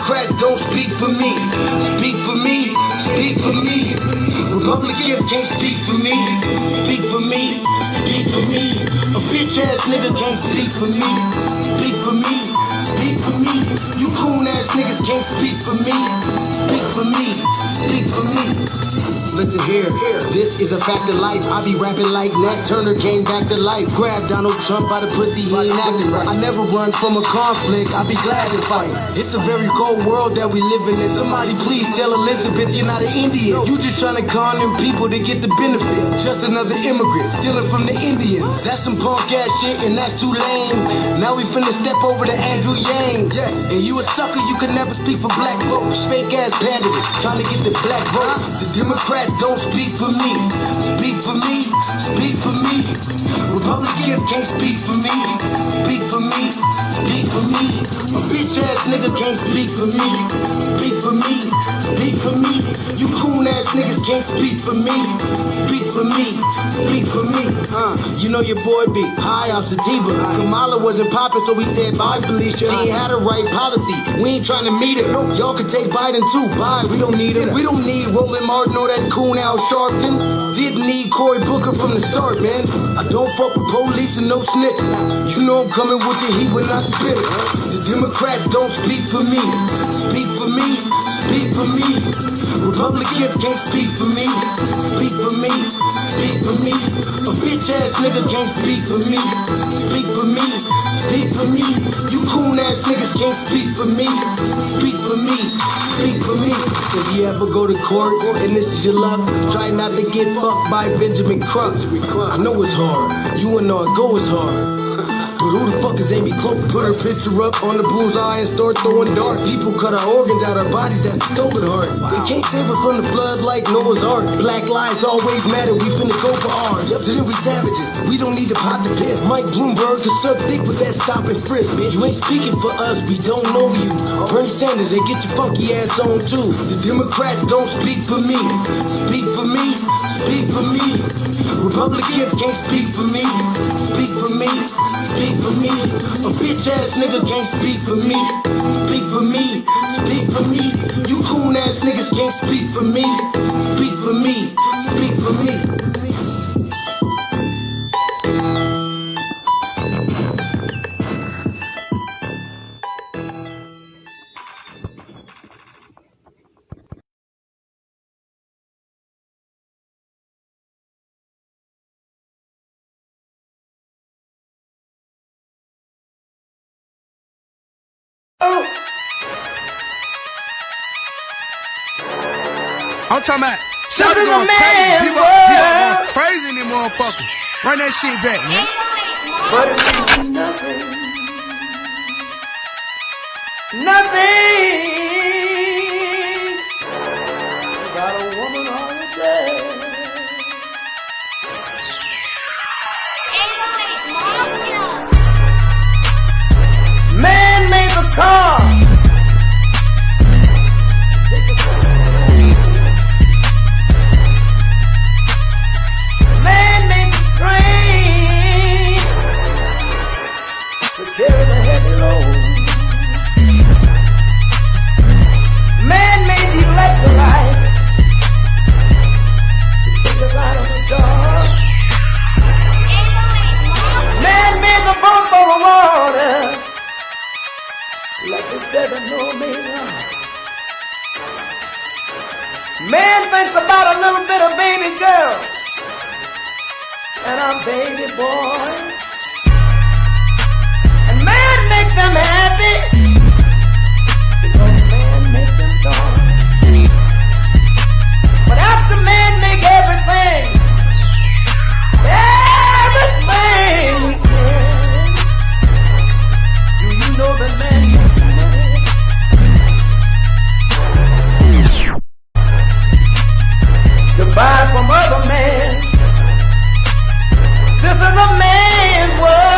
Democrats don't speak for me. Speak for me, speak for me. Republicans can't speak for me. Speak for me, speak for me. A bitch ass nigga can't speak for me. Speak for me, speak for me. You coon ass niggas can't speak for me. Speak for me, speak for me. Listen here, this is a fact of life. I be rapping like Nat Turner came back to life. Grab Donald Trump by the pussy, he ain't acting right. I never run from a conflict, I be glad to fight. It's a very cold world that we living in. Somebody please tell Elizabeth you're not an Indian. You just trying to con them people to get the benefit. Just another immigrant, stealing from the Indians. That's some punk ass shit and that's too lame. Now we finna step over to Andrew Yang. And you a sucker, you can never speak for black folks. Fake ass pandering, trying to get the black vote. The Democrats don't speak for me. Speak for me, speak for me. Republicans can't speak for me. Speak for me, speak for me. A bitch ass nigga can't speak for me. Speak for me, speak for me. You coon ass niggas can't speak for me. Speak for me, speak for me. You know your boy be high off sativa. Kamala wasn't popping, so we said bye, Felicia. She ain't had a right policy. We ain't trying to meet her. Y'all can take Biden too. Bye, we don't need him. We don't need Roland Martin or that coon Al Sharpton. Didn't need Cory Booker from the start, man. I don't fuck with police and no snitch. You know I'm coming with the heat when I spit it. The Democrats don't speak for me. Speak for me, speak for me. Republicans can't speak for me. Speak for me, speak for me. A bitch ass nigga can't speak for me. Speak for me, speak for me. You coon ass niggas can't speak for me. Speak for me, speak for me. If you ever go to court and this is your luck, try not to get fucked by Benjamin Crump. I know it's hard, you and all go is hard. But who the fuck is Amy Cloak? Put her picture up on the bullseye and start throwing darts. People cut our organs out our bodies, that's a stolen heart. They can't save us from the flood like Noah's Ark. Black lives always matter, we finna go for ours. To them we savages, we don't need to pot the piss. Mike Bloomberg can suck dick with that stop and frisk. Bitch, you ain't speaking for us, we don't know you. Bernie Sanders, and get your funky ass on too. The Democrats don't speak for me. Speak for me, speak for me. Republicans can't speak for me. Speak for me, speak for me. A bitch ass nigga can't speak for me. Speak for me, speak for me. You coon ass niggas can't speak for me. Speak for me, speak for me. I'm talking about Shutdown going crazy. People going crazy in them motherfuckers. Run that shit back, man. But it's nothing. Nothing. Got a woman on the bed. Man made the car. Carry the heavy load. Man made the electrolyte to take us out of the dark. Man made the boat for the water. Let the devil know me now. Man thinks about a little bit of baby girl and a baby boy. Make them happy because man makes them strong. But after man make everything we can, do you know that man makes money? To buy from other men. This is a man's world.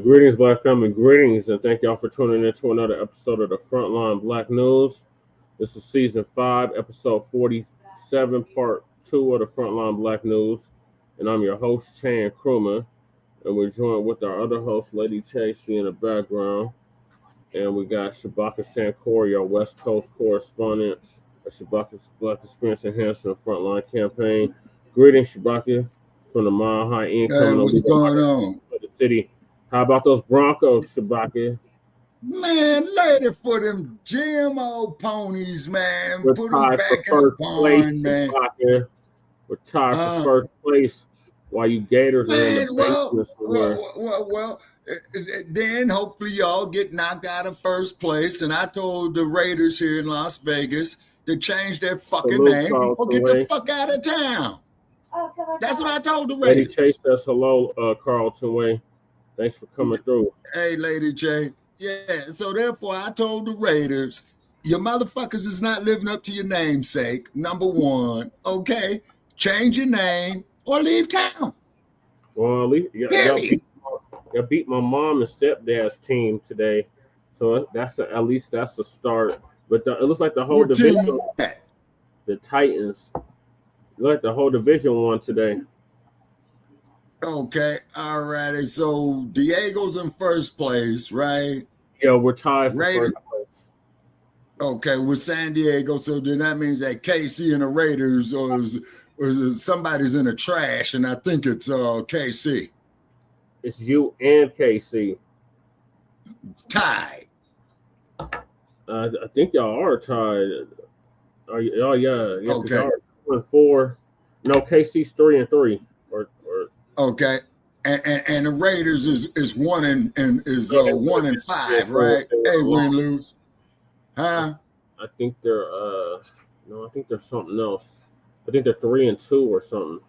Greetings, Black family, greetings, and thank y'all for tuning in to another episode of the Front Line Blacc News. This is season 5, episode 47, part 2 of the Front Line Blacc News, and I'm your host, Chan Krumah, and we're joined with our other host, Lady Chasey, in the background, and we got Shabaka Sankori, our West Coast correspondent, at Shabaka's Black Experience Enhancement Frontline Campaign. Greetings, Shabaka, from the Mile High Income. Hey, what's going on? The city. How about those Broncos, Shabaka? Man, later for them GMO ponies, man. We're Put them tied back for in the first barn, place, man. Shabaka. We're tied for first place while you Gators are in the basement well, then hopefully y'all get knocked out of first place. And I told the Raiders here in Las Vegas to change their fucking name or get the fuck out of town. That's what I told the Raiders. Lady Chase says hello, Carlton Way. Thanks for coming through. Hey, Lady J. Yeah, so therefore I told the Raiders, your motherfuckers is not living up to your namesake, number one. Okay, change your name or leave town. Well, y'all beat my mom and stepdad's team today, so at least that's a start. But it looks like the whole division, the Titans, like the whole division won today. Okay, all righty. So Diego's in first place, right? Yeah, we're tied for first place. Okay, with San Diego. So then that means that KC and the Raiders or somebody's in the trash, and I think it's KC. It's you and KC. Tied. I think y'all are tied. Are you? Oh yeah. Okay. 2-4. No, KC's 3-3. Okay, and the Raiders is 1 and 5, right? Hey, win lose, huh? I think they're no, I think there's something else. I think they're 3-2 or something.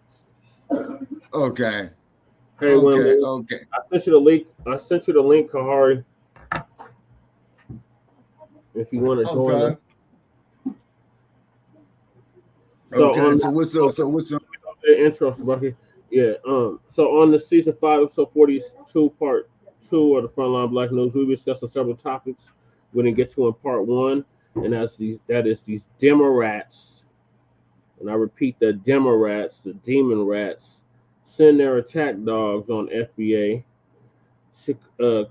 Okay. Hey, okay. I sent you the link, Kahari. If you want to join them. So what's up? The intro, Bucky. Yeah. So on the season 5, episode 42, part 2 of the Frontline Blacc News, we discussed several topics we didn't get to in part 1, and that is these Demorats, and I repeat, the Demorats, the demon rats, send their attack dogs on FBA.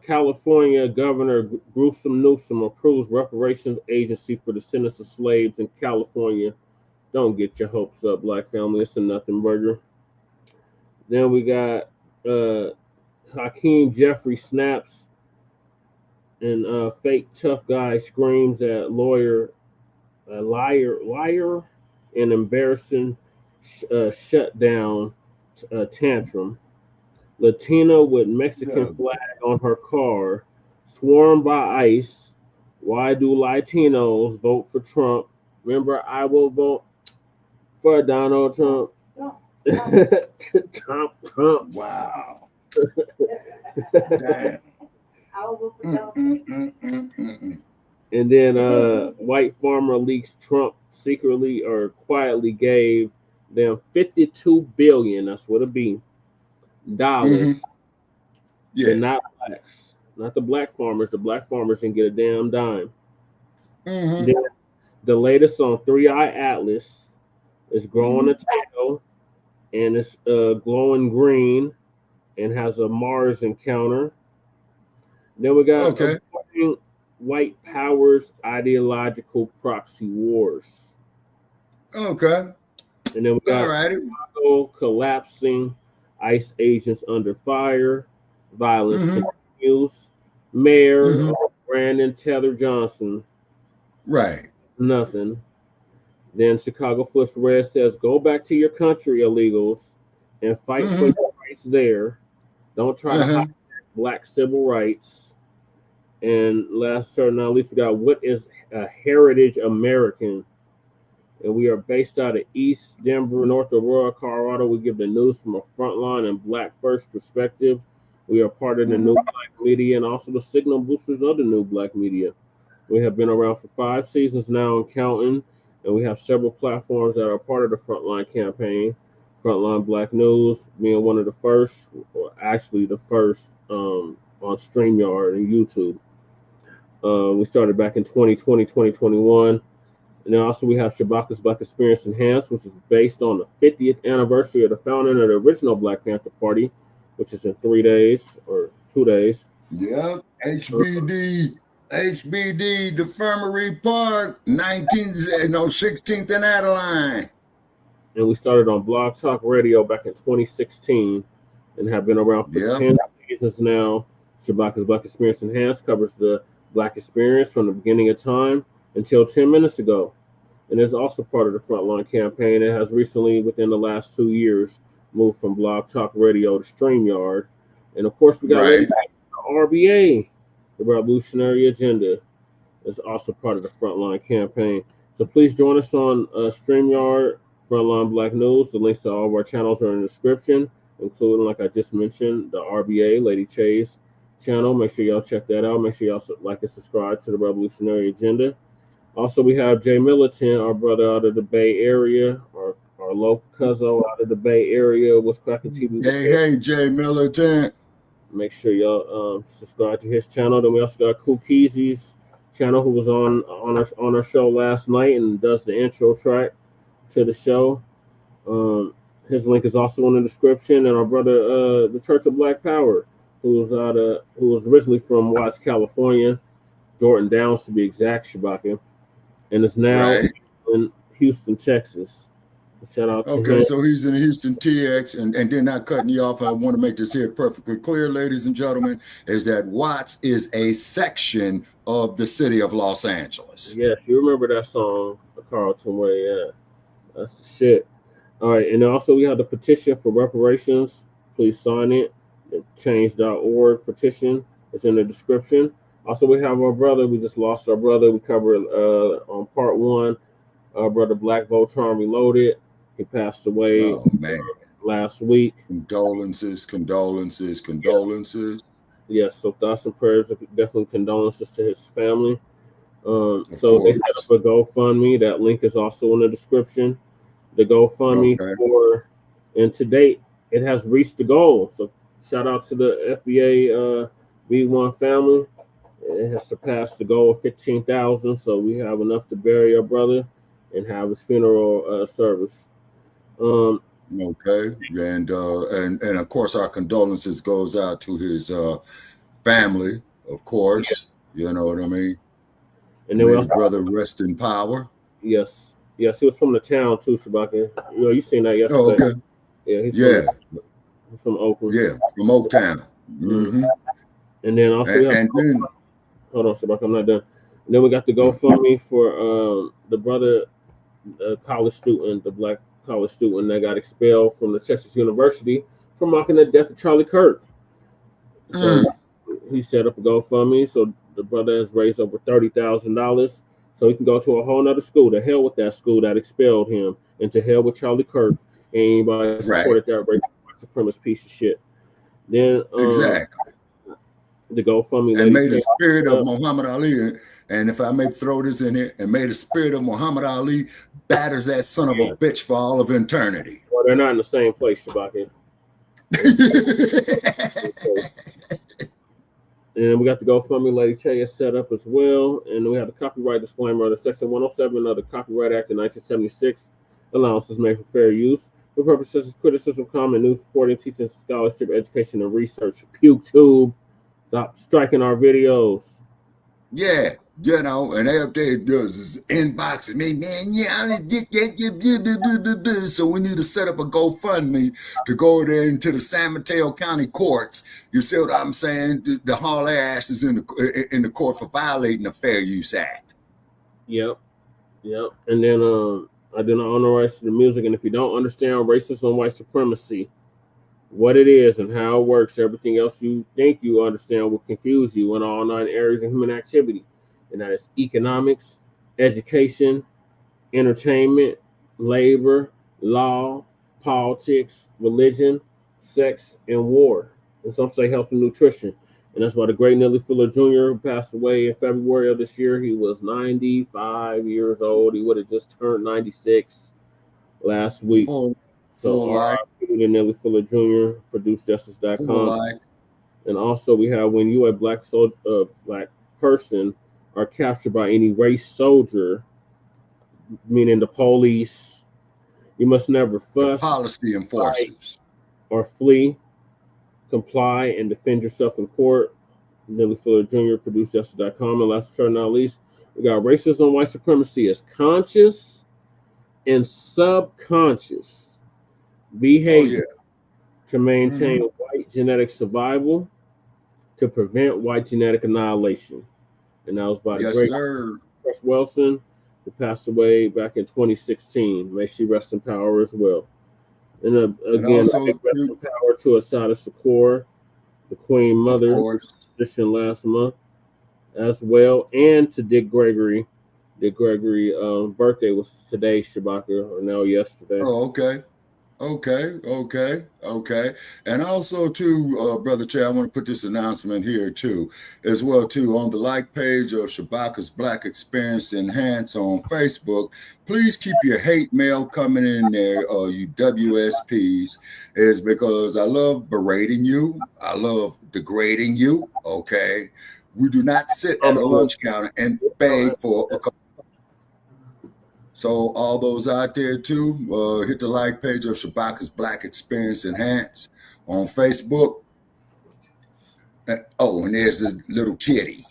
California Governor Newscum approves reparations agency for descendants of slaves in California. Don't get your hopes up, Black family. It's a nothing burger. Then we got Hakeem Jeffrey snaps and fake tough guy screams at liar, and embarrassing shutdown tantrum. Latina with Mexican flag on her car, swarmed by ICE. Why do Latinos vote for Trump? Remember, I will vote for Donald Trump. Trump. Wow. Damn. And then white farmer leaks Trump secretly or quietly gave them $52 billion. That's what it be. Dollars. Yeah. And not blacks. Not the black farmers. The black farmers didn't get a damn dime. Then the latest on 3i Atlas is growing a tail. And it's glowing green and has a Mars encounter. Then we got white powers, ideological proxy wars. Okay. And then we got Chicago collapsing, ICE agents under fire, violence continues. Mayor Brandon Taylor Johnson. Right. Nothing. Then Chicago Flips Red says, go back to your country, illegals, and fight for your rights there. Don't try to hide Black civil rights. And last but not least, we got what is a heritage American? And we are based out of East Denver, North Aurora, Colorado. We give the news from a frontline and Black first perspective. We are part of the new Black media and also the signal boosters of the new Black media. We have been around for 5 seasons now and counting. And we have several platforms that are part of the Frontline campaign. Frontline Blacc News being one of the first, or actually the first on StreamYard and YouTube. We started back in 2020, 2021. And then also we have Shabaka's Black Experience Enhanced, which is based on the 50th anniversary of the founding of the original Black Panther Party, which is in 3 days or 2 days. Yep, HBD, Defirmary Park, 16th and Adeline. And we started on Blog Talk Radio back in 2016 and have been around for 10 seasons now. Shabaka's Black Experience Enhanced covers the Black experience from the beginning of time until 10 minutes ago. And is also part of the Frontline campaign. It has recently, within the last 2 years, moved from Blog Talk Radio to StreamYard. And of course, we got the RBA, the Revolutionary Agenda, is also part of the Frontline campaign. So please join us on StreamYard, Frontline Black News. The links to all of our channels are in the description, including, like I just mentioned, the RBA, Lady Che's channel. Make sure y'all check that out. Make sure y'all like and subscribe to the Revolutionary Agenda. Also, we have Jay Militant, our brother out of the Bay Area, our local cousin out of the Bay Area. What's cracking TV? Hey, Jay Militant. Make sure y'all subscribe to his channel. Then we also got Kool Keezy's channel, who was on our show last night and does the intro track to the show. His link is also in the description. And our brother, the Church of Black Power, who was originally from Watts, California, Jordan Downs to be exact, Shabaka, and is now in Houston, Texas. So shout out to him. So he's in Houston, TX, and then not cutting you off. I want to make this here perfectly clear, ladies and gentlemen, is that Watts is a section of the city of Los Angeles. Yes, you remember that song, the Carlton Way? Yeah, that's the shit. All right, and also we have the petition for reparations. Please sign it. The change.org petition is in the description. Also, we have our brother. We just lost our brother. We covered on part 1. Our brother Black Voltron Reloaded. He passed away last week. Condolences. Yes, so thoughts and prayers, definitely condolences to his family. So they set up a GoFundMe. That link is also in the description. The GoFundMe and to date, it has reached the goal. So shout out to the FBA V1 family. It has surpassed the goal of 15,000. So we have enough to bury our brother and have his funeral service. And of course our condolences goes out to his family, of course. You know what I mean? And then his brother rest in power. Yes, he was from the town too, Shabaka. You seen that yesterday. Yeah, he's from Oakland. Yeah, from Oaktown. Mm-hmm. And then also hold on, Shabaka, I'm not done. And then we got the GoFundMe for the brother college student, the black college student that got expelled from the Texas University for mocking the death of Charlie Kirk. So he set up a GoFundMe. So the brother has raised over $30,000 so he can go to a whole nother school. To hell with that school that expelled him, and to hell with Charlie Kirk and anybody supported that white supremacist piece of shit. Then the GoFundMe and may the spirit of Muhammad Ali, and if I may throw this in here, and may the spirit of Muhammad Ali batters that son of a bitch for all of eternity. Well, they're not in the same place, Shabaka. And we got the GoFundMe Lady Che is set up as well. And we have the copyright disclaimer under Section 107 of the Copyright Act of 1976. Allowances made for fair use. For purposes of criticism, comment, news reporting, teaching, scholarship, education, and research. PukeTube. Stop striking our videos. Yeah, you know, and everything it does is inboxing me, man. So we need to set up a GoFundMe to go there into the San Mateo County courts. You see what I'm saying? To haul their asses in the court for violating the Fair Use Act. Yep. And then I do not own the rights to the music. And if you don't understand racism and white supremacy, what it is and how it works, everything else you think you understand will confuse you in all 9 areas of human activity. And that is economics, education, entertainment, labor, law, politics, religion, sex, and war. And some say health and nutrition. And that's why the great Nelly Fuller Jr., who passed away in February of this year, he was 95 years old. He would have just turned 96 last week. So R.I.P. to Nelly Fuller Jr., ProduceJustice.com. And also we have when you a black soldier, black person are captured by any race soldier, meaning the police, you must never fuss, policy enforcers, or flee, comply, and defend yourself in court. Nelly Fuller Jr. produced Justice.com. And last but not least, we got racism, white supremacy is conscious and subconscious behavior to maintain white genetic survival, to prevent white genetic annihilation. And that was by the great Chris Wilson, who passed away back in 2016. May she rest in power as well. And again, rest in power to Assata Shakur, the Queen Mother, position last month as well, and to Dick Gregory. Dick Gregory birthday was today, Shabaka, or now yesterday. Oh, okay. And also, too, Brother Chad, I want to put this announcement here, too, as well, too, on the like page of Shabaka's Black Experience Enhance on Facebook. Please keep your hate mail coming in there, you WSPs, is because I love berating you. I love degrading you, okay? We do not sit at a lunch counter and beg for a cup. So all those out there too, hit the like page of Shabaka's Black Experience Enhance on Facebook. And there's a little kitty.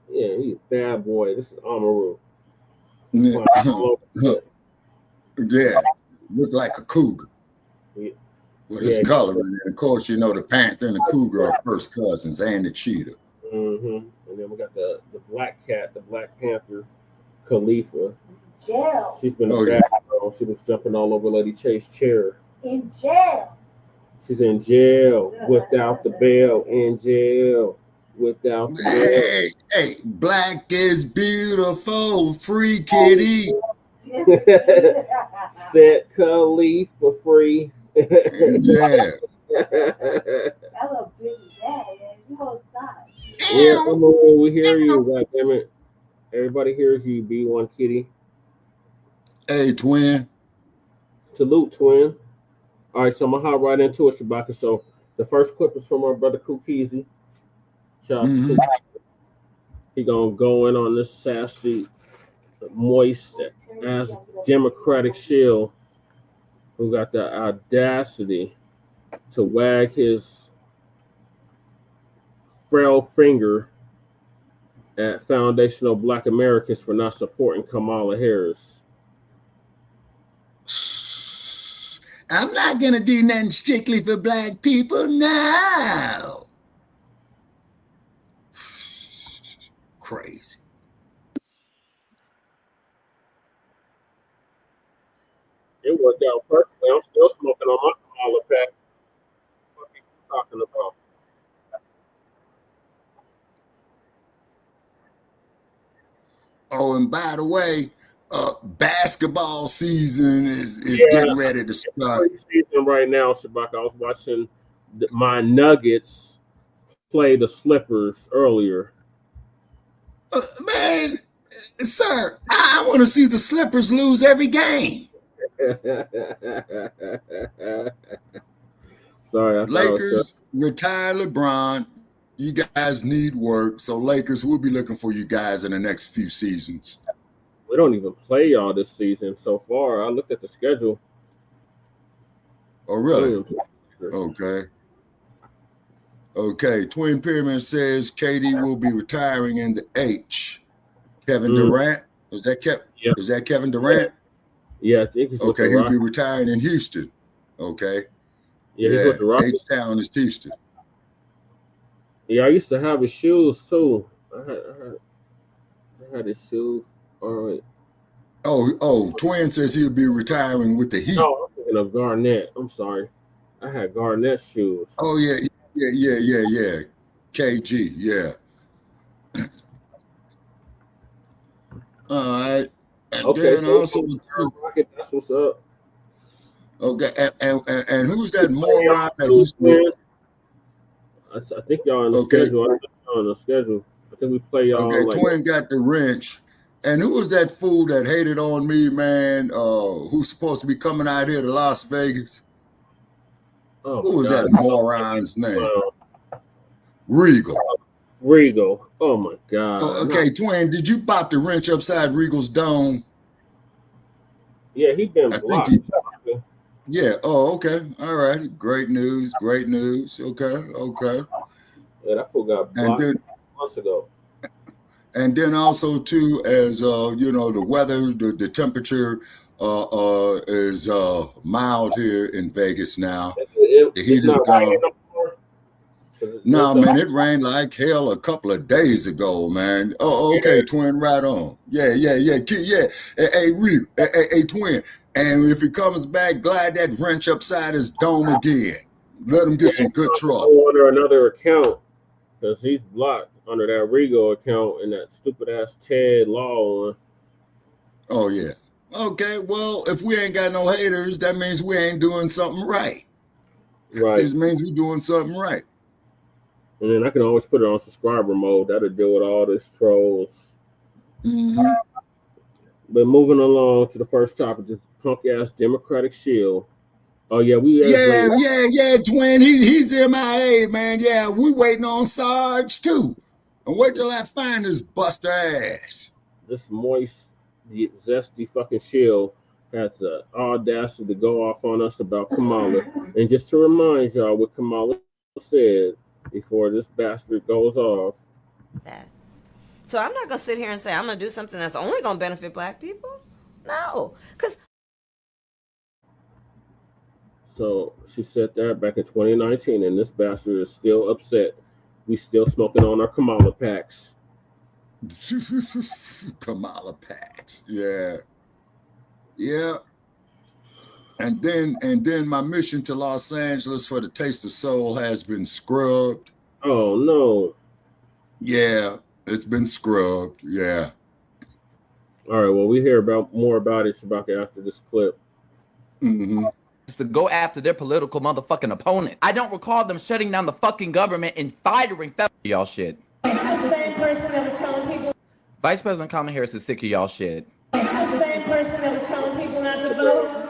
Yeah, he's a bad boy. This is Amaru. Yeah, look like a cougar. With his coloring. And of course, you know the panther and the cougar are first cousins, and the cheetah. And then we got the black cat, the Black Panther, Khalifa. Jail. She's been a bad girl. She was jumping all over Lady Chase's chair. In jail. She's in jail without the bail. In jail without the bail. Hey, black is beautiful. Free kitty. Set Khalifa free. Yeah. Yeah, we hear you. God damn it. Everybody hears you, B1 Kitty. Hey, twin. Salute, twin. All right, so I'm going to hop right into it, Shabaka. So the first clip is from our brother Kukizi. Shout out to Kukizi. He going to go in on this sassy, moist ass Democratic shill who got the audacity to wag his frail finger at foundational Black Americans for not supporting Kamala Harris. I'm not going to do nothing strictly for black people now. Crazy. It worked out perfectly. I'm still smoking on my Kamala pack. What are you talking about? Oh, and by the way, basketball season is getting ready to start. Season right now, Shabaka. I was watching my Nuggets play the Slippers earlier. Man, sir, I want to see the Slippers lose every game. Sorry, Lakers retire LeBron. You guys need work, so Lakers will be looking for you guys in the next few seasons. We don't even play y'all this season so far. I looked at the schedule. Oh, really? Okay. Twin Pyramid says KD will be retiring in the H. Kevin Durant. Is that Kevin Durant? Yeah, I think he's with the he'll Rockets. be retiring in Houston. Okay. Yeah, he's with the Rockets. H-Town is Houston. Yeah, I used to have his shoes too. I had his shoes. All right. Oh, Twin says he'll be retiring with the Heat. Oh, I'm thinking of Garnett. I'm sorry. I had Garnett shoes. Oh, yeah. KG, yeah. All right. And okay, then also, that's what's up. Okay, and who's that moron that used to? I think y'all on the schedule. I think y'all on the schedule. I think we play y'all. Okay, Twin got the wrench. And who was that fool that hated on me, man? Who's supposed to be coming out here to Las Vegas? Who was that moron's name? Regal. Regal. Oh my God. Oh, okay, Twin, did you pop the wrench upside Regal's dome? Yeah, he been blocked. Yeah. Oh, okay. All right. Great news. Great news. Okay. Yeah, that fool got blocked months ago. And then also too, as the weather, the temperature is mild here in Vegas now. The heat is gone. No, man, it rained like hell a couple of days ago, man. Oh, okay, Twin, right on. Yeah. Hey, Real, hey, Twin. And if he comes back, glide that wrench upside his dome again. Let him get some good trouble. Under another account, because he's blocked under that Regal account and that stupid ass Ted Lawler. Oh yeah. Okay. Well, if we ain't got no haters, that means we ain't doing something right. Right. This means we're doing something right. And then I can always put it on subscriber mode. That'll deal with all this trolls. Mm-hmm. But moving along to the first topic, this punk ass Democratic shield. Oh yeah, yeah, Twin. He's MIA, man. Yeah, we waiting on Sarge too. And wait till I find this buster ass. This moist, zesty fucking shield had the audacity to go off on us about Kamala. And just to remind y'all what Kamala said before this bastard goes off. So I'm not going to sit here and say I'm going to do something that's only going to benefit black people. No. So she said that back in 2019, and this bastard is still upset. We still smoking on our Kamala packs. Kamala packs. Yeah. And then my mission to Los Angeles for the Taste of Soul has been scrubbed. Oh no. Yeah, it's been scrubbed. Yeah. All right. Well, we hear more about it, Shabaka, after this clip. Mm-hmm. To go after their political motherfucking opponent. I don't recall them shutting down the fucking government and firing y'all shit. The same person that was telling people. Vice President Kamala Harris is sick of y'all shit. The same person that was telling people not to vote.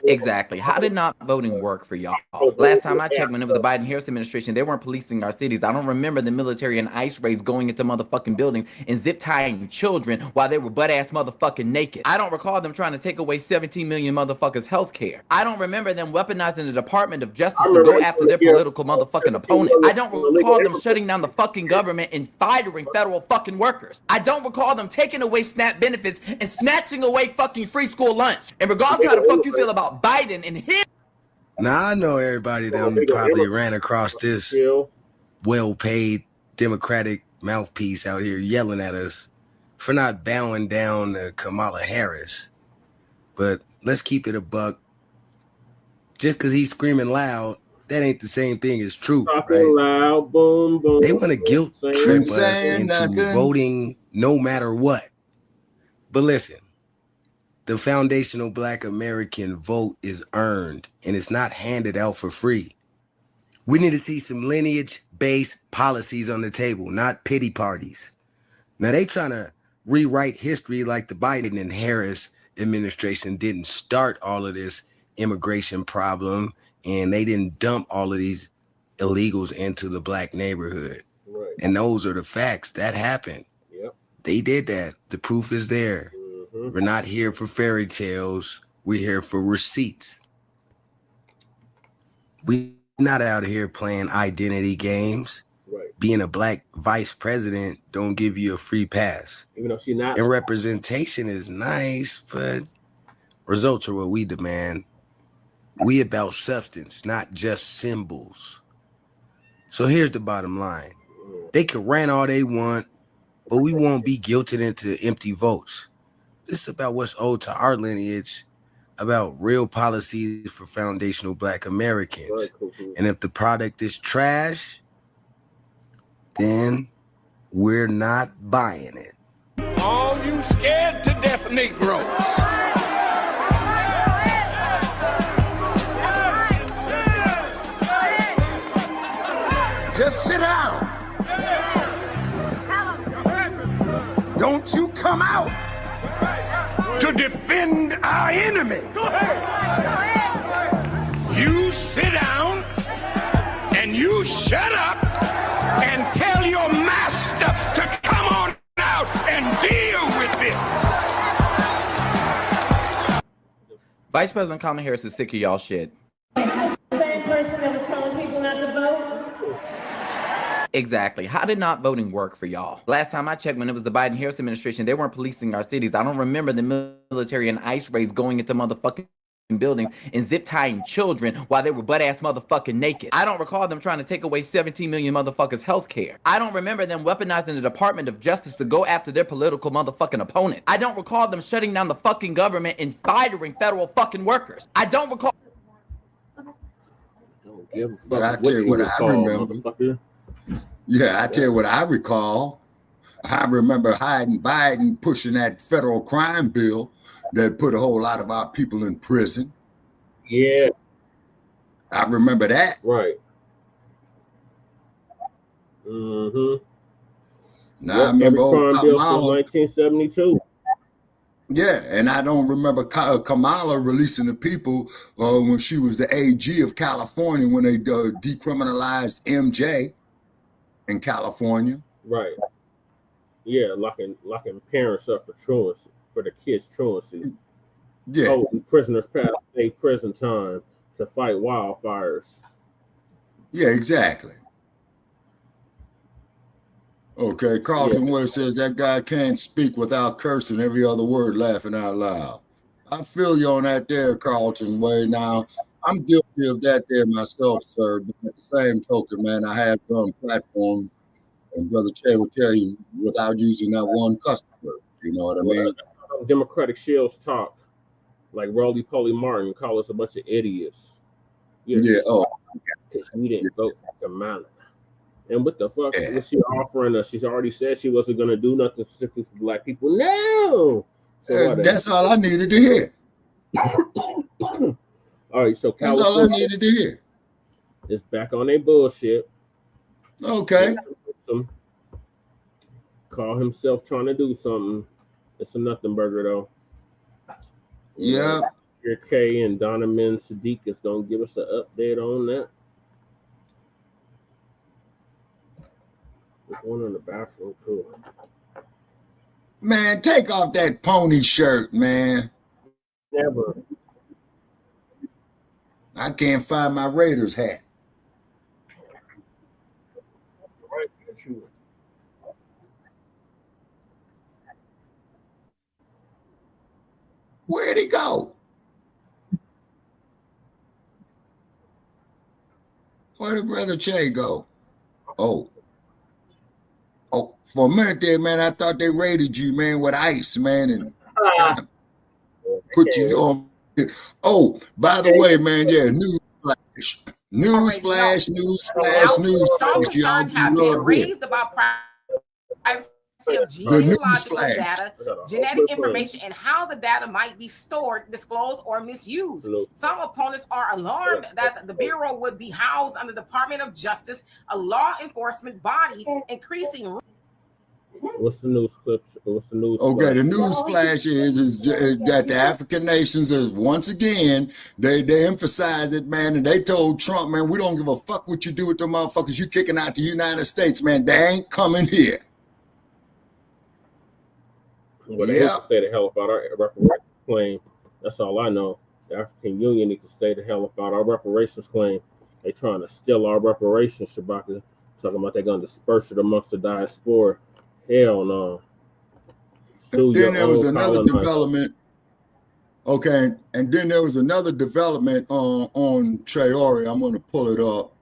Exactly. How did not voting work for y'all? Last time I checked, when it was the Biden-Harris administration, they weren't policing our cities. I don't remember the military and ICE raids going into motherfucking buildings and zip-tying children while they were butt-ass motherfucking naked. I don't recall them trying to take away 17 million motherfuckers' health care. I don't remember them weaponizing the Department of Justice to go after their political motherfucking opponent. I don't recall them shutting down the fucking government and firing federal fucking workers. I don't recall them taking away SNAP benefits and snatching away fucking free school lunch. And regardless of how the fuck you feel about Biden and him. Now, I know everybody that probably ran across this well-paid Democratic mouthpiece out here yelling at us for not bowing down to Kamala Harris. But let's keep it a buck. Just because he's screaming loud, that ain't the same thing as truth, right? Loud, boom, boom, they want to guilt trip us into voting no matter what. But listen. The foundational Black American vote is earned, and it's not handed out for free. We need to see some lineage-based policies on the table, not pity parties. Now, they trying to rewrite history like the Biden and Harris administration didn't start all of this immigration problem, and they didn't dump all of these illegals into the Black neighborhood. Right. And those are the facts. That happened. Yep. They did that. The proof is there. We're not here for fairy tales. We're here for receipts. We're not out here playing identity games. Right. Being a Black vice president don't give you a free pass. Even though she's not. And representation is nice, but results are what we demand. We about substance, not just symbols. So here's the bottom line. They can rant all they want, but we won't be guilted into empty votes. This is about what's owed to our lineage, about real policies for foundational Black Americans. Right, cool. And if the product is trash, then we're not buying it. All you scared to death Negroes. Just sit down. Don't you come out to defend our enemy. You sit down and you shut up and tell your master to come on out and deal with this. Vice President Kamala Harris is sick of y'all shit. Same person that was telling people not to vote. Exactly. How did not voting work for y'all? Last time I checked, when it was the Biden-Harris administration, they weren't policing our cities. I don't remember the military and ICE raids going into motherfucking buildings and zip tying children while they were butt-ass motherfucking naked. I don't recall them trying to take away 17 million motherfuckers' health care. I don't remember them weaponizing the Department of Justice to go after their political motherfucking opponent. I don't recall them shutting down the fucking government and firing federal fucking workers. I don't recall. But I tell you what I remember. Yeah, I tell you what I recall. I remember Biden pushing that federal crime bill that put a whole lot of our people in prison. Yeah. I remember that. Right. Mm-hmm. Now I remember crime bill from 1972. Yeah, and I don't remember Kamala releasing the people when she was the AG of California when they decriminalized MJ in California. Right. Yeah, locking parents up for truancy, for the kids' truancy. Yeah. Oh, prisoners past state prison time to fight wildfires. Yeah, exactly. Okay, Carlton Ware says that guy can't speak without cursing every other word, laughing out loud. I feel you on that there, Carlton Ware. Now, I'm guilty of that there myself, sir. But at the same token, man, I have done platform, and Brother Che will tell you without using that one customer. You know what I mean? Democratic shields talk like roly-poly Martin, call us a bunch of idiots. Yeah. Oh, because we didn't vote for Kamala. And what the fuck was she offering us? She's already said she wasn't going to do nothing specifically for black people. No. So that's all I needed to hear. All right, so that's all I needed to hear. It's back on their bullshit. Okay. Call himself trying to do something. It's a nothing burger though. Yeah. Your K and Donovan Sadiq is gonna give us an update on that. There's one in the bathroom too. Man, take off that pony shirt, man. Never. I can't find my Raiders hat. Where'd he go? Where did Brother Che go? Oh, for a minute there, man, I thought they raided you, man, with ice, man, and put you on. Oh, by the way, man, yeah, newsflash. Y'all have been raised about privacy of genealogical data, genetic information, and how the data might be stored, disclosed, or misused. Some opponents are alarmed that the Bureau would be housed under the Department of Justice, a law enforcement body, increasing. What's the news clip? What's the news? Okay, the news flash is that the African nations is once again they emphasize it, man, and they told Trump, man, we don't give a fuck what you do with the motherfuckers you kicking out the United States, man. They ain't coming here. Well, they need to stay the hell about our reparations claim. That's all I know. The African Union needs to stay the hell about our reparations claim. They trying to steal our reparations, Shabaka. Talking about they're going to disperse it amongst the diaspora. Hell no. Then there was another development. Okay, and then there was another development on Traore. I'm going to pull it up.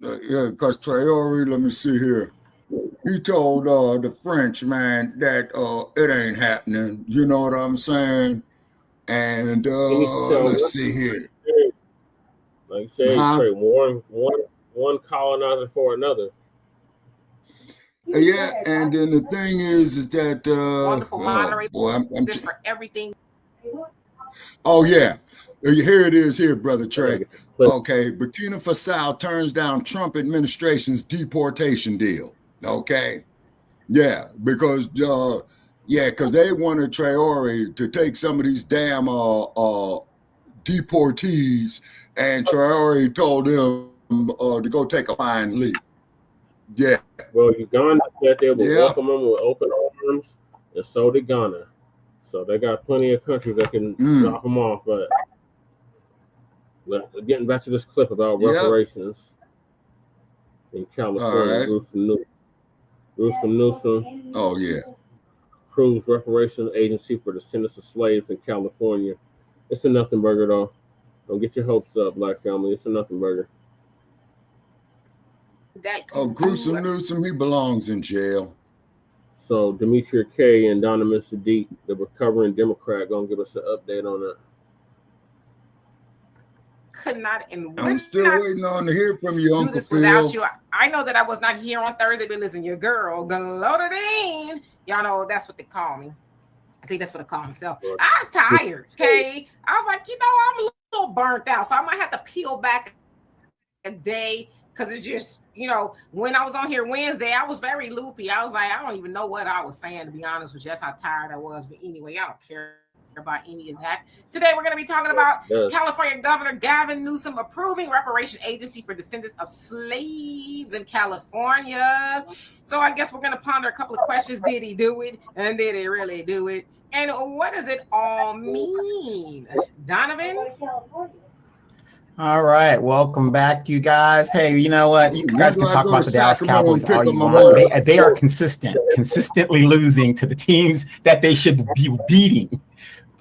Yeah, because Traore, let me see here. He told the French man that it ain't happening. You know what I'm saying? And let's see here. Like say, trade one colonizer for another. Yeah, and then the thing is that wonderful moderator for everything. Oh yeah, here it is here, Brother Trey. Okay, Burkina Faso turns down Trump administration's deportation deal. Okay, yeah, because they wanted Traore to take some of these damn deportees, and Traore told them to go take a fine leave. Yeah. Well, Uganda said they would welcome them with open arms, and so did Ghana. So they got plenty of countries that can drop them off. But getting back to this clip about reparations in California, Gruesome Newsome. Oh, yeah. Approves reparations agency for descendants of slaves in California. It's a nothing burger, though. Don't get your hopes up, Black family. It's a nothing burger. Gruesome Newsome, he belongs in jail. So Demetria K and Donovan Sadiq, the recovering Democrat, gonna give us an update on that. Could not, and I'm still waiting on to hear from you, Uncle Phil. Without you, I know that I was not here on Thursday, but listen, your girl, Glodadine, y'all know that's what they call me. I think that's what I call myself. I was tired, okay? I was like, I'm a little burnt out, so I might have to peel back a day because it's just, when I was on here Wednesday, I was very loopy. I was like, I don't even know what I was saying, to be honest with you. That's how tired I was. But anyway, I don't care about any of that. Today, we're going to be talking about California Governor Gavin Newsom approving reparation agency for descendants of slaves in California. So I guess we're going to ponder a couple of questions. Did he do it? And did he really do it? And what does it all mean? Donovan? All right, welcome back, you guys. Hey, you know what? You guys can talk about the Dallas Cowboys all you want. They are consistently losing to the teams that they should be beating.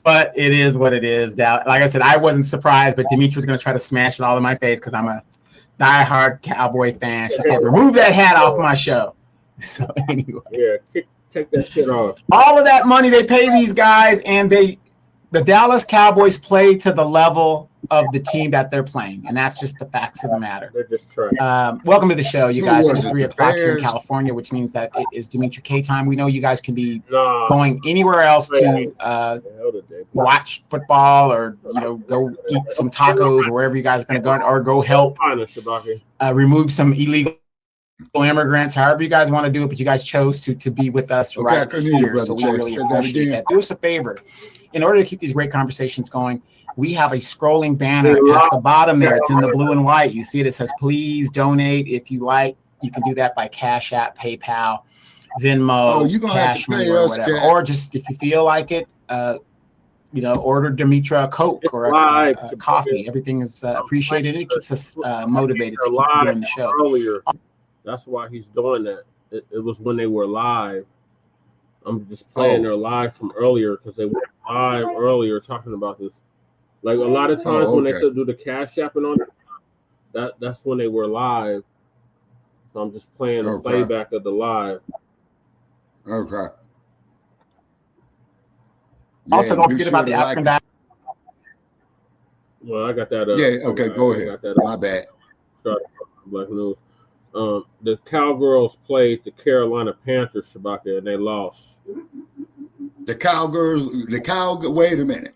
But it is what it is. Like I said, I wasn't surprised, but Demetria's going to try to smash it all in my face because I'm a diehard Cowboy fan. She said, remove that hat off my show. So anyway. Yeah, take that shit off. All of that money they pay these guys, and the Dallas Cowboys play to the level of the team that they're playing, and that's just the facts of the matter. They're just trying. Welcome to the show, you guys. It's 3 o'clock here in California, which means that it is Demetria K time. We know you guys can be going anywhere else to watch football or go eat some tacos or wherever you guys are going to go, or go help remove some illegal immigrants, however you guys want to do it, but you guys chose to be with us right here, so we really appreciate that. Do us a favor. In order to keep these great conversations going, we have a scrolling banner at the bottom there. It's in the blue and white. You see it. It says, please donate. If you like, you can do that by Cash App, PayPal, Venmo, Cash Money, or whatever. Or just if you feel like it, order Demetria a Coke or a coffee. Everything is appreciated. It keeps us motivated to keep doing the show. Earlier. That's why he's doing that. It was when they were live. I'm just playing their live from earlier because they were live earlier talking about this. Like a lot of times when they do the Cash App and on that's when they were live. So I'm just playing the playback of the live. Okay. Also, don't forget about the African diaspora. Well, I got that up. Yeah, okay, go ahead. My bad. Start Black News. The Cowgirls played the Carolina Panthers, Shabaka, and they lost. Wait a minute.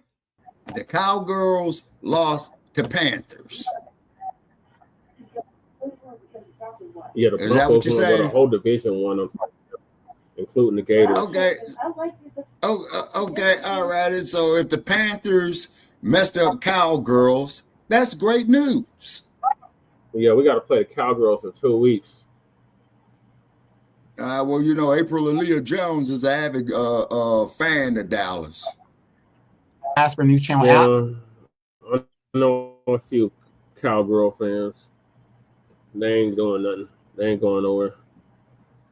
The Cowgirls lost to Panthers. Yeah, the Broncos won a whole division one, including the Gators. Okay. Okay, all right. So if the Panthers messed up Cowgirls, that's great news. Yeah, we got to play the Cowgirls in 2 weeks. Well, April Aaliyah Jones is an avid fan of Dallas. Asper News Channel app. I know a few Cowgirl fans. They ain't doing nothing. They ain't going nowhere.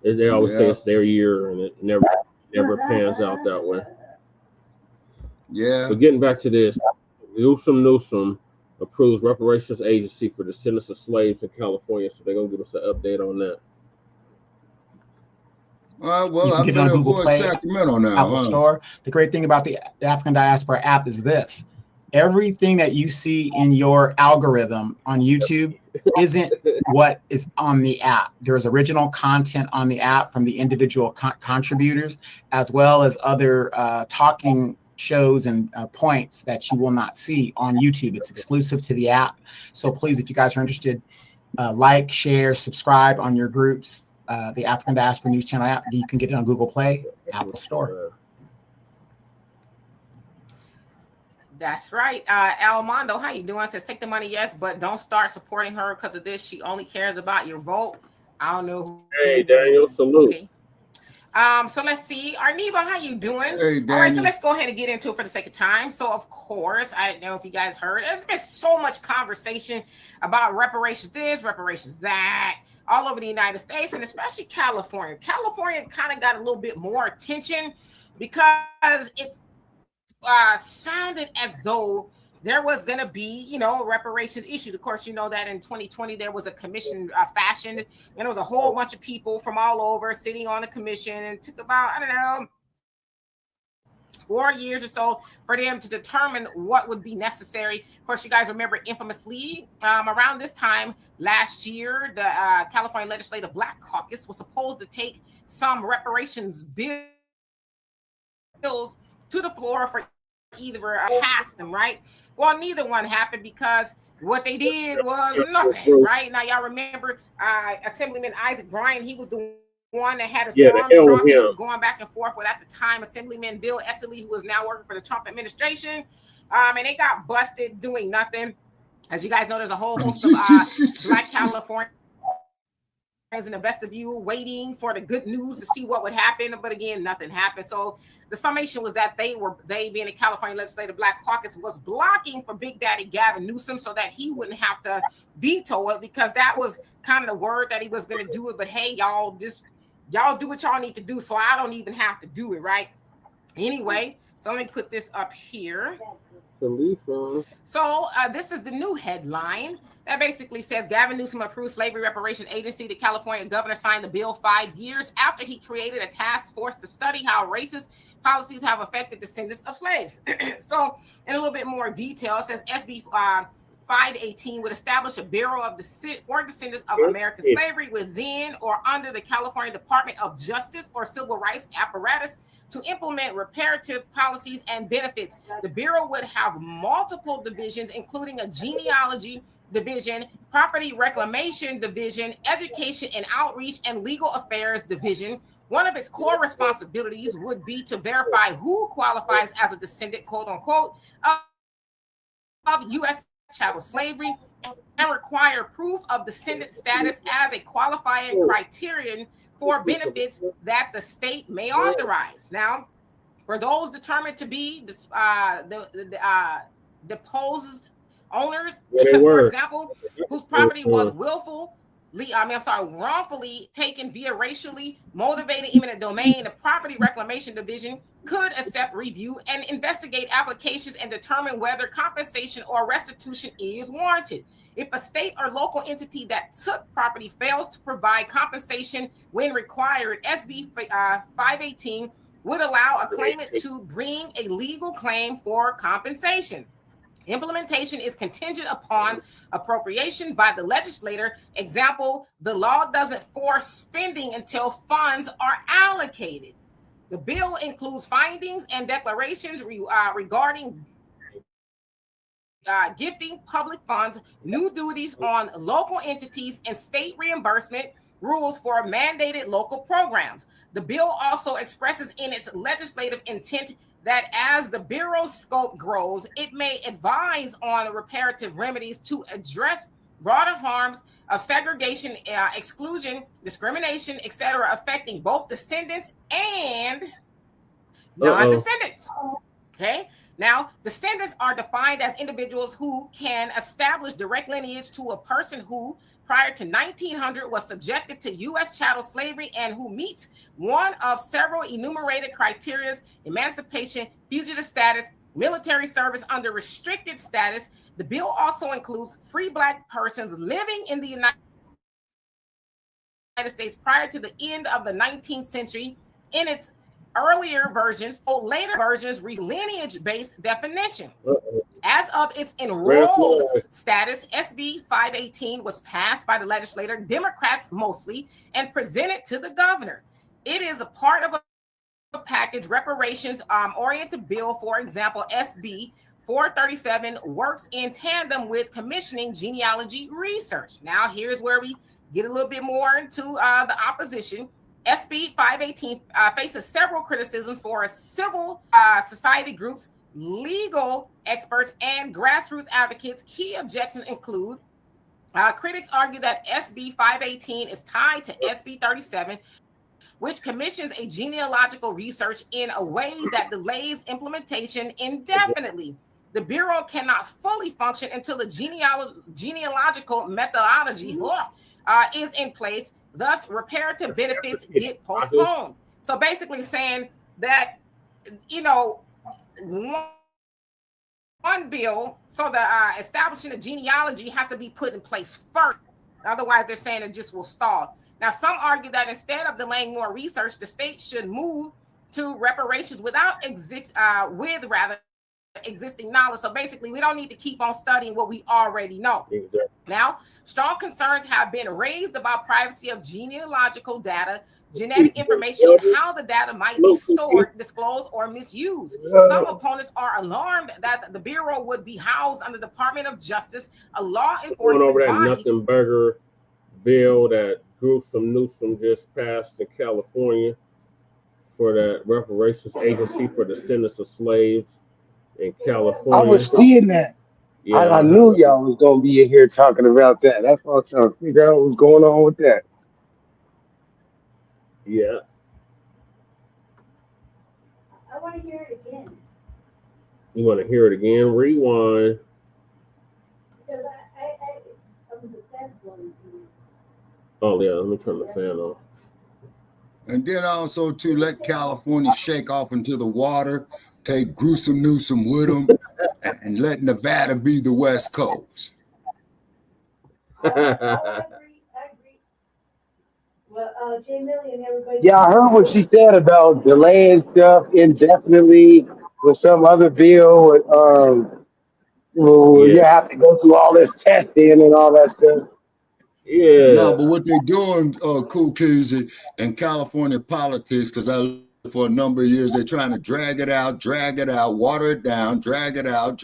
They always say it's their year, and it never pans out that way. Yeah. But getting back to this, Newsome approves reparations agency for descendants of slaves in California, so they're gonna give us an update on that. Well, I've been on Google Play, Sacramento now. Apple Store. The great thing about the African Diaspora app is this: everything that you see in your algorithm on YouTube isn't what is on the app. There's original content on the app from the individual contributors, as well as other talking shows and points that you will not see on YouTube. It's exclusive to the app. So please, if you guys are interested, like, share, subscribe on your groups. The African Diaspora News Channel app. You can get it on Google Play, Apple Store. That's right. Almondo, how you doing? Says take the money, yes, but don't start supporting her because of this. She only cares about your vote. I don't know. Hey, Daniel, salute. Okay. So let's see. Arniva, how you doing? Hey, all right, so let's go ahead and get into it for the sake of time. So, of course, I don't know if you guys heard. There's been so much conversation about reparations this, reparations that, all over the United States, and especially California. California kind of got a little bit more attention because it sounded as though there was going to be, you know, a reparations issue. Of course, you know that in 2020, there was a commission fashioned, and there was a whole bunch of people from all over sitting on a commission, and it took about, I don't know, 4 years or so for them to determine what would be necessary. Of course, you guys remember infamously around this time last year, the California Legislative Black Caucus was supposed to take some reparations bills to the floor for either pass them, right? Well, neither one happened because what they did was nothing, right? Now, y'all remember Assemblyman Isaac Bryan, he was the one that had his arms crossed. He was going back and forth with, at the time, Assemblyman Bill Esseley, who was now working for the Trump administration. And they got busted doing nothing. As you guys know, there's a whole host of Black Californians in the vestibule waiting for the good news to see what would happen. But again, nothing happened. So the summation was that they being the California Legislative Black Caucus, was blocking for Big Daddy Gavin Newsom so that he wouldn't have to veto it, because that was kind of the word that he was going to do it. But hey, y'all do what y'all need to do, so I don't even have to do it, right? Anyway, so let me put this up here. So this is the new headline that basically says Gavin Newsom approves slavery reparation agency. The California governor signed the bill 5 years after he created a task force to study how racist policies have affected descendants of slaves. So in a little bit more detail, it says SB 518 would establish a Bureau of for descendants of American slavery within or under the California Department of Justice or Civil Rights apparatus to implement reparative policies and benefits. The Bureau would have multiple divisions, including a genealogy division, property reclamation division, education and outreach, and legal affairs division. One of its core responsibilities would be to verify who qualifies as a descendant, quote unquote, of U.S. chattel slavery, and require proof of descendant status as a qualifying criterion for benefits that the state may authorize. Now, for those determined to be deposed owners, for example, whose property was wrongfully taken via racially motivated eminent domain, the Property Reclamation Division could accept, review, and investigate applications and determine whether compensation or restitution is warranted. If a state or local entity that took property fails to provide compensation when required, SB 518 would allow a claimant to bring a legal claim for compensation. Implementation is contingent upon appropriation by the legislator. Example, the law doesn't force spending until funds are allocated. The bill includes findings and declarations regarding gifting public funds, new duties on local entities, and state reimbursement rules for mandated local programs. The bill also expresses in its legislative intent that as the Bureau's scope grows, it may advise on reparative remedies to address broader harms of segregation, exclusion, discrimination, etc., affecting both descendants and non-descendants. Okay. Now, descendants are defined as individuals who can establish direct lineage to a person who, prior to 1900, was subjected to U.S. chattel slavery and who meets one of several enumerated criteria: emancipation, fugitive status, military service under restricted status. The bill also includes free Black persons living in the United States prior to the end of the 19th century. In its earlier versions, or later versions, lineage-based definition. As of its enrolled status, SB 518 was passed by the legislator, Democrats mostly, and presented to the governor. It is a part of a package reparations oriented bill. For example, SB 437 works in tandem with commissioning genealogy research. Now, here's where we get a little bit more into the opposition. SB 518 faces several criticisms for civil society groups legal experts and grassroots advocates. Key objections include critics argue that SB 518 is tied to SB 37, which commissions a genealogical research in a way that delays implementation indefinitely. The Bureau cannot fully function until the genealogical methodology is in place. Thus, reparative benefits get postponed. So basically saying that, you know, one bill, so the establishing a genealogy has to be put in place first. Otherwise, they're saying it just will stall. Now, some argue that instead of delaying more research, the state should move to reparations without existing knowledge. So basically, we don't need to keep on studying what we already know. Exactly. Now, strong concerns have been raised about privacy of genealogical data, genetic information, and how the data might be stored, disclosed, or misused. Some opponents are alarmed that the Bureau would be housed under the Department of Justice, a law enforcement over that body. nothing burger bill that Newscum just passed in California for the Reparations Agency for Descendants of Slaves in California. I was seeing that. Yeah. I knew y'all was going to be in here talking about that. That's why I was trying to figure out what's going on with that. Yeah. I want to hear it again. You want to hear it again? Rewind. Because I was the fast one. Oh, yeah. Let me turn the fan on. And then also to let California shake off into the water, take gruesome Newsome with them, and let Nevada be the West Coast. I agree. Well, Jay Million, everybody. Yeah, I heard what she said about delaying stuff indefinitely with some other bill. You have to go through all this testing and all that stuff. Yeah. No, but what they're doing, Cool Kizzy, in California politics, because for a number of years, they're trying to drag it out, water it down, drag it out,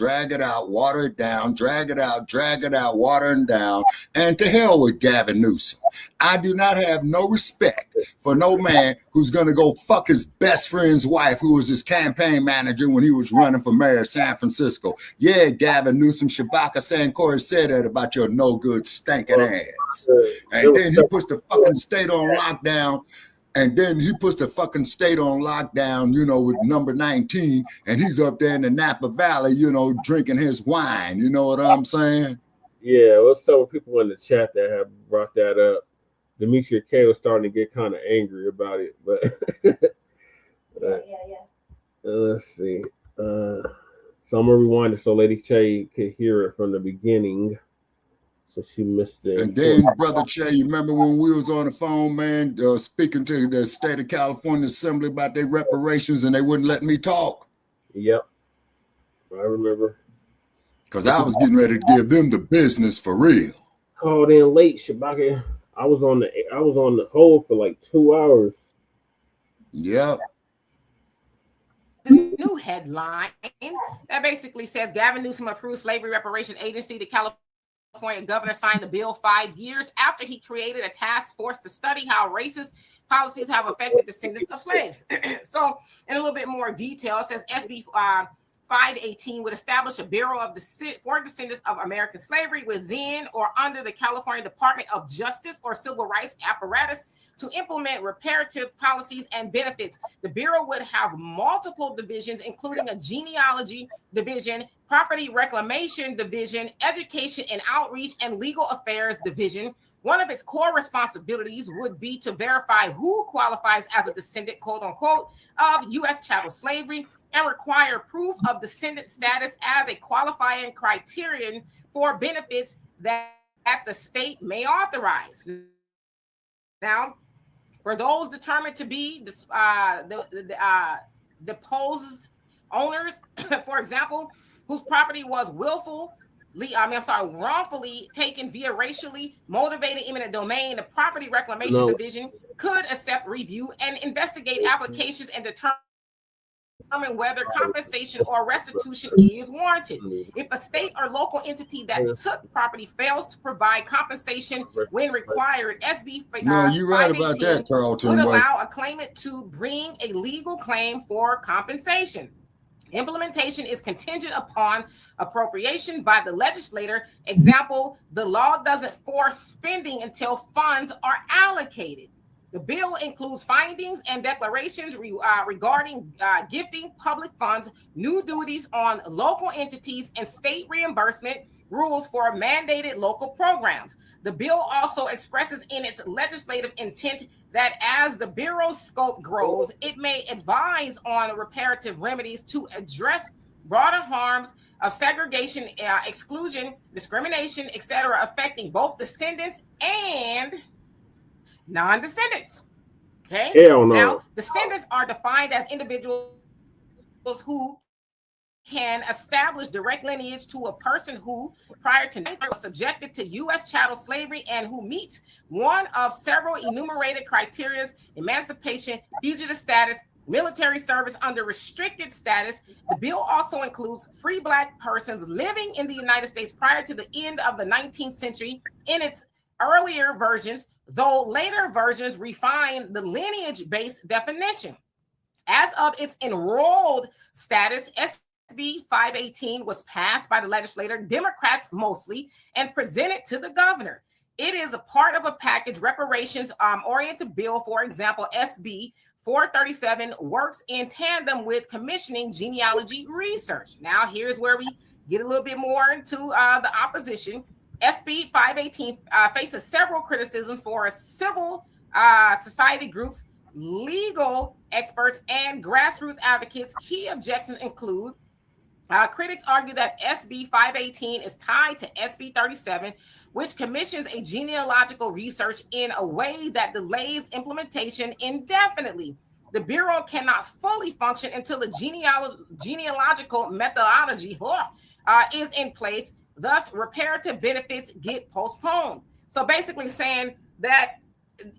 water it down, drag it out, water it down, and to hell with Gavin Newsom. I do not have no respect for no man who's going to go fuck his best friend's wife, who was his campaign manager when he was running for mayor of San Francisco. Yeah, Gavin Newsom, Shabaka Sankori said that about your no good stinking ass. And then he puts the fucking state on lockdown. And then he puts the fucking state on lockdown, you know, with number 19, and he's up there in the Napa Valley, you know, drinking his wine. You know what I'm saying? Yeah, well, several people in the chat that have brought that up. Demetria K was starting to get kind of angry about it, but yeah. Let's see. So I'm gonna rewind it so Lady K could hear it from the beginning. So she missed it. And then, Brother Che, you remember when we was on the phone, man, speaking to the state of California Assembly about their reparations, and they wouldn't let me talk? Yep, I remember. Because I was getting ready to give them the business for real. Called in late, Shabaka. I was on the hold for like 2 hours. Yep. The new headline that basically says Gavin Newsom approves slavery reparation agency. The California governor signed the bill 5 years after he created a task force to study how racist policies have affected descendants of slaves. So, in a little bit more detail, it says SB 518 would establish a bureau for descendants of American slavery within or under the California Department of Justice or Civil Rights apparatus to implement reparative policies and benefits. The Bureau would have multiple divisions, including a genealogy division, property reclamation division, education and outreach, and legal affairs division. One of its core responsibilities would be to verify who qualifies as a descendant, quote unquote, of U.S. chattel slavery and require proof of descendant status as a qualifying criterion for benefits that the state may authorize. Now, for those determined to be deposed owners, for example, whose property was wrongfully taken via racially motivated eminent domain, the Property Reclamation Division could accept review and investigate applications and determine whether compensation or restitution is warranted. If a state or local entity that took property fails to provide compensation when required, SB you're right about that, Carlton, would allow a claimant to bring a legal claim for compensation. Implementation is contingent upon appropriation by the legislator. Example, the law doesn't force spending until funds are allocated. The bill includes findings and declarations regarding gifting public funds, new duties on local entities, and state reimbursement rules for mandated local programs. The bill also expresses in its legislative intent that as the Bureau's scope grows, it may advise on reparative remedies to address broader harms of segregation, exclusion, discrimination, etc., affecting both descendants and non-descendants. Okay. Hell no. Now, descendants are defined as individuals who can establish direct lineage to a person who, prior to 19 was subjected to U.S. chattel slavery and who meets one of several enumerated criteria: emancipation, fugitive status, military service under restricted status. The bill also includes free Black persons living in the United States prior to the end of the 19th century in its earlier versions, though later versions refine the lineage-based definition. As of its enrolled status, SB 518 was passed by the legislature, Democrats mostly, and presented to the governor. It is a part of a package reparations oriented bill. For example, SB 437 works in tandem with commissioning genealogy research. Now, here's where we get a little bit more into the opposition. SB 518 faces several criticisms for civil society groups, legal experts, and grassroots advocates. Key objections include critics argue that SB 518 is tied to SB 37, which commissions a genealogical research in a way that delays implementation indefinitely. The Bureau cannot fully function until the genealogical methodology is in place. Thus, reparative benefits get postponed. So basically saying that,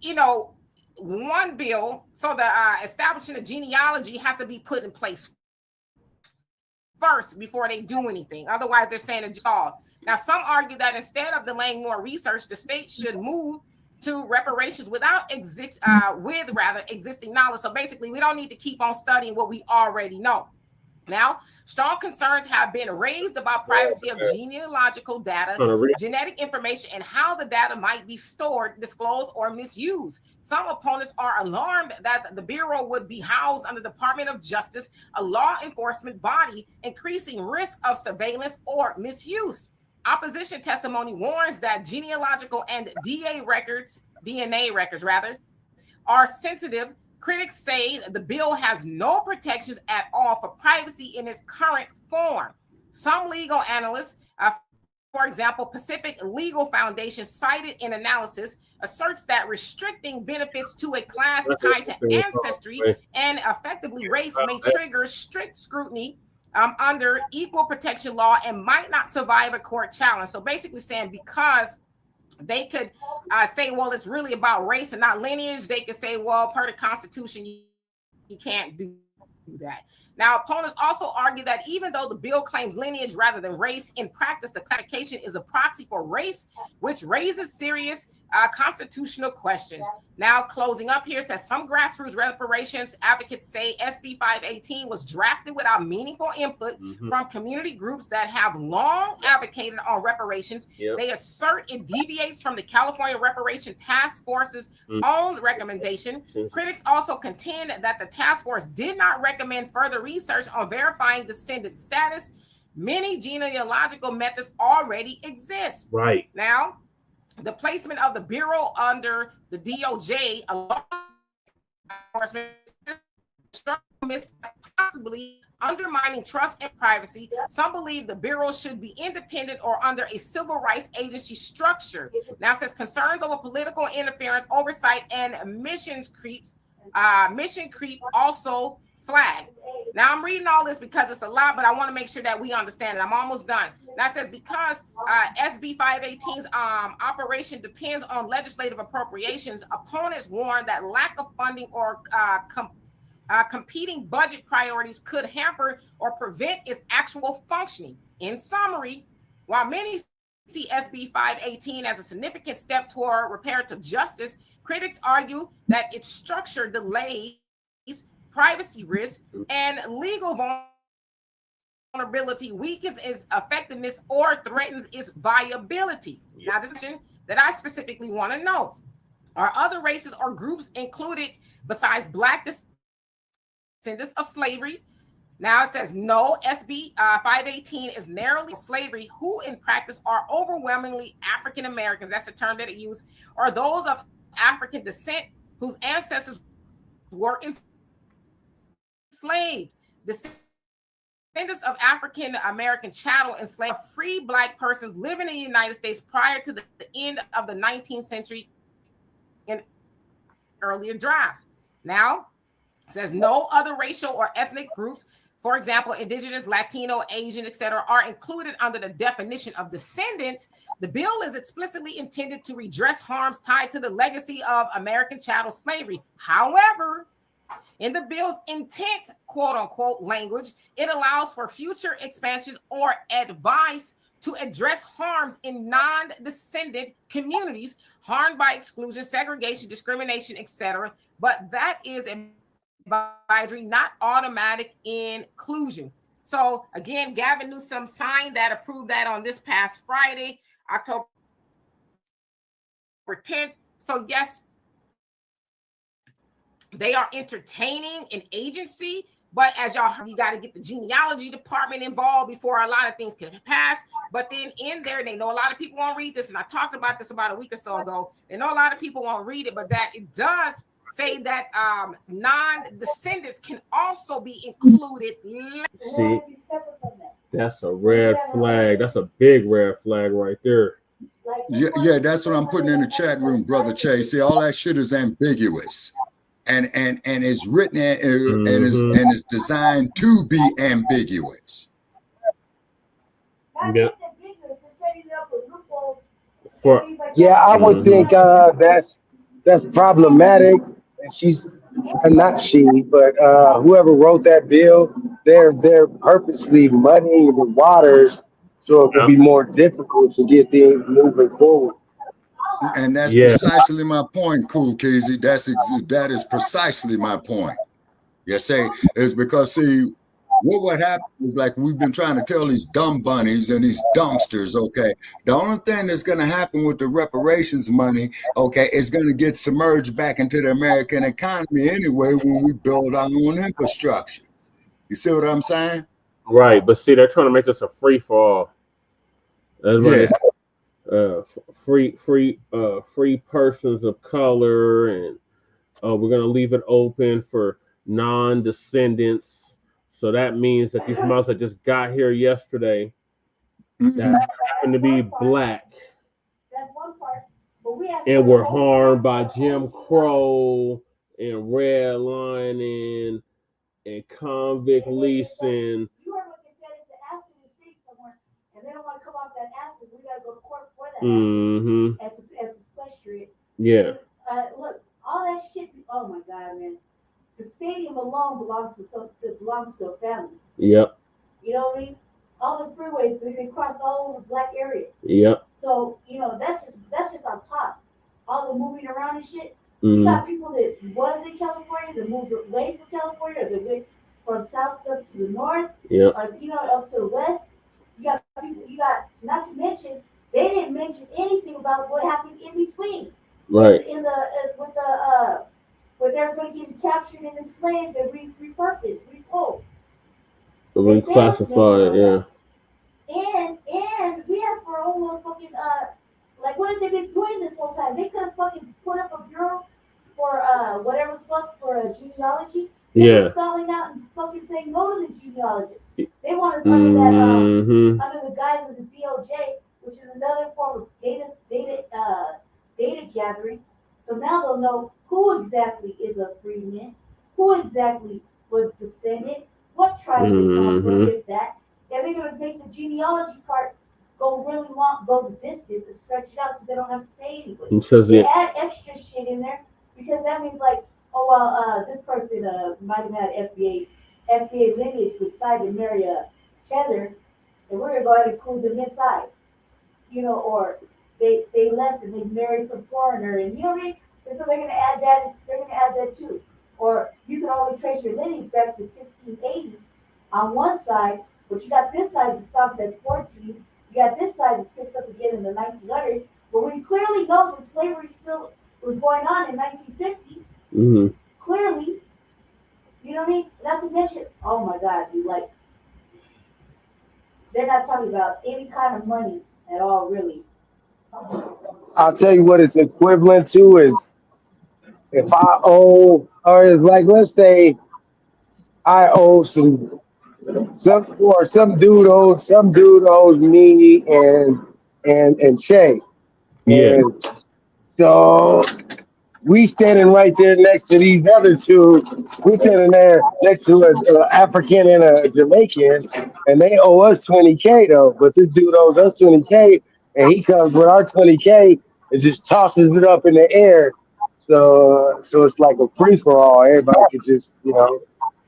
you know, one bill, so the establishing a genealogy has to be put in place first before they do anything. Otherwise, they're saying it's all. Now, some argue that instead of delaying more research, the state should move to reparations without existing knowledge. So basically, we don't need to keep on studying what we already know. Now, strong concerns have been raised about privacy of genealogical data, genetic information, and how the data might be stored, disclosed, or misused. Some opponents are alarmed that the Bureau would be housed under the Department of Justice, a law enforcement body, increasing risk of surveillance or misuse. Opposition testimony warns that genealogical and DNA records are sensitive. Critics say the bill has no protections at all for privacy in its current form. Some legal analysts, for example, Pacific Legal Foundation, cited in analysis, asserts that restricting benefits to a class tied to ancestry and effectively race may trigger strict scrutiny under equal protection law and might not survive a court challenge. So basically saying because they could say, well, it's really about race and not lineage. They could say, well, per the Constitution, you can't do that. Now, opponents also argue that even though the bill claims lineage rather than race, in practice, the classification is a proxy for race, which raises serious constitutional questions. Now, closing up here, says some grassroots reparations advocates say SB 518 was drafted without meaningful input from community groups that have long advocated on reparations. They assert it deviates from the California Reparation Task Force's own recommendation. Critics also contend that the task force did not recommend further research on verifying descendant status. Many genealogical methods already exist. Right. Now, the placement of the Bureau under the DOJ, possibly undermining trust and privacy. Some believe the Bureau should be independent or under a civil rights agency structure. Now, it says concerns over political interference, oversight, and mission creep also flagged. Now, I'm reading all this because it's a lot, but I want to make sure that we understand it. I'm almost done. Now, it says because SB 518's operation depends on legislative appropriations, opponents warn that lack of funding or competing budget priorities could hamper or prevent its actual functioning. In summary, while many see SB 518 as a significant step toward reparative justice, critics argue that its structure delays privacy risks and legal vulnerability weakens its effectiveness or threatens its viability. Now, this is that I specifically want to know. Are other races or groups included besides Black descendants of slavery? Now it says no. SB 518 is narrowly slavery who in practice are overwhelmingly African Americans. That's the term that it used, or those of African descent whose ancestors were enslaved. Descendants of African American chattel enslaved free Black persons living in the United States prior to the end of the 19th century and earlier drafts. Now it says no other racial or ethnic groups, for example, indigenous, Latino, Asian, etc., are included under the definition of descendants. The bill is explicitly intended to redress harms tied to the legacy of American chattel slavery. However, in the bill's intent, quote unquote, language, it allows for future expansion or advice to address harms in non-descendant communities harmed by exclusion, segregation, discrimination, etc. But that is advisory, not automatic inclusion. So again, Gavin Newscum signed that, approved that on this past Friday, October 10th. So yes, they are entertaining an agency, but as y'all heard, you got to get the genealogy department involved before a lot of things can pass. But then in there, they know a lot of people won't read this, and I talked about this about a week or so ago. They know a lot of people won't read it, but that it does say that non-descendants can also be included. See, that's a red flag. That's a big red flag right there. Yeah, that's what I'm putting in the chat room, Brother Chase. See, all that shit is ambiguous. And it's written and is designed to be ambiguous. Yeah. I would think that's problematic. And she's not she, but whoever wrote that bill, they're purposely muddying the waters so it could be more difficult to get things moving forward. And that's precisely my point, Cool Keezy. That is precisely my point. Is because see, what happened is like we've been trying to tell these dumb bunnies and these dumpsters, okay, the only thing that's going to happen with the reparations money, okay, is going to get submerged back into the American economy anyway when we build our own infrastructure. You see what I'm saying? Right, but see, they're trying to make this a free for all. That's free persons of color, and we're going to leave it open for non-descendants. So that means that these mouths that just got here yesterday that happen to be Black and were harmed by Jim Crow and redlining and convict leasing. You heard what they said, if the acid is safe somewhere and they don't want to come off that acid, we got to go to court for that as sequestrate. Yeah. Look, all that shit, oh my God, man. The stadium alone belongs to a family. Yep. You know what I mean? All the freeways, they cross all over Black areas. Yep. So, that's just on top. All the moving around and shit. You got people that was in California that moved away from California, or they went from south up to the north, or up to the west. You got people. You got, not to mention, they didn't mention anything about what happened in between. Right. Where they're going to get captured and enslaved and repurposed, resold. Reclassified, yeah. And we have for our own little fucking like, what have they been doing this whole time? They could have fucking put up a bureau for whatever the fuck for a genealogy. They're stalling out and fucking saying no to the genealogist. They want us under that under the guise of the DOJ, which is another form of data gathering. So now they'll know who exactly is a freeman, who exactly was descendant, what tribe they come from with that. And they're going to make the genealogy part go really long, go the distance and stretch it out so they don't have to pay anybody. They add extra shit in there because that means like, this person might have had FBA lineage with side to marry a Cheddar, and we're going to go ahead and include them inside. Or they left and they married some foreigner, and you know what I mean? And so they're going to add that too. Or you can only trace your lineage back to 1680 on one side, But you got this side that stops at 14. You got this side that picks up again in the 1900s. But we clearly know that slavery still was going on in 1950. Mm-hmm. Clearly, you know what I mean? Not to mention, oh my God, they're not talking about any kind of money at all, really. I'll tell you what it's equivalent to is if I owe, or like let's say I owe some dude owes me and Shay. Yeah. And so we standing right there next to these other two. We standing there next to an African and a Jamaican, and they owe us 20K though. But this dude owes us 20K, and he comes with our 20K and just tosses it up in the air. So it's like a free for all. Everybody could just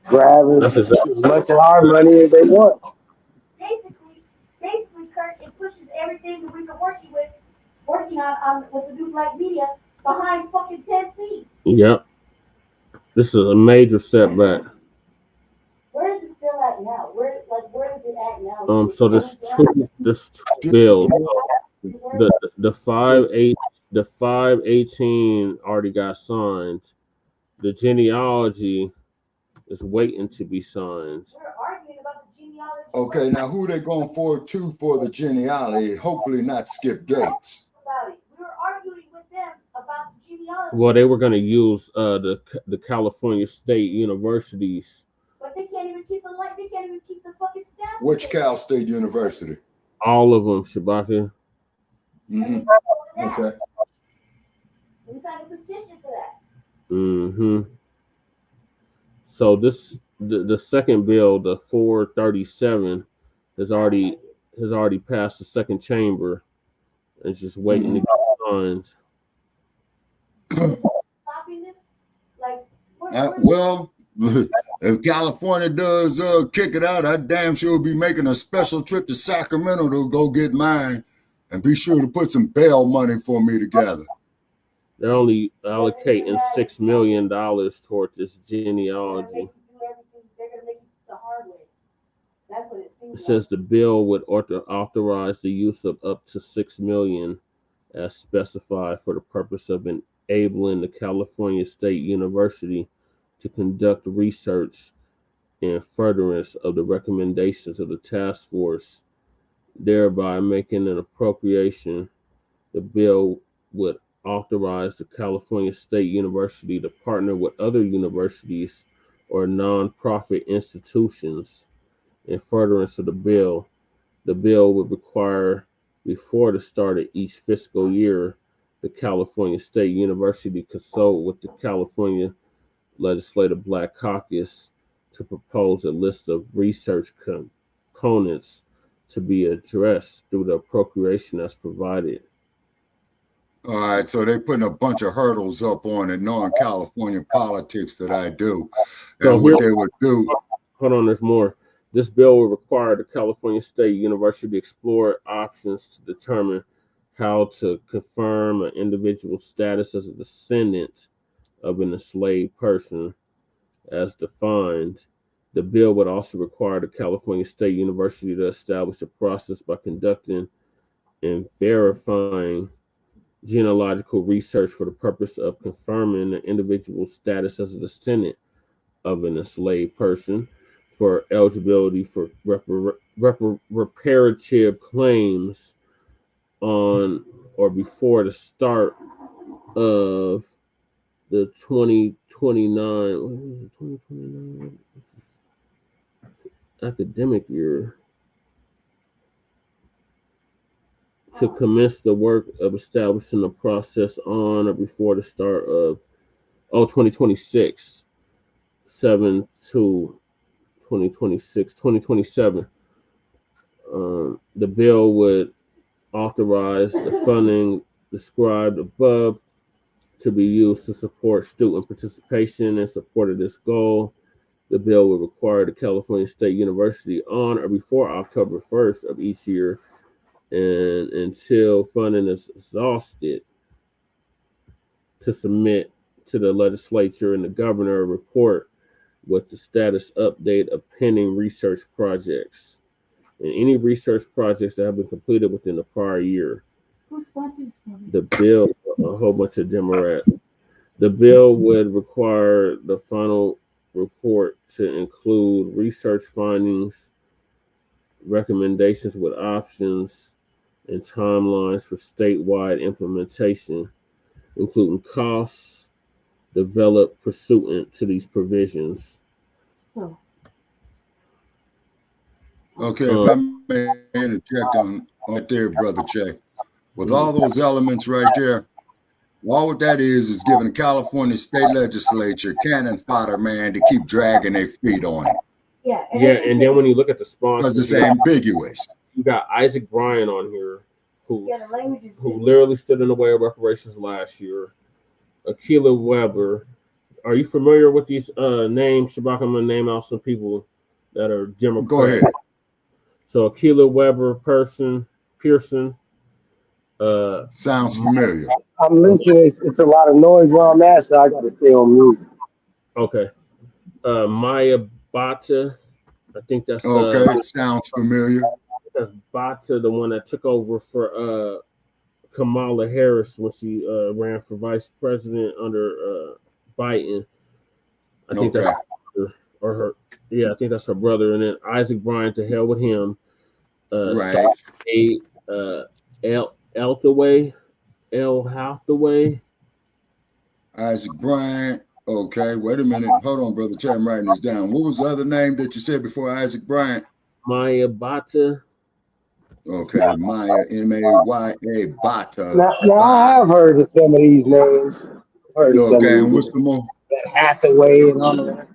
grab as much of our money as they want. Basically, Kurt, it pushes everything that we've been working on with the new black media behind fucking 10 feet. Yep. This is a major setback. Where is this bill at now? Where is it at now? So this bill, the 518 already got signed. The genealogy is waiting to be signed. We're arguing about the genealogy. Okay, now who they going forward to for the genealogy? Hopefully not Skip Gates. We were arguing with them about the genealogy. Well, they were going to use the California State Universities. But they can't even keep the fucking staff. Which Cal State University? All of them, Shabaka. Mm-hmm. Okay. We signed a petition for that. Mm-hmm. So the second bill, the 437, has already passed the second chamber. It's just waiting to get signed. Well, if California does kick it out, I damn sure will be making a special trip to Sacramento to go get mine, and be sure to put some bail money for me together. They're only allocating $6 million toward this genealogy. It says the bill would authorize the use of up to $6 million as specified for the purpose of enabling the California State University to conduct research in furtherance of the recommendations of the task force, thereby making an appropriation. The bill would authorize the California State University to partner with other universities or nonprofit institutions in furtherance of the bill. The bill would require, before the start of each fiscal year, the California State University consult with the California Legislative Black Caucus to propose a list of research components to be addressed through the appropriation as provided. All right, so they're putting a bunch of hurdles up on it, knowing California politics that I do. And so what they would do. Hold on, there's more. This bill will require the California State University to explore options to determine how to confirm an individual's status as a descendant of an enslaved person as defined. The bill would also require the California State University to establish a process by conducting and verifying genealogical research for the purpose of confirming an individual's status as a descendant of an enslaved person for eligibility for reparative claims on or before the start of the 2029 academic year to commence the work of establishing a process on or before the start of 2026, 7 to 2026, 2027. The bill would authorize the funding described above to be used to support student participation in support of this goal. The bill would require the California State University on or before October 1st of each year and until funding is exhausted to submit to the legislature and the governor a report with the status update of pending research projects. and any research projects that have been completed within the prior year. Who sponsors the bill? A whole bunch of Democrats. The bill would require the final report to include research findings, recommendations with options, and timelines for statewide implementation, including costs developed pursuant to these provisions. So, okay, if I may interject on right there, Brother Che, with all those elements right there, all what that is giving the California state legislature cannon fodder, man, to keep dragging their feet on it. Yeah, and then when you look at the sponsors, because it's ambiguous. You got Isaac Bryan on here, who literally stood in the way of reparations last year. Akilah Weber. Are you familiar with these names? Shabak, I'm going to name out some people that are Democrats. Go ahead. So Akilah Weber, Pearson. Sounds familiar. I'm listening. It's a lot of noise where I'm at, so I got to stay on mute. Okay. Maya Bata. I think that's okay. Sounds familiar. That's Bata, the one that took over for Kamala Harris when she ran for vice president under Biden. I think that's her. Yeah, I think that's her brother. And then Isaac Bryan, to hell with him. Right. L. Hathaway. Isaac Bryan. Okay, wait a minute. Hold on, Brother Che. I'm writing this down. What was the other name that you said before Isaac Bryan? Maya Bata. Okay, Maya, M-A-Y-A, Bata. Now I have heard of some of these names. Okay, and what's the more? Hathaway and all of that.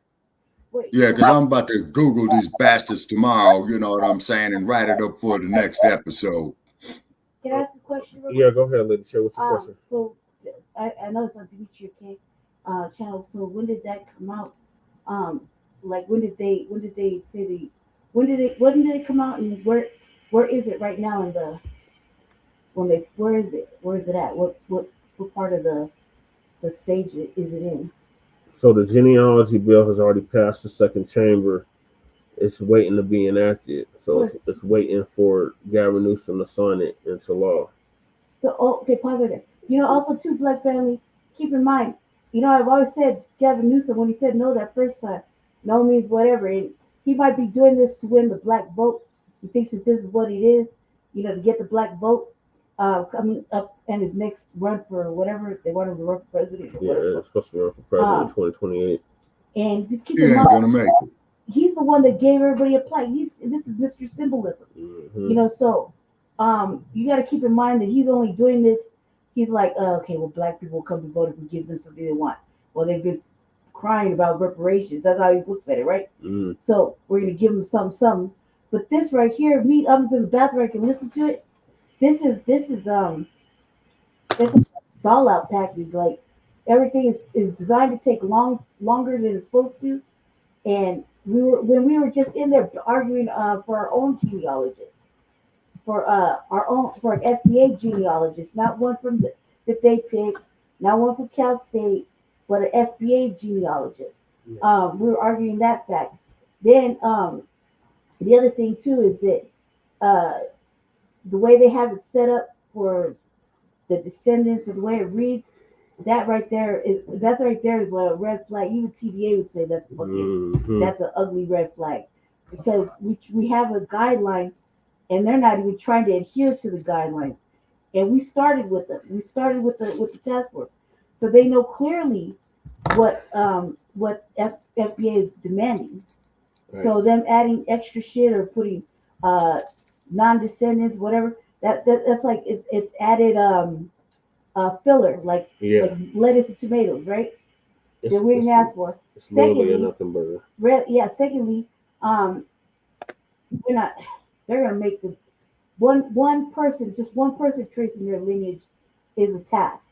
Yeah, because I'm about to Google these bastards tomorrow, you know what I'm saying, and write it up for the next episode. Can I ask a question? Yeah, go ahead, Lady Chair. What's your question? So, I know it's on Dimitri King channel. So when did that come out? Like when did they say when did it come out, and where is it right now in the where is it at? What part of the stage is it in? So the genealogy bill has already passed the second chamber. It's waiting to be enacted. So it's waiting for Gavin Newsom to sign it into law. So, okay, pause right there. Also, too, Black family, keep in mind, I've always said Gavin Newsom, when he said no that first time, no means whatever. And he might be doing this to win the black vote. He thinks that this is what it is, to get the black vote coming up and his next run for whatever they want him to run for president. Yeah, it's supposed to run for president in 2028. And just keep in mind, he's the one that gave everybody a plaque. This is Mr. Symbolism. Mm-hmm. So you got to keep in mind that he's only doing this. He's like, okay, well, black people come to vote if we give them something they want. Well, they've been crying about reparations. That's how he looks at it, right? Mm-hmm. So we're going to give them something. But this right here, I was in the bathroom, I can listen to it. This is it's a stall out package. Like everything is designed to take longer than it's supposed to. And when we were just in there arguing for our own genealogist, for an FBA genealogist, not one from that they picked, not one from Cal State, but an FBA genealogist. Yeah. We were arguing that fact. Then the other thing too is that the way they have it set up for the Descendants and the way it reads, that right there is a red flag. Even TVA would say that's that's an ugly red flag, because we have a guideline and they're not even trying to adhere to the guidelines. And we started with them. We started with the task force, so they know clearly what FBA is demanding. Right. So them adding extra shit or putting non-descendants, whatever, that's like it's added filler, like lettuce and tomatoes, right? That we didn't ask for. Secondly, they're gonna make the one person tracing their lineage is a task.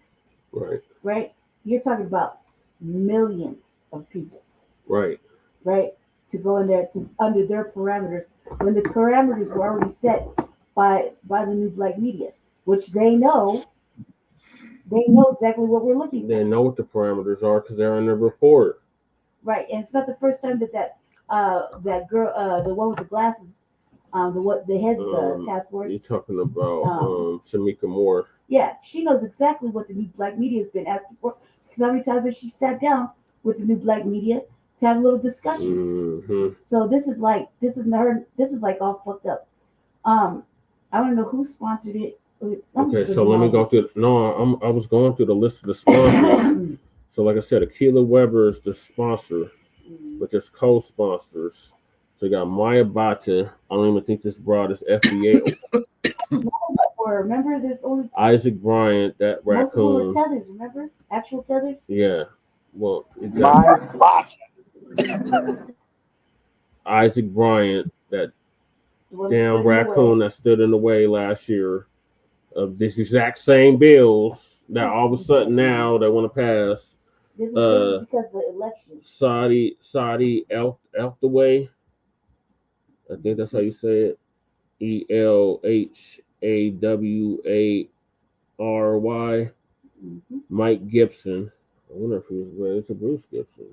Right. Right? You're talking about millions of people. Right. Right? To go in there under their parameters, when the parameters were already set by the new black media, which they know exactly what we're looking for. They know what the parameters are because they're in the report. Right, and it's not the first time that girl, the one with the glasses, The heads of the task force. You're talking about Shamika Moore. Yeah, she knows exactly what the new black media has been asking for. Because how many times has she sat down with the new black media to have a little discussion? So this is like all fucked up. I don't know who sponsored it. Okay, so let me go through. No, I was going through the list of the sponsors. So, like I said, Akilah Weber is the sponsor, but there's co-sponsors. So you got Maya Bata. I don't even think this broad is FDA. Or remember, there's only Isaac Bryant, that raccoon. Tethers, remember? Actual tethers? Yeah. Well, exactly. Isaac Bryant, that damn raccoon that stood in the way last year of this exact same bills that all of a sudden now they want to pass. This is because of the election. Saudi Elthaway. I think that's how you say it. ELHAWARY. Mike Gibson. I wonder if he was related to Bruce Gibson.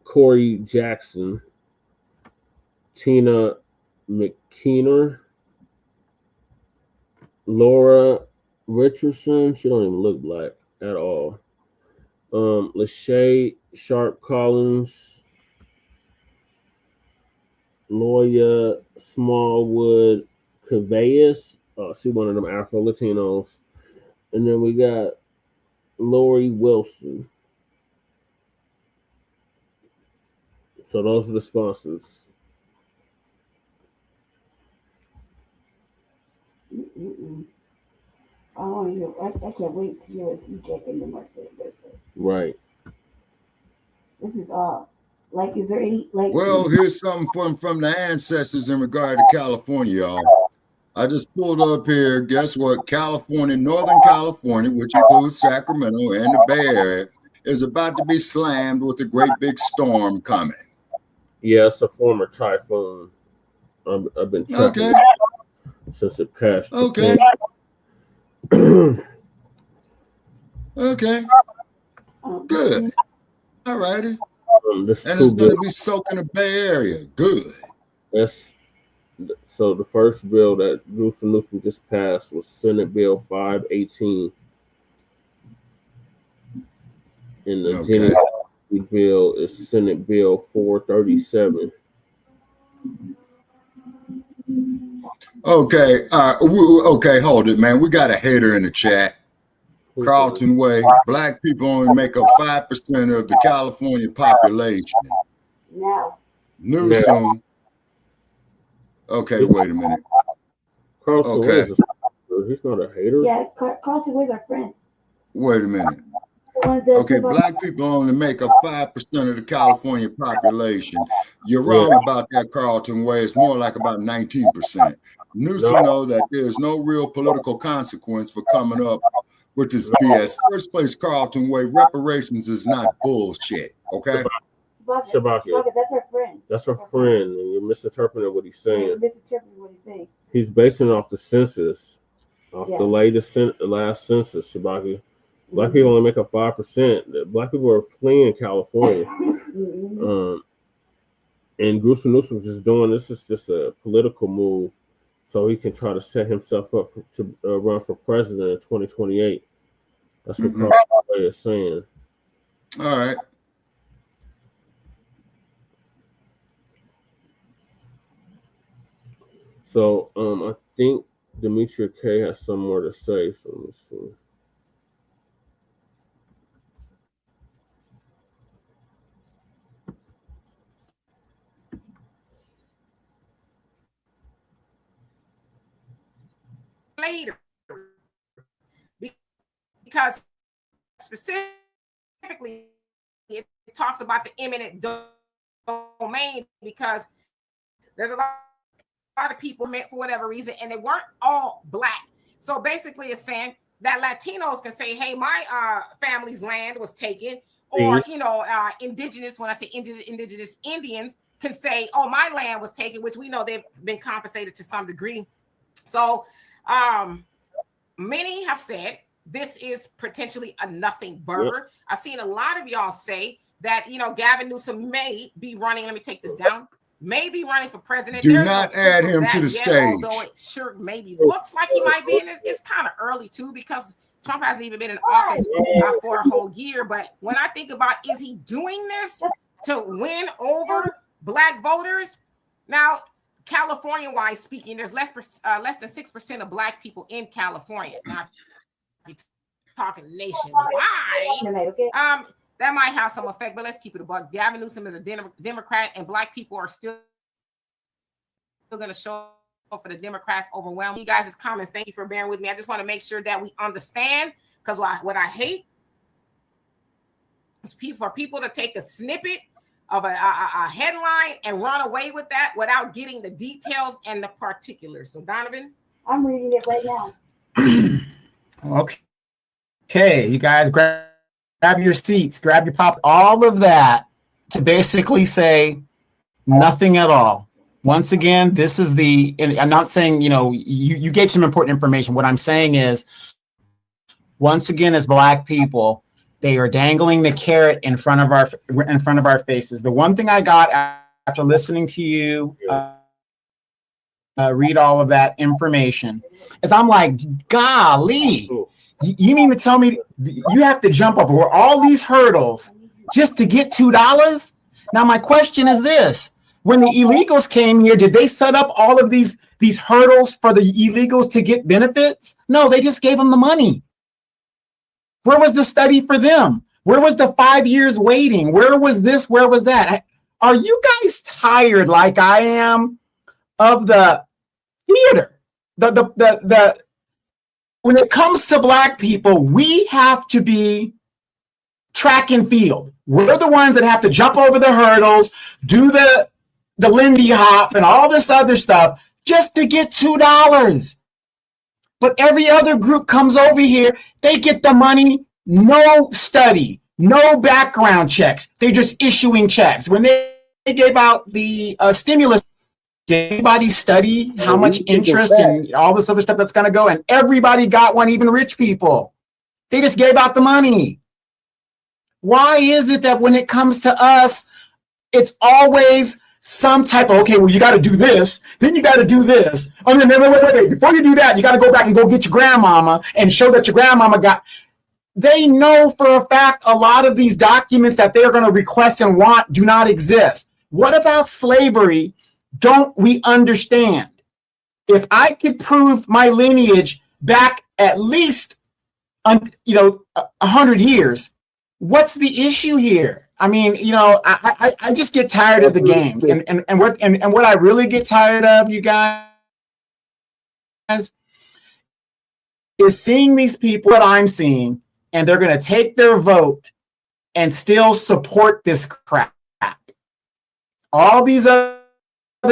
Corey Jackson. Tina McKeener. Laura Richardson. She don't even look black at all. Lachey Sharp Collins. Loya Smallwood Cavallas. She one of them Afro Latinos. And then we got Lori Wilson. So those are the sponsors. I can't wait to hear what hijacc and them are saying. Right. This is like, is there any like? Well, here's something from the ancestors in regard to California, y'all. I just pulled up here. Guess what? California, Northern California, which includes Sacramento and the Bay Area, is about to be slammed with a great big storm coming. Yeah, it's a former typhoon. I've been tracking it since it passed. Okay. Okay. Good. All righty. And it's going to be soaking the Bay Area. Good. So the first bill that Newscum just passed was Senate Bill 518. And the Jenny bill is Senate Bill 437. Okay. Okay, hold it, man. We got a hater in the chat. Carlton Way. Black people only make up 5% of the California population. Now. Newscum. Okay, wait a minute. Carlton Way is he's not a hater. Yeah, Carlton Way's our friend. Wait a minute. Okay, black people only make up 5% of the California population. You're wrong about that, Carlton Way. It's more like about 19%. Newscum know that there's no real political consequence for coming up with this BS. First place, Carlton Way, reparations is not bullshit, okay? Shabaki. That's our friend. That's our friend, and you're misinterpreting what he's saying. You're misinterpreting what he's saying. He's basing it off the census, off the last census, Shabaki. Black people only make up 5%. Black people are fleeing California. And Newscum is doing this is just a political move so he can try to set himself up to run for president in 2028. That's what Carlton Way is saying. All right. So I think Demetria K has some more to say. So let's see. Later, because specifically it talks about the eminent domain, because there's a lot of people met for whatever reason and they weren't all black. So basically it's saying that Latinos can say, hey, my family's land was taken, or indigenous, when I say indigenous Indians can say, oh, my land was taken, which we know they've been compensated to some degree. So many have said this is potentially a nothing burger. I've seen a lot of y'all say that, Gavin Newsom may be running. Let me take this down. may be running for president. Do There's not no add proof of him to that the yet, stage. although it sure maybe looks like he might be. And it's kind of early too, because Trump hasn't even been in office for a whole year. But when I think about, is he doing this to win over Black voters? Now, California-wise speaking, there's less than 6% of Black people in California. Now, if you're talking nationwide, that might have some effect, but let's keep it a buck. Gavin Newsom is a Democrat, and Black people are still going to show up for the Democrats overwhelmingly. You guys' comments, thank you for bearing with me. I just want to make sure that we understand, because what I hate is for people to take a snippet of a headline and run away with that without getting the details and the particulars. So, Donovan? I'm reading it right now. Okay, you guys grab your seats, grab your pop, all of that to basically say nothing at all. Once again, this is and I'm not saying, you gave some important information. What I'm saying is, once again, as Black people, they are dangling the carrot in front of our faces. The one thing I got after listening to you read all of that information is, I'm like, golly, you mean to tell me you have to jump over all these hurdles just to get $2? Now, my question is this. When the illegals came here, did they set up all of these hurdles for the illegals to get benefits? No, they just gave them the money. Where was the study for them? Where was the 5 years waiting? Where was this? Where was that? Are you guys tired, like I am, of the theater? When it comes to Black people, we have to be track and field. We're the ones that have to jump over the hurdles, do the Lindy Hop and all this other stuff just to get $2. But every other group comes over here, they get the money, no study, no background checks. They're just issuing checks. When they gave out the stimulus, did anybody study how much interest and all this other stuff that's going to go? And everybody got one, even rich people. They just gave out the money. Why is it that when it comes to us, it's always some type of, okay, well, you got to do this, then you got to do this. Oh, no, wait. Before you do that, you got to go back and go get your grandmama and show that your grandmama got. They know for a fact a lot of these documents that they're going to request and want do not exist. What about slavery? Don't we understand? If I could prove my lineage back at least, 100 years, what's the issue here? I mean, I just get tired of the games, and what I really get tired of, you guys, is seeing these people that I'm seeing, and they're going to take their vote and still support this crap. All these other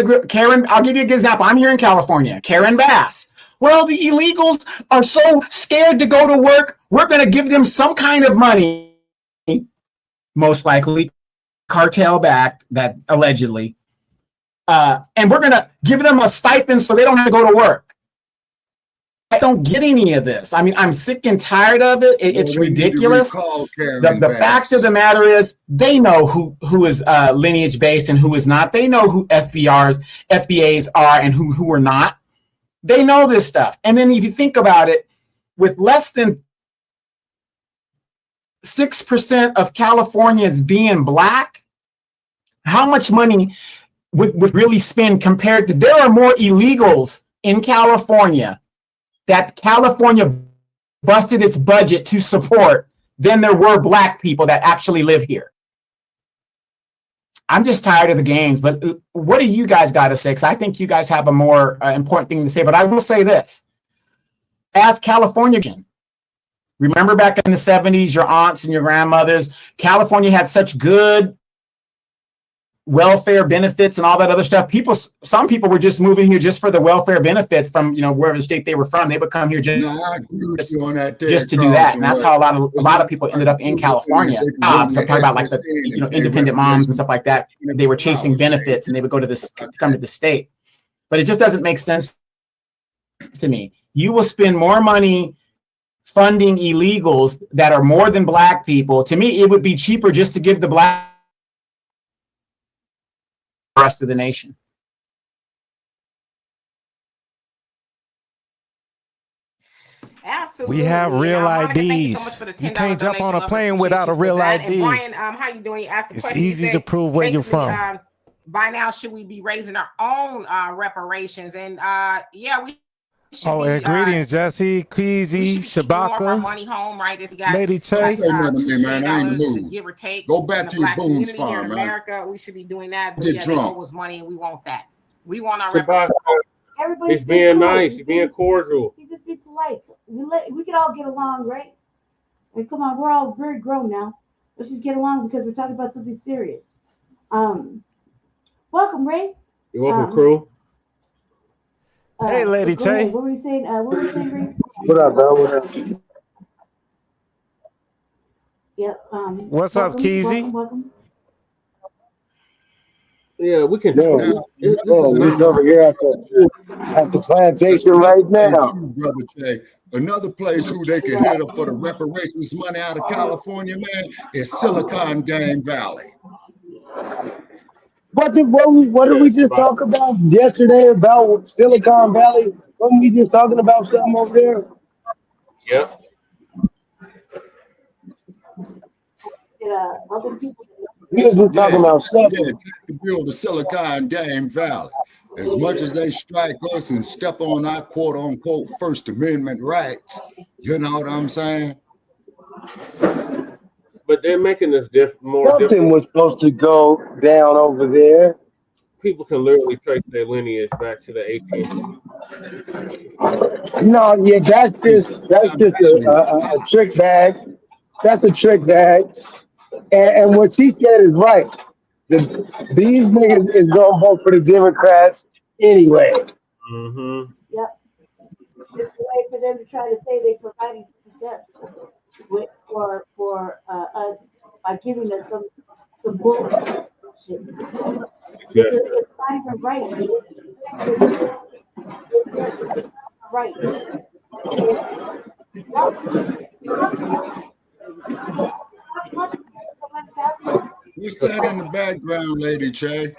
groups, Karen, I'll give you an example. I'm here in California, Karen Bass. Well, the illegals are so scared to go to work, we're going to give them some kind of money, most likely cartel backed, that allegedly, and we're going to give them a stipend so they don't have to go to work. I don't get any of this. I mean, I'm sick and tired of it. It's ridiculous. The fact of the matter is, they know who is lineage based and who is not. They know who FBAs are and who are not. They know this stuff. And then if you think about it, with less than 6% of Californians being Black, how much money would really spend compared to, there are more illegals in California that California busted its budget to support than there were Black people that actually live here. I'm just tired of the games, but what do you guys got to say? Because I think you guys have a more important thing to say, but I will say this. As Californian, remember back in the 70s, your aunts and your grandmothers, California had such good welfare benefits and all that other stuff. Some people were just moving here just for the welfare benefits from, wherever state they were from. They would come here just to do that. And that's how a lot of people ended up in California. So I'm talking about like the independent moms and stuff like that. They were chasing benefits and they would come to the state. But it just doesn't make sense to me. You will spend more money funding illegals that are more than Black people. To me, it would be cheaper just to give the Black rest of the nation. Absolutely. We have real Monica, IDs. thank you so much for the $10 You can't jump on a donation. plane without a real ID. And Brian, how you doing? You asked the It's question. easy to prove where you're from. By now, should we be raising our own reparations? And yeah, we should. Oh, ingredients, Jesse, Keezy, Shabaka, Shabaka, money home, right? This got, Lady Che. Man, I ain't moved. Give or take. Go back to your Boone's farm, here in man. America, we should be doing that. But Get yeah, drunk. they owe us money, and we want that. We want our Shabaka, reparations. he's being nice. He's being cordial. You just be polite. We could all get along, right? I mean, come on, we're all very grown now. Let's just get along because we're talking about something serious. Welcome, Ray. You're welcome, crew. Hey, Lady Che. What were you saying? Ray? What up, bro? What up? Yep. What's up, Keezy? Welcome. Yeah, we can. He's over here at the plantation right now. Brother Jay. Another place who they can hit up for the reparations money out of California, man, is Silicon Gang Valley. What did we just talk about yesterday about Silicon Valley? Wasn't we just talking about something over there? Yep. We was just talking about something. Yeah, to build the Silicon Gang Valley. As much as they strike us and step on our quote unquote First Amendment rights, you know what I'm saying? But they're making this more Something difficult. was supposed to go down over there. People can literally trace their lineage back to the 1800s. No, yeah, that's just a trick bag. That's a trick bag. And what she said is right. These niggas is gonna vote for the Democrats anyway. Mm-hmm. Yep. It's a way for them to try to say they're providing steps for us by giving us some bullshit. Yes. It's not even right. Right. What's that in the background, Lady Che?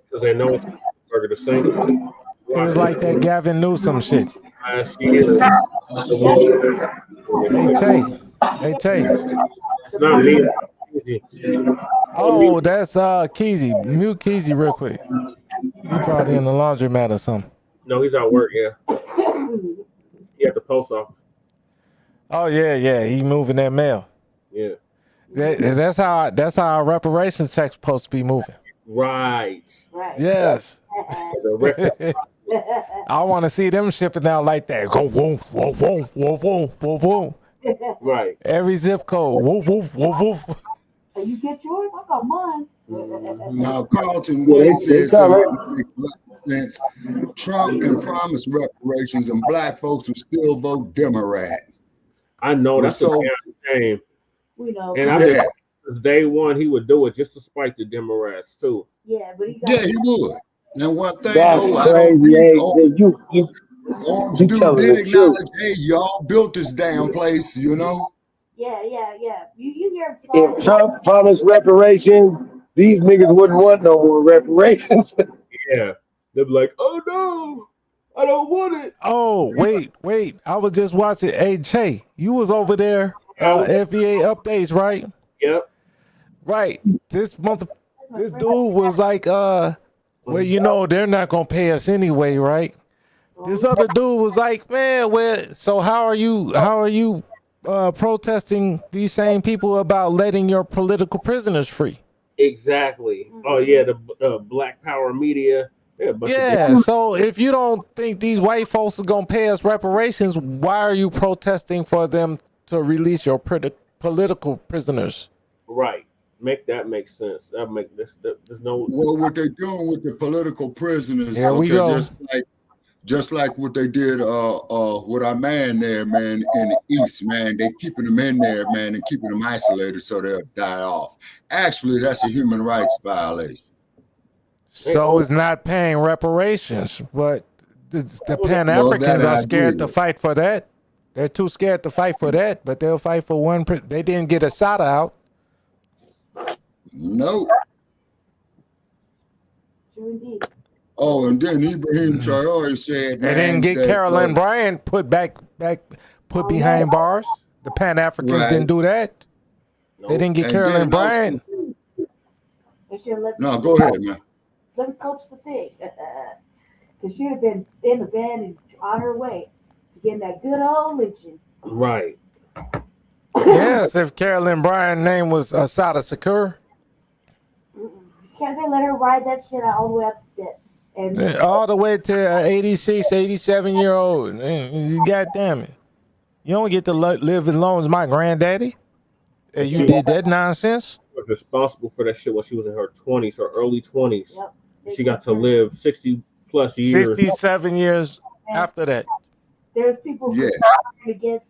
Because they know it's the same. It's like that Gavin Newsom shit. Last year. Hey, Che. It's not me. Oh, that's Keezy. Mute Keezy real quick. You probably in the laundromat or something. No, he's at work, yeah. He at the post office. Oh yeah, he moving that mail. Yeah. That's how our reparations check's supposed to be moving. Right. Yes. I want to see them shipping out like that. Go woof, woof, woof, woof, woof, woof, woof. Right. Every zip code. Woof, woof, woof, woof. So you get yours? I got mine. Now, Carlton Wade said something that makes a lot of sense. Trump can promise reparations and black folks will still vote Democrat. I know that's so a shame. We know. And I think since day one he would do it just to spite the Democrats too. Yeah, but he would. And one thing, that's crazy. You do did acknowledge, hey, y'all built this damn place, you know? Yeah. You hear if Trump promised reparations, these niggas wouldn't want no more reparations. Yeah. They'd be like, oh no, I don't want it. Oh, wait. I was just watching. Hey, Che, you was over there. FBA updates, right? Yep. Right. This dude was like, well, you know, they're not gonna pay us anyway, right? This other dude was like, man, so how are you protesting these same people about letting your political prisoners free? Exactly. Oh yeah, the Black Power media. Yeah, so if you don't think these white folks are gonna pay us reparations, why are you protesting for them to release your political prisoners? Right. Make sense. That make this. There's no. Well, what they're doing with the political prisoners, here we go. Just like what they did with our man there, man, in the East, man. They keeping them in there, man, and keeping them isolated so they'll die off. Actually, that's a human rights violation. So it's not paying reparations, but the Pan-Africans are scared to fight for that. They're too scared to fight for that, but they'll fight for one. They didn't get Assata out. Nope. Sure indeed. Oh, and then Ibrahim Traore said, they didn't get Carolyn Bryant put behind bars. The Pan Africans didn't do that. Nope. They didn't get Carolyn Bryant. No, go ahead, man. Let me coach the thing. Because she'd have been in the band and on her way to getting that good old lynching. Right. Yes, if Carolyn Bryant's name was Asada Shakur. Can't they let her ride that shit all the way up to death? And all the way to 86, 87-year-old. God damn it. You don't get to live as long as my granddaddy. And you did that nonsense? She was responsible for that shit when she was in her 20s, her early 20s. Yep. She got to live 60 plus years. 67 years after that. There's people who are against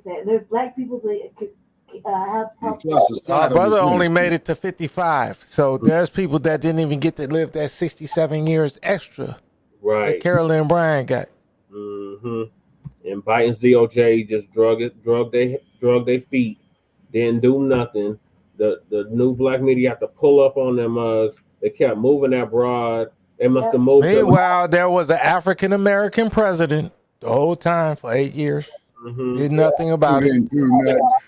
that. There's black people that could have help. My brother only made it to 55. So there's people that didn't even get to live that 67 years extra. Right. That Carolyn Bryant got. Mm-hmm. And Biden's DOJ just drug their feet, didn't do nothing. The new black media had to pull up on them mugs. They kept moving that broad. They must have moved. Meanwhile, there was an African American president the whole time for 8 years. Mm-hmm. Did nothing about it.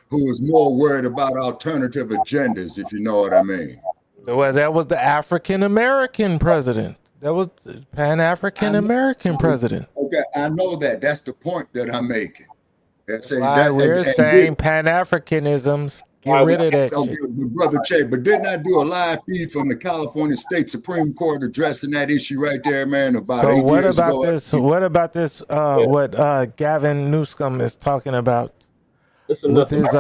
Who was more worried about alternative agendas, if you know what I mean. Well, that was the African American president. That was the Pan-African American president. Okay, I know that. That's the point that I'm making. We're saying Pan-Africanisms. Get rid of that shit. Brother Che, but didn't I do a live feed from the California State Supreme Court addressing that issue right there, man, about 8 years ago? What about this, what Gavin Newscum is talking about? With his,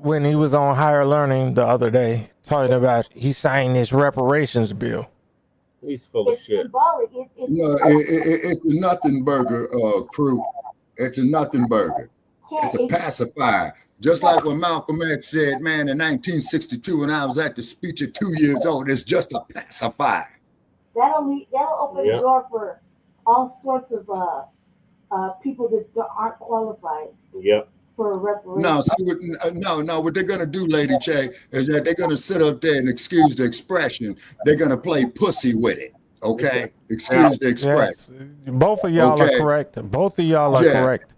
when he was on Higher Learning the other day, talking about he signed this reparations bill. He's full of shit. It's a nothing burger, crew. It's a nothing burger. It's a pacifier. Just like when Malcolm X said, man, in 1962, when I was at the speech at 2 years old, it's just a pacifier. That'll open the door for all sorts of people that aren't qualified. Yep. For a reparation. What they're gonna do, Lady Che, is that they're gonna sit up there and excuse the expression. They're gonna play pussy with it. Okay, excuse the expression. Yes. Both of y'all are correct. Both of y'all are correct.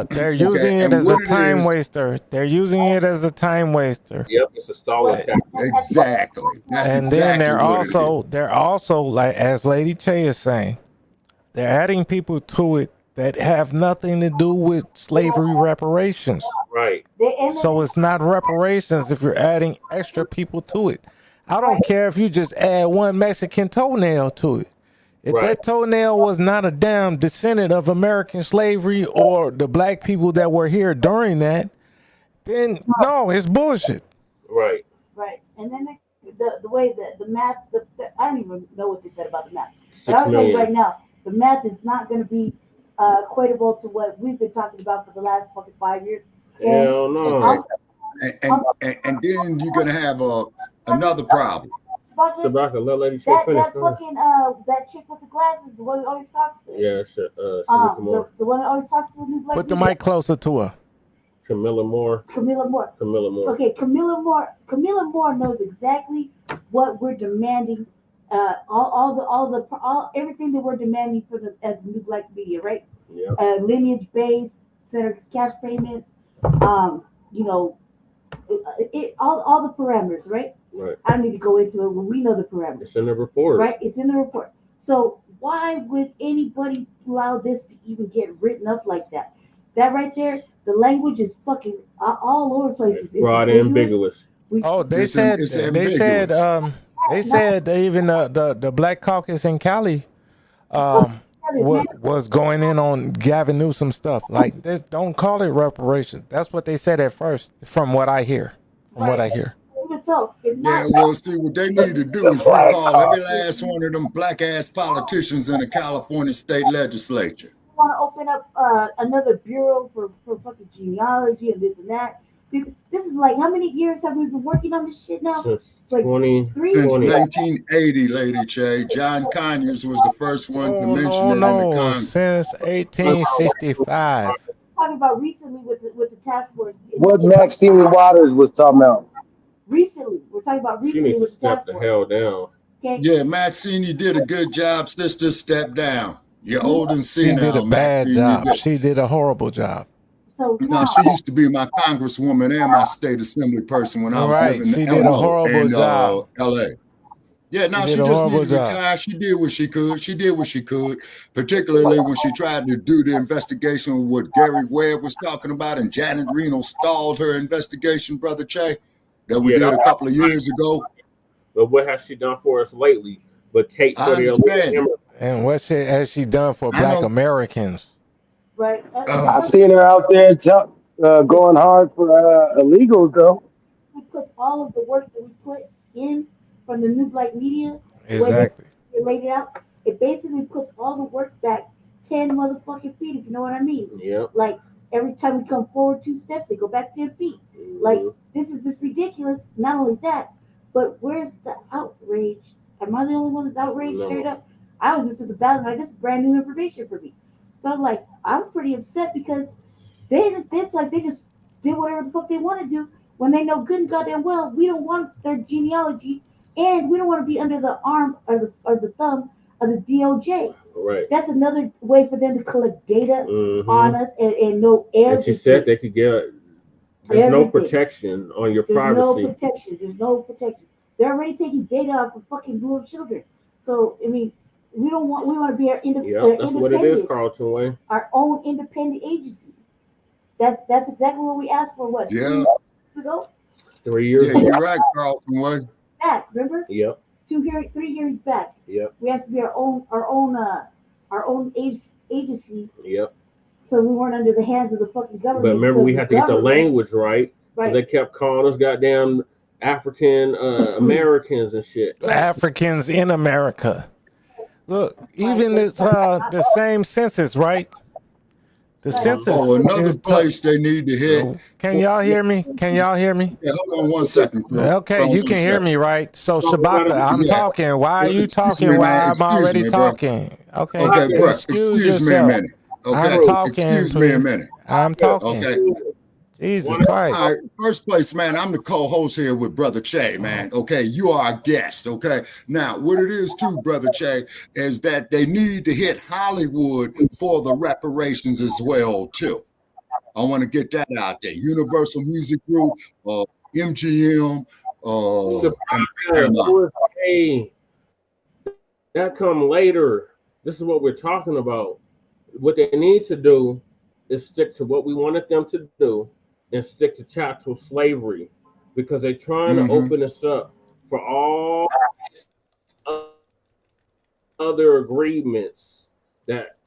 They're using it as a time waster. They're using it as a time waster. Yep, it's a stalling tactic. Exactly. And then they're also like, as Lady Che is saying, they're adding people to it that have nothing to do with slavery reparations. Right. So it's not reparations if you're adding extra people to it. I don't care if you just add one Mexican toenail to it. If that toenail was not a damn descendant of American slavery or the black people that were here during that, then no, it's bullshit. Right. Right. And then the way that the math, I don't even know what they said about the math. But I'll tell you right now, the math is not going to be equatable to what we've been talking about for the last fucking 5 years. Hell no. And then you're going to have another problem. Shabaka, let Lady Che finish. That fucking that chick with the glasses, the one who always talks to. Yeah, the one that always talks to the new black. Put the mic closer to her. Camilla Moore. Okay, Camilla Moore knows exactly what we're demanding. Everything that we're demanding for as new black media, right? Yeah. Lineage based, center cash payments, all the parameters, right? Right. I don't need to go into it when we know the parameters. It's in the report. Right? It's in the report. So why would anybody allow this to even get written up like that? That right there, the language is fucking all over the place. It's broad and ambiguous. They said even the Black Caucus in Cali was going in on Gavin Newsom stuff. Like, don't call it reparations. That's what they said at first, from what I hear. See, what they need to do is recall every last one of them black ass politicians in the California state legislature. Want to open up another bureau for fucking genealogy and this and that. This is like, how many years have we been working on this shit now? Since like 1980, Lady Che. John Conyers was the first one to mention it in the Congress. Since 1865. Talking about recently with the task force. What Maxine Waters was talking about. Recently, we're talking about She recently needs to with step the hell down. Okay. Yeah, Maxine, you did a good job, sister. Step down. You're old and She senile, did a bad Maxine. job. She did a horrible job. So no, she used to be my congresswoman and my state assembly person when I was living She did a horrible in job. LA. Yeah, no, she just needed to retire. She did what she could. She did what she could, particularly when she tried to do the investigation of what Gary Webb was talking about, and Janet Reno stalled her investigation, Brother Che, that we did a couple of years ago. But what has she done for us lately? But Kate for the and what has she done for Black Americans? Right. I seen her out there going hard for illegals, though. We put all of the work that we put in from the new black media. Exactly. It laid it out. It basically puts all the work back 10 motherfucking feet, if you know what I mean. Yeah. Like every time we come forward 2 steps, they go back 10 feet. Like this is just ridiculous. Not only that, but where's the outrage? Am I the only one that's outraged straight up? I was just at the battle, like this is brand new information for me. So I'm like, I'm pretty upset because it's like they just did whatever the fuck they want to do when they know good and goddamn well we don't want their genealogy and we don't want to be under the arm or the thumb of the DOJ. Right. That's another way for them to collect data on us and know everything. And she said they could get. There's no protection on your privacy. There's no protection. They're already taking data off of fucking little children. So I mean, we want to be our independent. That's what it is, Carlton Way. Our own independent agency. That's exactly what we asked for. What? 2 years ago? 3 years ago. Yeah, you're right, Carlton Way. Back, remember? Yep. 3 hearings back. Yep. We have to be our own agency. Yep. So we weren't under the hands of the fucking government. But remember, we had to get the language right. Right. They kept calling us goddamn African Americans and shit. Africans in America. Look, even it's the same census, right? The census. Oh, another place they need to hit. Can y'all hear me? Can y'all hear me? Yeah, hold on 1 second. Okay, you can hear me, right? So Shabaka, I'm talking. Why are you talking while I'm already talking? Okay, excuse me a minute. Okay, I'm talking. Excuse me a minute. I'm talking. Okay. Jesus Christ. All right, first place, man, I'm the co-host here with Brother Che, man. Okay, you are a guest, okay? Now, what it is too, Brother Che, is that they need to hit Hollywood for the reparations as well, too. I want to get that out there. Universal Music Group, MGM, Hey, that come later. This is what we're talking about. What they need to do is stick to what we wanted them to do and stick to chattel slavery, because they're trying to open us up for all other agreements that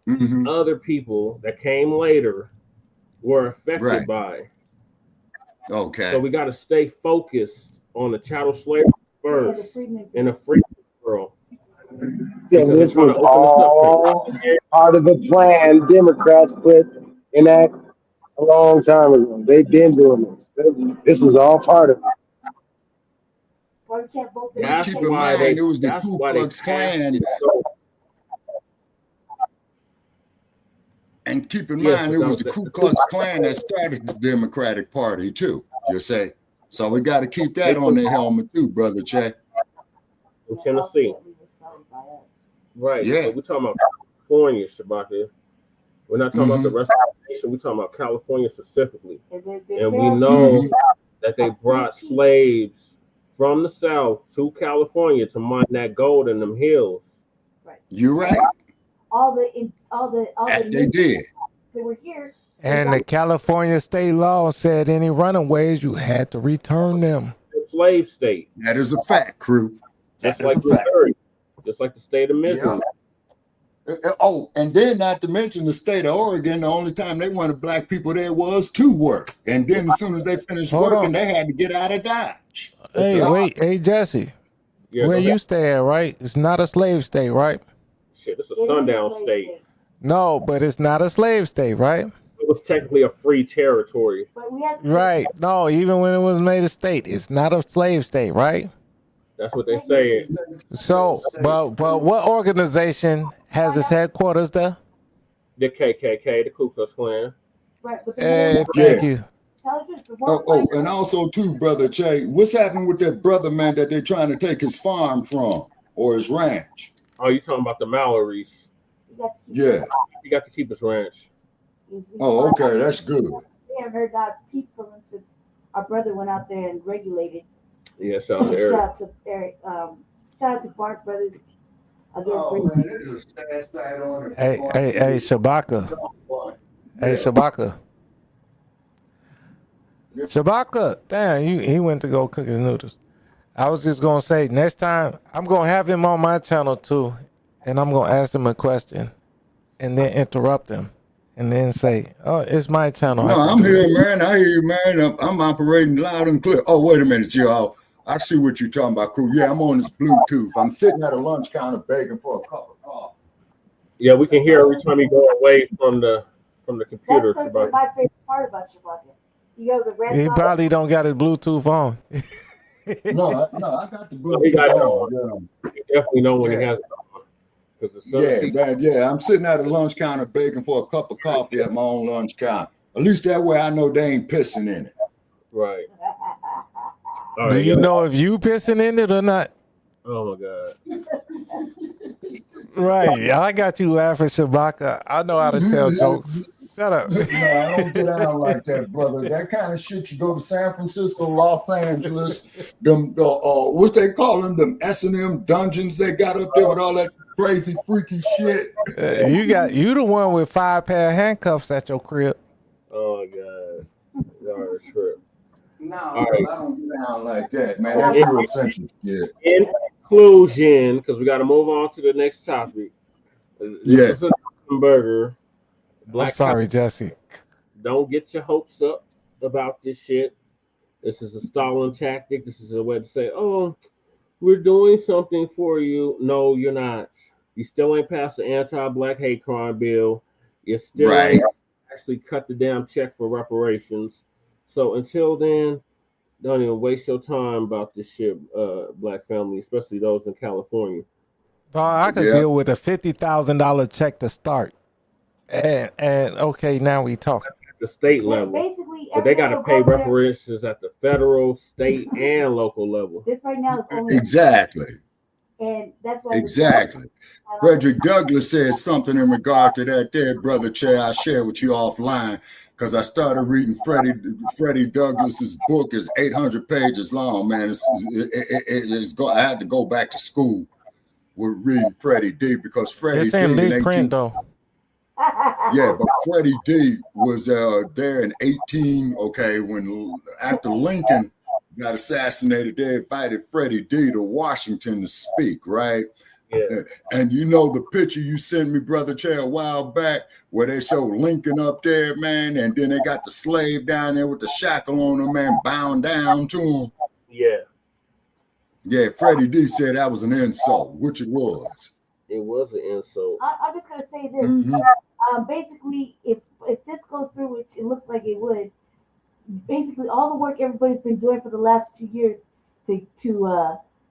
other people that came later were affected by. Okay. So we got to stay focused on the chattel slavery first and the free world. Yeah, this was all part of the plan Democrats put in act a long time ago. They've been doing this. This was all part of it. Keep in mind, it was the Ku Klux Klan. And keep in mind, it was the Ku Klux Klan that started the Democratic Party, too, you say. So we got to keep that on the helmet, too, Brother Che. In Tennessee. Right. Yeah. So we're talking about California, Shabaka. We're not talking about the rest of the nation. We're talking about California specifically. And we know that they brought slaves from the South to California to mine that gold in them hills. Right. You're right. They did. They were here. And the California state law said any runaways, you had to return them. Slave state. That is a fact, crew. Just like Missouri. Just like the state of Missouri. Yeah. Oh, and then not to mention the state of Oregon, the only time they wanted black people there was to work. And then as soon as they finished working, they had to get out of Dodge. Hey, Jesse. Where you stay at, right? It's not a slave state, right? Shit, it's a sundown state. No, but it's not a slave state, right? It was technically a free territory. Right. No, even when it was made a state, it's not a slave state, right? That's what they say. So, but what organization has its headquarters there? The KKK, the Ku Klux Klan. Right. But Hey, thank you. intelligence. And also too, Brother Che, what's happening with that brother man that they're trying to take his farm from or his ranch? Oh, you talking about the Mallories? Yeah. He got to keep his ranch. Oh, okay, that's good. We haven't heard God peep from him since our brother went out there and regulated. Yeah, shout out to Eric. Shout out to Eric. Shout out to Bart Brothers. Hey, Shabaka. Hey, Shabaka. Shabaka. Damn, he went to go cook his noodles. I was just going to say, next time, I'm going to have him on my channel too, and I'm going to ask him a question, and then interrupt him, and then say, oh, it's my channel. No, I'm here, man. I hear you, man. I'm operating loud and clear. Oh, wait a minute, y'all. I see what you're talking about, cool. Yeah, I'm on this Bluetooth. I'm sitting at a lunch counter begging for a cup of coffee. Yeah, we can hear every time you go away from the computer. That's my favorite part about Shabaka. He probably don't got his Bluetooth on. No, I got the Bluetooth on. You definitely know when he has it on. Yeah, I'm sitting at a lunch counter begging for a cup of coffee at my own lunch counter. At least that way I know they ain't pissing in it. Right. Do you know if you pissing in it or not? Oh my God. Right. I got you laughing, Shabaka. I know how to tell jokes. Shut up. No, I don't get out like that, brother. That kind of shit, you go to San Francisco, Los Angeles, what they call them S&M dungeons they got up there with all that crazy, freaky shit. You the one with 5 pair of handcuffs at your crib. Oh my God. Y'all are a trip. No, I don't get out like that, man. That's real sensitive. Yeah. In conclusion, because we got to move on to the next topic. This is a burger. I'm sorry, Jesse. Don't get your hopes up about this shit. This is a stalling tactic. This is a way to say, oh, we're doing something for you. No, you're not. You still ain't passed the anti-black hate crime bill. You still ain't actually cut the damn check for reparations. So until then, don't even waste your time about this shit, black family, especially those in California. I could deal with a $50,000 check to start. And okay, now we talking. At the state level. But they got to pay reparations at the federal, state, and local level. This right now is only exactly. And that's why exactly. Frederick Douglass says something in regard to that there, Brother Che. I share with you offline because I started reading Freddie Douglass's book. Is 800 pages long, man. I had to go back to school with reading Freddie D because Freddie it's in big print though. Yeah, but Freddie D was there in 18. Okay, when after Lincoln got assassinated, they invited Freddie D to Washington to speak, right? Yeah. And you know the picture you sent me, Brother Che, a while back, where they show Lincoln up there, man, and then they got the slave down there with the shackle on him, man, bound down to him. Yeah. Yeah, Freddie D said that was an insult, which it was. It was an insult. I'm just gonna say this. Basically, if this goes through, which it looks like it would, basically all the work everybody's been doing for the last 2 years to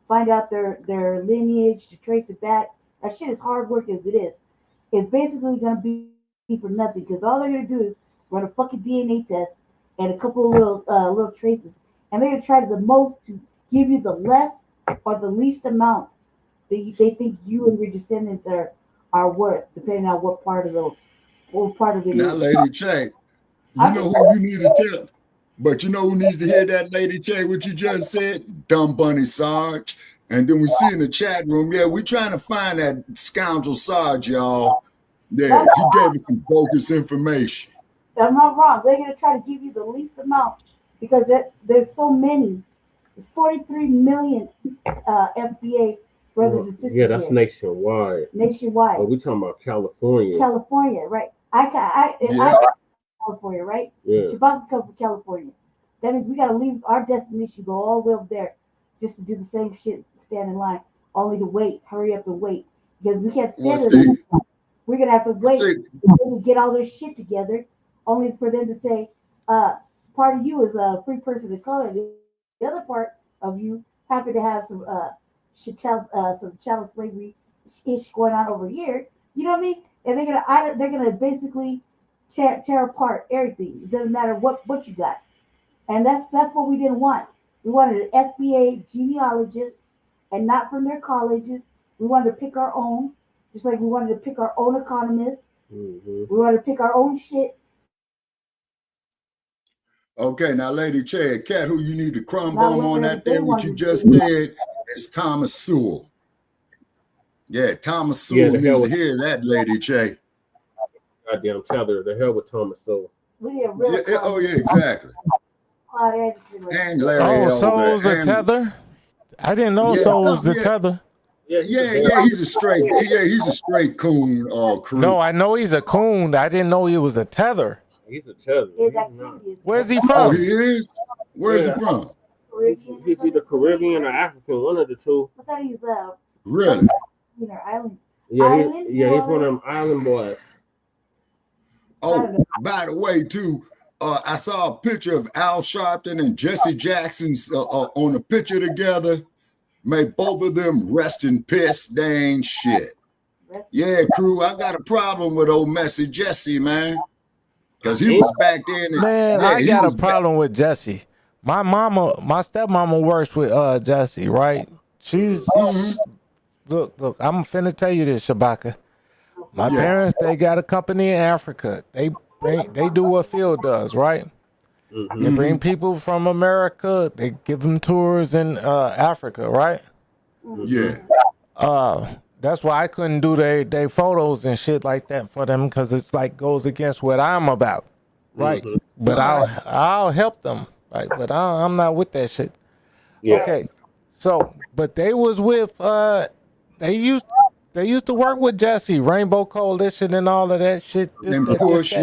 find out their lineage, to trace it back, that shit is hard work as it is. It's basically gonna be for nothing because all they're gonna do is run a fucking DNA test and a couple of little traces, and they're gonna try the most to give you the less or the least amount that they think you and your descendants are worth, depending on what part of it now, is. Lady Che, you know who you need to tell, but you know who needs to hear that, Lady Che, what you just said? Dumb Bunny Sarge. And then we see in the chat room, we trying to find that scoundrel Sarge, y'all. Yeah, he gave us some bogus information. I'm not wrong. They're going to try to give you the least amount because there's so many. There's 43 million FBA brothers and sisters. Yeah, that's nationwide. Nationwide. But we're talking about California. California, right. I California, right? Yeah. Chewbacca comes from California. That means we got to leave our destination, go all the way up there just to do the same shit, stand in line, only to wait, hurry up and wait. Because we can't stand it. We're going to have to wait to get all their shit together, only for them to say, part of you is a free person of color. The other part of you happen to have some chattel slavery ish going on over here. You know what I mean? And they're gonna basically tear apart everything. It doesn't matter what you got. And that's what we didn't want. We wanted an FBA genealogist, and not from their colleges. We wanted to pick our own, just like we wanted to pick our own economists. We wanted to pick our own shit. Okay, now, Lady Che, cat who you need to crumb on that there, what you just said is Thomas Sewell. Yeah, Thomas Sewell needs to hear that, Lady Che. Goddamn tether, the hell with Thomas Sewell. Oh, yeah, exactly. And Larry Soul was a tether? I didn't know Soul was the tether. Yeah, he's a straight coon crew. No, I know he's a coon. I didn't know he was a tether. He's a tether. Where's he from? Oh, he is? Where's he from? He's either Caribbean or African, one of the two. I thought he was really? Island. He's one of them island boys. Oh, by the way, too, I saw a picture of Al Sharpton and Jesse Jackson's on a picture together. May both of them rest in piss. They ain't shit. Yeah, crew, I got a problem with old messy Jesse, man. Because he was back then. Man, I got a problem with Jesse. My stepmama works with Jesse, right? She's look, I'm finna tell you this, Shabaka. My parents, they got a company in Africa. They do what Phil does, right? They bring people from America. They give them tours in Africa, right? Yeah. That's why I couldn't do their photos and shit like that for them, because it's like goes against what I'm about, right? But I'll help them, right? But I'm not with that shit. Yeah. Okay. So, but they was with they used to work with Jesse, Rainbow Coalition, and all of that shit. Push,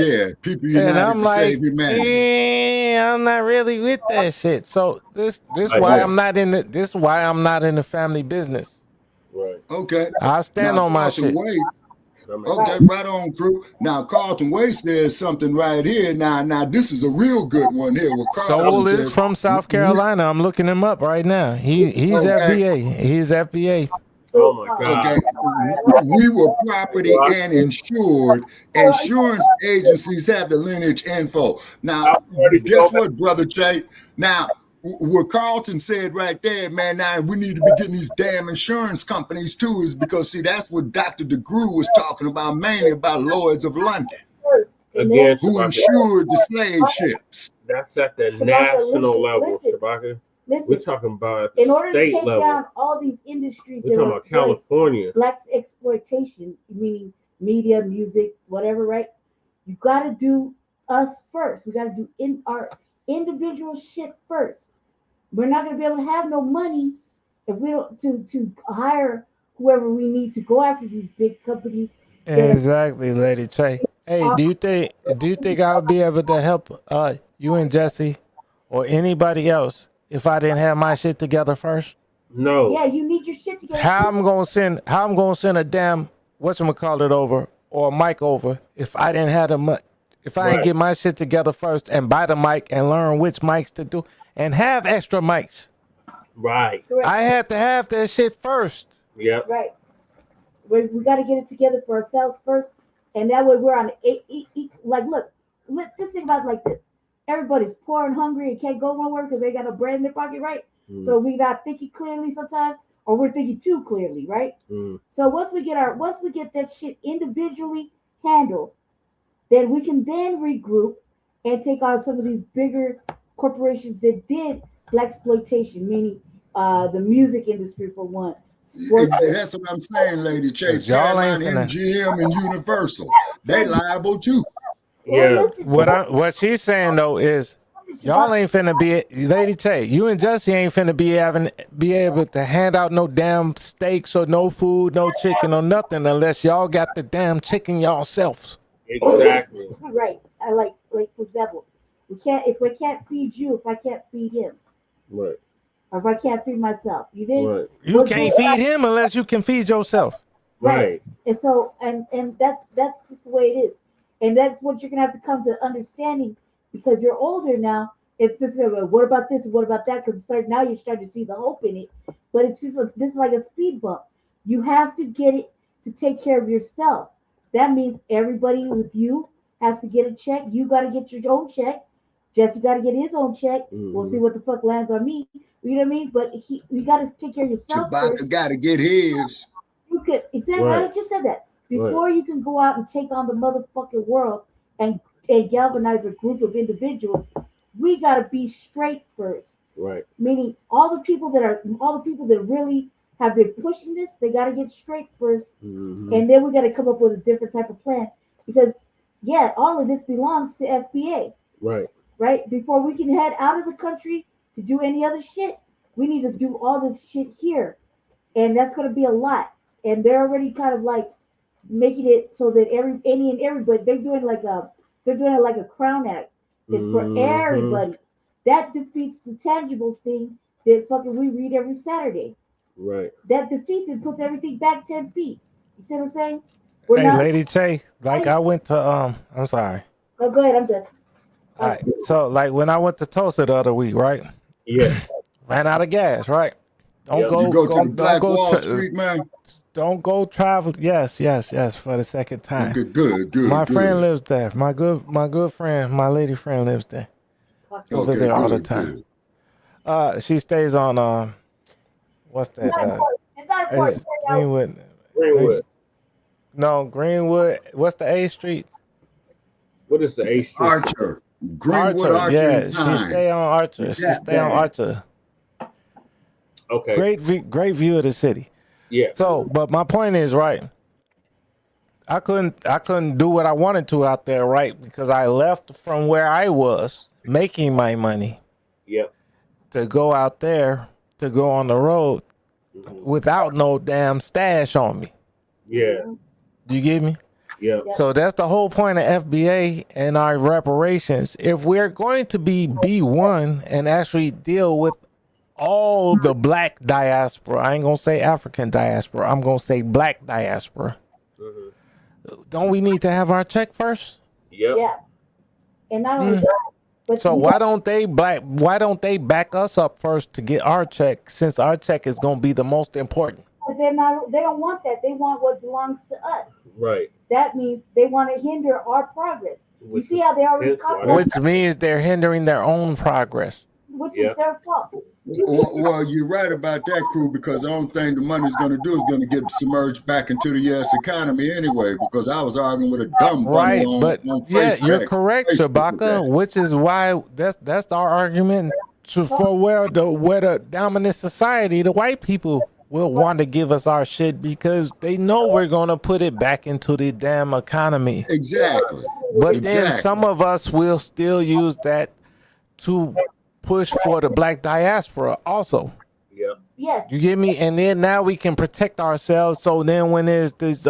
People United to Save Humanity. I'm not really with that shit. So this why I'm not in the this is why I'm not in the family business. Right. Okay. I stand on my shit. Okay, right on, crew. Now Carlton Way says something right here. Now this is a real good one here. Soul is from South Carolina. I'm looking him up right now. He's FBA. He's FBA. Oh my God. Okay. We were property and insured. Insurance agencies have the lineage info. Now, guess what, Brother Jay? Now, what Carlton said right there, man, now we need to be getting these damn insurance companies too, is because, see, that's what Dr. DeGrue was talking about, mainly about Lloyd's of London, again, who insured the slave ships. That's at the national level, Shabaka. We're talking about at the in order state to take level. down all these industries, we're talking about California. Black exploitation, meaning media, music, whatever, right? You got to do us first. We got to do in our individual shit first. We're not going to be able to have no money if we don't to hire whoever we need to go after these big companies. Exactly, Lady Che. Hey, do you think I'll be able to help you and Jesse or anybody else if I didn't have my shit together first? No. Yeah, you need your shit together. How I'm gonna send a damn whatchamacallit over or a mic over if I didn't have if I didn't get my shit together first and buy the mic and learn which mics to do and have extra mics. Right. I had to have that shit first. Yep. Right. We got to get it together for ourselves first, and that way we're on like look, this thing about it like this. Everybody's poor and hungry and can't go nowhere because they got a bread in their pocket, right? So we not thinking clearly sometimes, or we're thinking too clearly, right? So once we get that shit individually handled, then we can then regroup and take on some of these bigger corporations that did black exploitation, meaning the music industry for one. That's what I'm saying, Lady Chase. Paramount, MGM, and Universal. They liable too. Yeah. What she's saying though is y'all ain't finna be, Lady Che, you and Jesse ain't finna be able to hand out no damn steaks or no food, no chicken or nothing unless y'all got the damn chicken yourselves. Exactly. Right. I like for example, if we can't feed you, if I can't feed him. Right. Or if I can't feed myself. You did? Right. You can't feed him unless you can feed yourself. Right. And so and that's just the way it is. And that's what you're gonna have to come to understanding because you're older now. It's just what about this and what about that? Because now you're starting to see the hope in it. But it's just this is like a speed bump. You have to get it to take care of yourself. That means everybody with you has to get a check. You got to get your own check Jesse got to get his own check. We'll see what the fuck lands on me. You know what I mean? But you got to take care of yourself first. Got to get his. You could exactly. I just said that before you can go out and take on the motherfucking world and galvanize a group of individuals. We got to be straight first. Right. Meaning all the people that really have been pushing this, they got to get straight first, and then we got to come up with a different type of plan because, all of this belongs to FBA. Right. Right. Before we can head out of the country to do any other shit, we need to do all this shit here, and that's going to be a lot. And they're already kind of like making it so that everybody they're doing it like a Crown Act. It's for everybody. That defeats the tangibles thing that fucking we read every Saturday. Right. That defeats it, puts everything back 10 feet. You see what I'm saying? Lady Che, like I went to I'm sorry. Oh, go ahead, I'm done. All right. So like when I went to Tulsa the other week, right? Yeah. Ran out of gas, right? Don't go to the Black Wall Street, man. Don't go travel. Yes, for the second time. Good. My friend lives there. My good friend, my lady friend lives there. Go visit all the time. She stays on what's that? It's not important. Greenwood. No, Greenwood. What's the A Street? What is the A Street? Archer. Greenwood Archer. Yeah, she stay on Archer. Okay. Great view of the city. Yeah. So, but my point is, right, I couldn't do what I wanted to out there, right? Because I left from where I was making my money. Yep. To go out there, to go on the road without no damn stash on me. Yeah. You get me? Yeah. So that's the whole point of FBA and our reparations. If we're going to be B1 and actually deal with all the black diaspora, I ain't gonna say African diaspora, I'm gonna say black diaspora. Don't we need to have our check first? Yep. Yeah. And not only that, but so why don't they back us up first to get our check, since our check is gonna be the most important? They don't want that. They want what belongs to us. Right. That means they want to hinder our progress. You see how they already caught that? Which means they're hindering their own progress. Which is their fault. Well, you're right about that, crew, because the only thing the money's going to do is going to get submerged back into the U.S. economy anyway, because I was arguing with a dumb bunny on Facebook. You're correct, Shabaka, which is why that's our argument for where the dominant society, the white people, will want to give us our shit because they know we're going to put it back into the damn economy. Exactly. But then some of us will still use that to push for the black diaspora also. Yeah. Yes. You get me? And then now we can protect ourselves. So then when there's this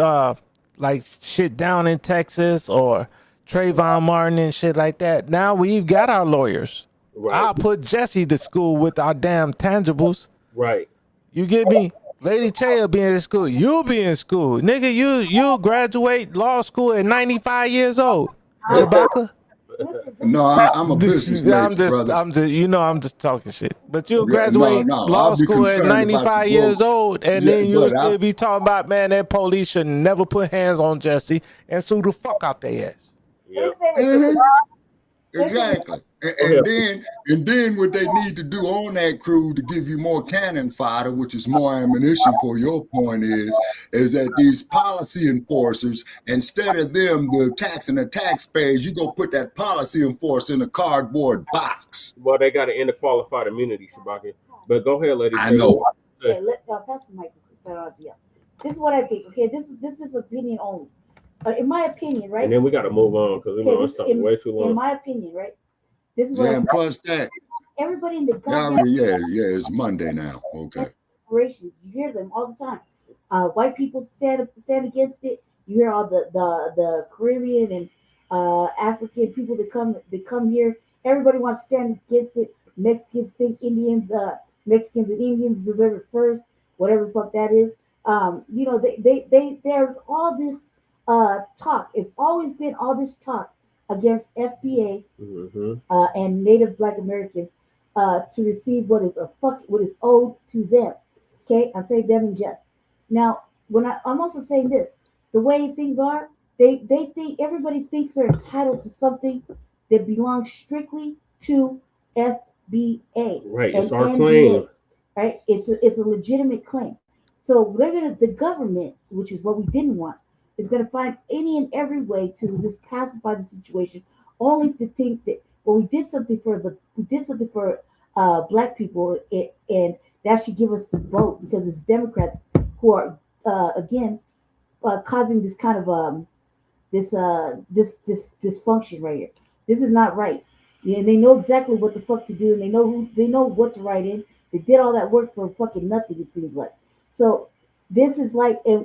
like shit down in Texas or Trayvon Martin and shit like that, now we've got our lawyers. Right. I'll put Jesse to school with our damn tangibles. Right. You get me? Lady Che will be in school. You'll be in school. Nigga, you'll graduate law school at 95 years old. Shabaka? No, I'm a business brother. I'm just talking shit. But you'll graduate law school at 95 years old, and then you'll still be talking about, man, that police should never put hands on Jesse and sue the fuck out their ass. Yeah. Exactly. And then what they need to do on that crew to give you more cannon fodder, which is more ammunition for your point, is that these policy enforcers, instead of them taxing the taxpayers, you go put that policy enforcer in a cardboard box. Well, they got to end the qualified immunity, Shabaka. But go ahead, lady. I know. Okay, pass the microphone. This is what I think. Okay, this is opinion only. In my opinion, right? And then we got to move on because it's talking way too long. In my opinion, right? This is what and plus that. Everybody in the goddamn it's Monday now. Okay. Reparations, you hear them all the time. White people stand against it. You hear all the Caribbean and African people that come here. Everybody wants to stand against it. Mexicans think Mexicans and Indians deserve it first. Whatever the fuck that is. There's all this talk. It's always been all this talk against FBA and Native Black Americans to receive what is owed to them. Okay, I say them in jest. Now, I'm also saying this: the way things are, they think everybody thinks they're entitled to something that belongs strictly to FBA. Right, and it's our NBA, claim. right? It's a legitimate claim. So the government, which is what we didn't want, is gonna find any and every way to just pacify the situation, only to think that we did something for black people, and that should give us the vote, because it's Democrats who are again causing this kind of this dysfunction right here. This is not right. Yeah, and they know exactly what the fuck to do, and they know what to write in. They did all that work for fucking nothing, it seems like. So this is like, as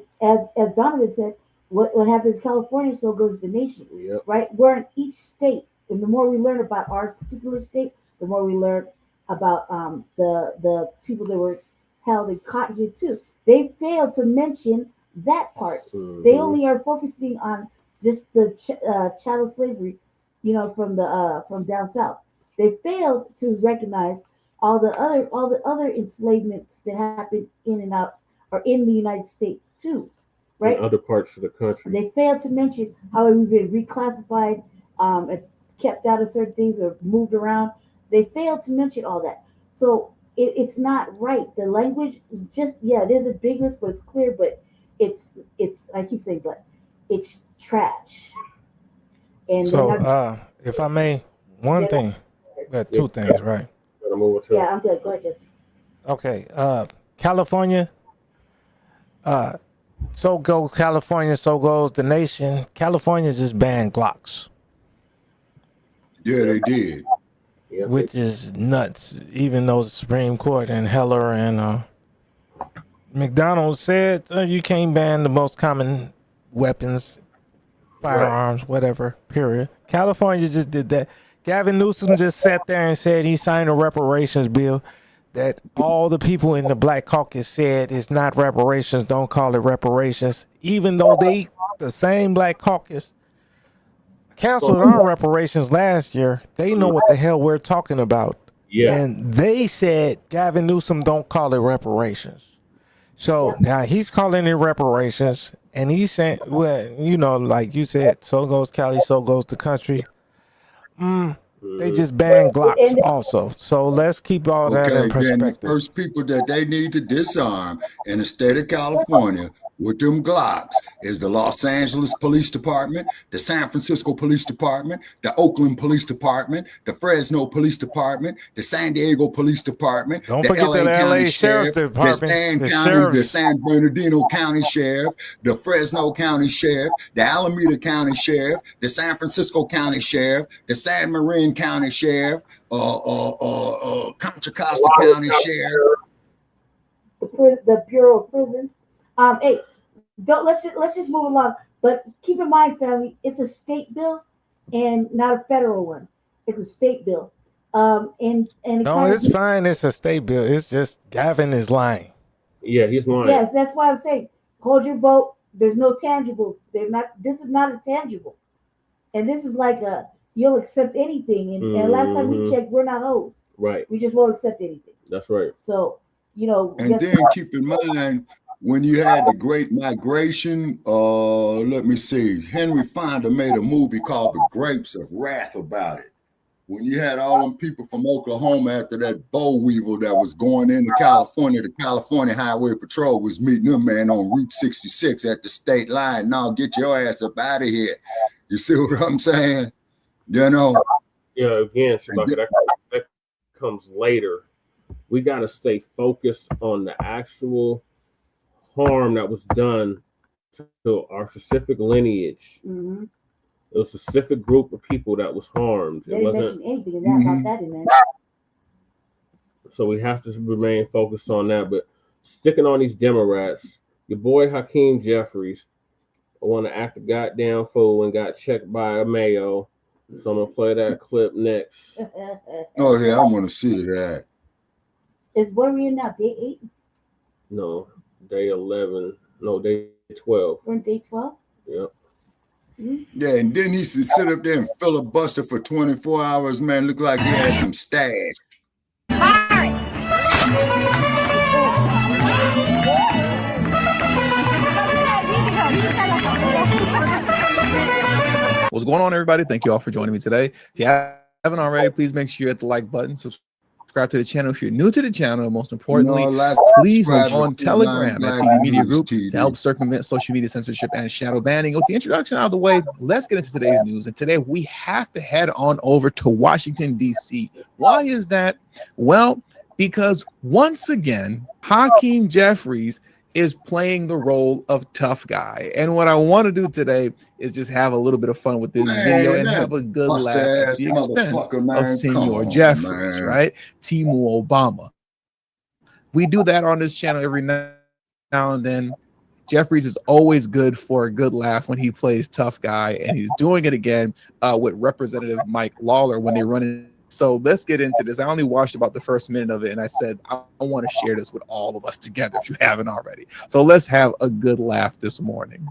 Donovan said, what happens in California, so goes the nation. Yep. Right? We're in each state, and the more we learn about our particular state, the more we learn about the people that were held and caught here too. They failed to mention that part. Mm-hmm. They only are focusing on just the chattel slavery, from down south. They failed to recognize all the other enslavements that happened in and out, or in the United States too, right? In other parts of the country. They failed to mention how we've been reclassified, and kept out of certain things, or moved around. They failed to mention all that. So it's not right. The language is just, it is ambiguous, but it's clear, but it's I keep saying, but it's trash. And so if I may, one thing, we got two things, right? Yeah, I'm good. Go ahead, Jesse. Okay, California, so goes California, so goes the nation. California just banned Glocks. Yeah, they did. Which is nuts, even though the Supreme Court and Heller and McDonald said you can't ban the most common weapons, firearms, whatever, period. California just did that. Gavin Newsom just sat there and said he signed a reparations bill that all the people in the Black Caucus said is not reparations, don't call it reparations, even though the same Black Caucus canceled our reparations last year. They know what the hell we're talking about. Yeah. And they said, Gavin Newsom, don't call it reparations. So now he's calling it reparations, and he's saying, well, like you said, so goes Cali, so goes the country. They just banned Glocks also. So let's keep all that in perspective. Then the first people that they need to disarm in the state of California with them Glocks is the Los Angeles Police Department, the San Francisco Police Department, the Oakland Police Department, the Fresno Police Department, the San Diego Police Department, don't the forget LA the County LA Sheriff Department, the San Bernardino County Sheriff, the Fresno County Sheriff, the Alameda County Sheriff, the San Francisco County Sheriff, the San Marin County Sheriff, Contra Costa County Sheriff, the Bureau of Prisons. Hey, let's just move along. But keep in mind, family, it's a state bill and not a federal one. It's a state bill. No, it's fine. It's a state bill. It's just Gavin is lying. Yeah, he's lying. Yes, that's why I'm saying hold your vote. There's no tangibles. This is not a tangible, and this is like you'll accept anything. And last time we checked, we're not hoes. Right. We just won't accept anything. That's right. So and then keep in mind, when you had the Great Migration, let me see, Henry Fonda made a movie called The Grapes of Wrath about it. When you had all them people from Oklahoma after that boll weevil that was going into California, the California Highway Patrol was meeting them, man, on Route 66 at the state line. Now get your ass up out of here. You see what I'm saying? Yeah, again, Shabaka, that comes later. We got to stay focused on the actual harm that was done to our specific lineage. Mm-hmm. It was a specific group of people that was harmed. They didn't mention anything about that in there. So we have to remain focused on that. But sticking on these Democrats, your boy Hakeem Jeffries, I want to act a goddamn fool and got checked by a Mayo. So I'm gonna play that clip next. Oh yeah, I want to see that. Is where we in now? Day 8? No, day 11. No, day 12. We're in day 12. Yep. Mm-hmm. Yeah, and then he used to sit up there and filibuster for 24 hours. Man, looked like he had some stash. What's going on, everybody? Thank you all for joining me today. If you haven't already, please make sure you hit the like button. Subscribe to the channel if you're new to the channel. And most importantly, please go on Telegram at CD Media Group to help circumvent social media censorship and shadow banning. With the introduction out of the way, let's get into today's news. And today we have to head on over to Washington, D.C. Why is that? Well, because once again, Hakeem Jeffries is playing the role of tough guy. And what I want to do today is just have a little bit of fun with this video and have a good laugh at the expense of Senor Jeffries, right? Timu Obama. We do that on this channel every now and then. Jeffries is always good for a good laugh when he plays tough guy, and he's doing it again with Representative Mike Lawler when they run in. So let's get into this. I only watched about the first minute of it, and I said, I want to share this with all of us together if you haven't already. So let's have a good laugh this morning.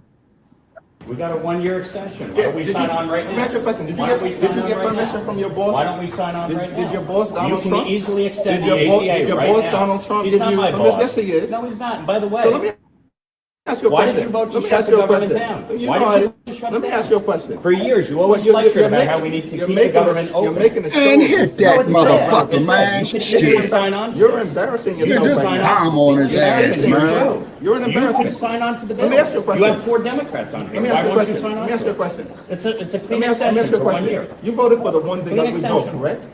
We got a 1-year extension. Why don't we sign on right now? Let me ask you a question. Did you get permission from your boss? Why don't we sign on right now? Did your boss, Donald Trump? You can easily extend the ACA right now. Did your boss, Donald Trump, give you permission? Yes, he is. No, he's not. And by the way, so let me ask you a question. Why did you vote to shut the government down? Let me ask you a question. For years, you always lectured about how we need to keep the government open. And hit that motherfucker, man. Shit. You're embarrassing yourself. You just bomb on his ass, man. You're an embarrassment. You can sign on to the bill. Let me ask you a question. You have 4 Democrats on here. Why won't you sign on? Let me ask you a question. It's a clean extension for 1 year. You voted for the one thing that we vote, correct?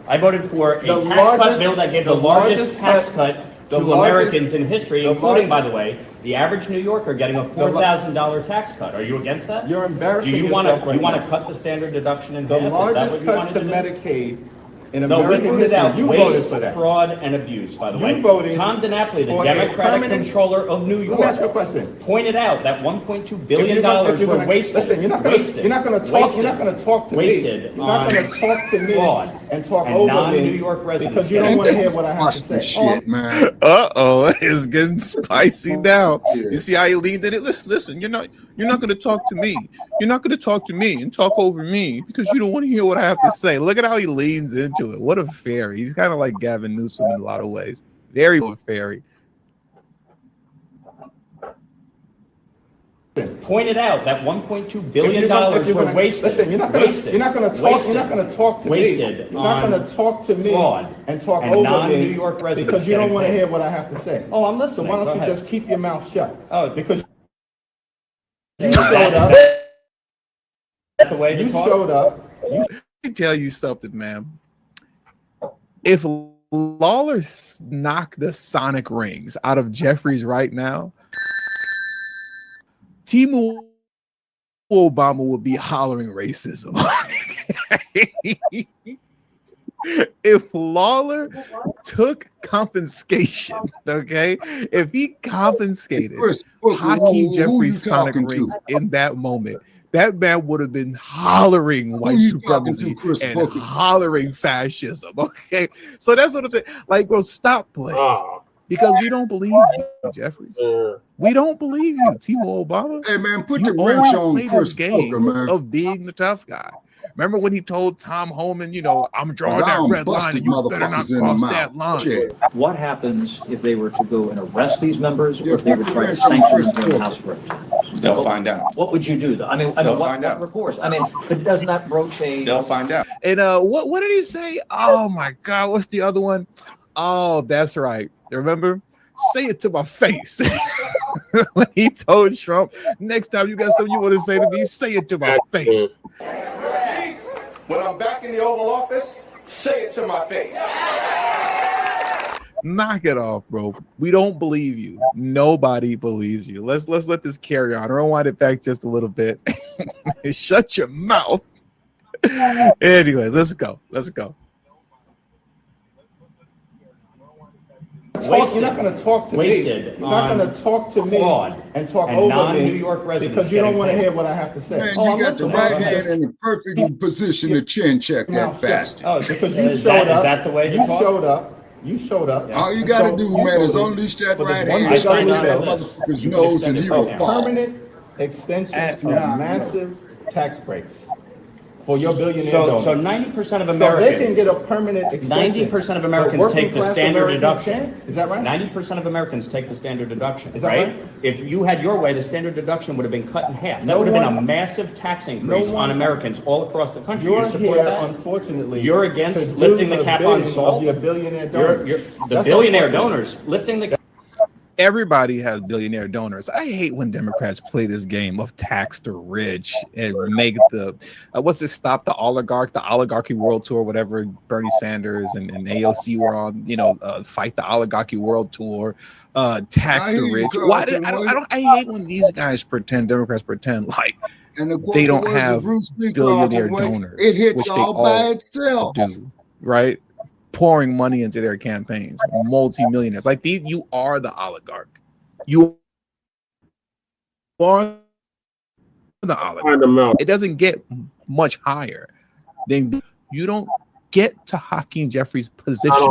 I voted for a tax cut bill that gave the largest tax cut to Americans in history, including, by the way, the average New Yorker getting a $4,000 tax cut. Are you against that? You're embarrassing yourself. Do you want to cut the standard deduction in half? The largest cut to Medicaid in American history. You voted for that. Fraud and abuse, by the way. Tom DiNapoli, the Democratic controller of New York, pointed out that $1.2 billion were wasted. Listen, you're not going to talk. You're not going to talk to me. Wasted. You're not going to talk to me and talk over me New York residents because you don't want to hear what I have to say. Shit, man. It's getting spicy now. You see how he leaned in it? Listen. You're not going to talk to me. You're not going to talk to me and talk over me because you don't want to hear what I have to say. Look at how he leans into it. What a fairy. He's kind of like Gavin Newsom in a lot of ways. Very fairy. Pointed out that $1.2 billion were wasted. Listen, you're not going to talk to me. You're not going to talk to me and talk over me New York residents because you don't want to hear what I have to say. Oh, I'm listening. So why don't you just keep your mouth shut? Oh, because you showed up. That's the way you showed up. Let me tell you something, man. If Lawler knocked the sonic rings out of Jeffries right now, Timu Obama would be hollering racism. If Lawler took confiscation, okay, if he confiscated Hakeem Jeffries' sonic rings in that moment, that man would have been hollering white supremacy and hollering fascism. Okay, so that's what I'm saying. Like, bro, stop playing because we don't believe you, Jeffries. We don't believe you, Timu Obama. Hey man, put the wrench on Chris Booker, man. Of being the tough guy. Remember when he told Tom Homan, I'm drawing that red line and you better not cross that line. Shit. What happens if they were to go and arrest these members or if they were to try to sanction them in the House of Representatives? They'll find out. What would you do? What recourse? But doesn't that broach a... They'll find out. And what did he say? Oh my God, what's the other one? Oh, that's right. Remember? Say it to my face. When he told Trump, next time you got something you want to say to me, say it to my face. When I'm back in the Oval Office, say it to my face. Knock it off, bro. We don't believe you. Nobody believes you. Let's let this carry on. Rewind it back just a little bit. Shut your mouth. Anyways, let's go. You're not going to talk to me. You're not going to talk to me and talk over me New York residents because you don't want to hear what I have to say. Man, you got the right hand in the perfect position to chin check that bastard. Oh, because you showed up. Is that the way you showed up? You showed up. All you got to do, man, is unleash that right hand straight to that motherfucker's nose and he will fall. Permanent extension of massive tax breaks for your billionaire So donors. 90% of So Americans. they can get a permanent extension. 90% of Americans take the standard deduction. Is that right? 90% of Americans take the standard deduction. Is that right? right? If you had your way, the standard deduction would have been cut in half. That No would have been a one- massive tax increase no on one- Americans all across the country. You're You support here, that? unfortunately. You're to against do lifting the cap on bidding salt. of your billionaire donors. The That's billionaire unfortunate. donors lifting the. Everybody has billionaire donors. I hate when Democrats play this game of tax the rich and make the stop the oligarchy world tour, whatever Bernie Sanders and AOC were on, fight the oligarchy world tour, tax the rich. Why did, I hate when these guys Democrats pretend like they don't have billionaire donors. It hits which they all by itself. do, right? Pouring money into their campaigns, multi-millionaires. Like you are the oligarch. You are the oligarch. It doesn't get much higher. Then you don't get to Hakeem Jeffries' position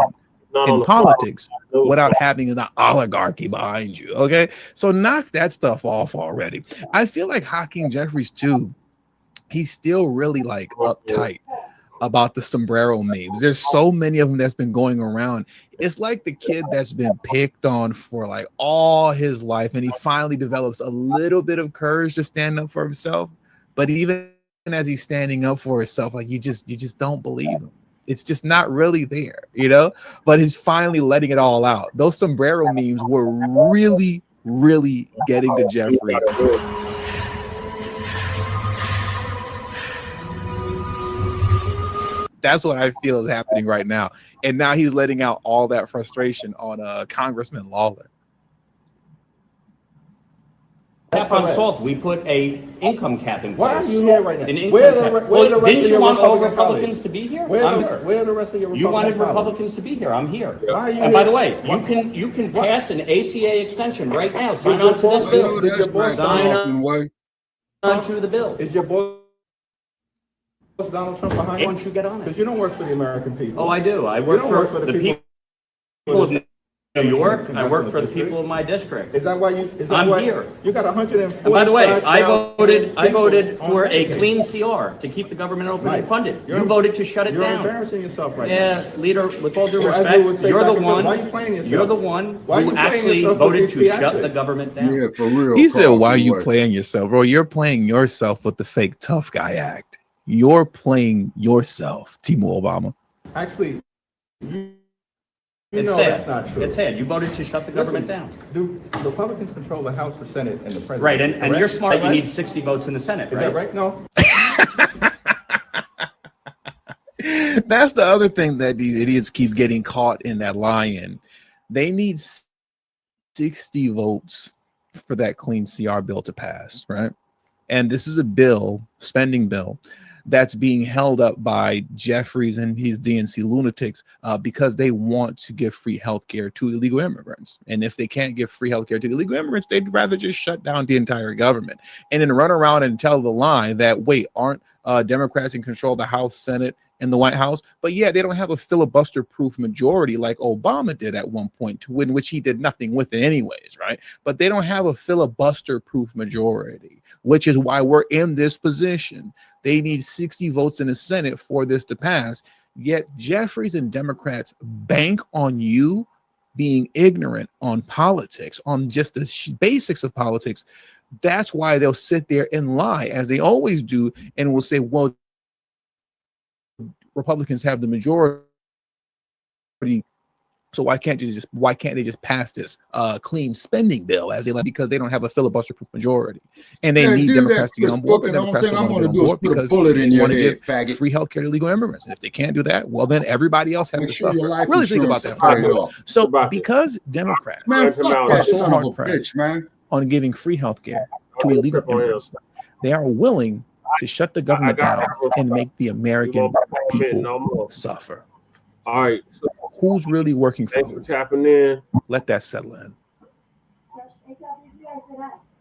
in politics without having the oligarchy behind you. Okay, so knock that stuff off already. I feel like Hakeem Jeffries too. He's still really like uptight about the sombrero memes. There's so many of them that's been going around. It's like the kid that's been picked on for like all his life, and he finally develops a little bit of courage to stand up for himself. But even as he's standing up for himself, like you just don't believe him. It's just not really there, But he's finally letting it all out. Those sombrero memes were really, really getting to Jeffries. That's what I feel is happening right now. And now he's letting out all that frustration on Congressman Lawler. Cap on salt. We put a income cap in place. Why are you here right now? An income Where cap. the rest Well, of didn't you your want all Republican Republicans colleagues? to be here? Where are the rest of your Republican You wanted colleagues? Republicans to be here. I'm here. Why are you And by here? the way, you can pass an ACA extension right now. Sign on to this bill. Sign on to the bill. Is your boss Donald Trump behind Why you? don't you get on it? Because you don't work for the American people. Oh, I do. I work for the people of New York. I work for the people of my district. Is that why you? I'm here. You got 140. And by the way, I voted for a clean CR to keep the government open and funded. You voted to shut it You're down. embarrassing yourself right now. Yeah, leader. With all due Well, as we respect, would say you're back the in the- one. why are you playing yourself? You're the one Why are you who playing actually yourself voted with to BIaccs? shut the government down. Yeah, for real. He said, why are you Carlson, playing yourself? Bro, you're playing yourself with the fake tough guy act. You're playing yourself, Timo Obama. Actually, It's know sad. that's not true. It's sad. You voted to shut the government down. Do Republicans control the House, the Senate, and the president? Right, and correct? you're smart. Is that You right? need 60 votes in the Senate, Is right? that right? No. That's the other thing that these idiots keep getting caught in that lie in. They need 60 votes for that clean CR bill to pass, right? And this is a bill, spending bill, that's being held up by Jeffries and his DNC lunatics because they want to give free healthcare to illegal immigrants. And if they can't give free healthcare to illegal immigrants, they'd rather just shut down the entire government and then run around and tell the lie that, wait, aren't Democrats in control of the House, Senate, and the White House? But yeah, they don't have a filibuster-proof majority like Obama did at one point, in which he did nothing with it anyways, right? But they don't have a filibuster-proof majority, which is why we're in this position. They need 60 votes in the Senate for this to pass. Yet Jeffries and Democrats bank on you being ignorant on politics, on just the basics of politics. That's why they'll sit there and lie, as they always do, and will say, well, Republicans have the majority, so why can't they just pass this clean spending bill as they like, because they don't have a filibuster-proof majority, and they need Democrats to get on board. But Democrats don't want to get on board because they want to give free health care to illegal immigrants, and if they can't do that, well, then everybody else has to suffer. Really think about that for a minute. So because Democrats are so hard pressed on giving free health care to illegal immigrants, they are willing to shut the government down and make the American people suffer. All right. So who's really working for thanks for tapping in. Let that settle in.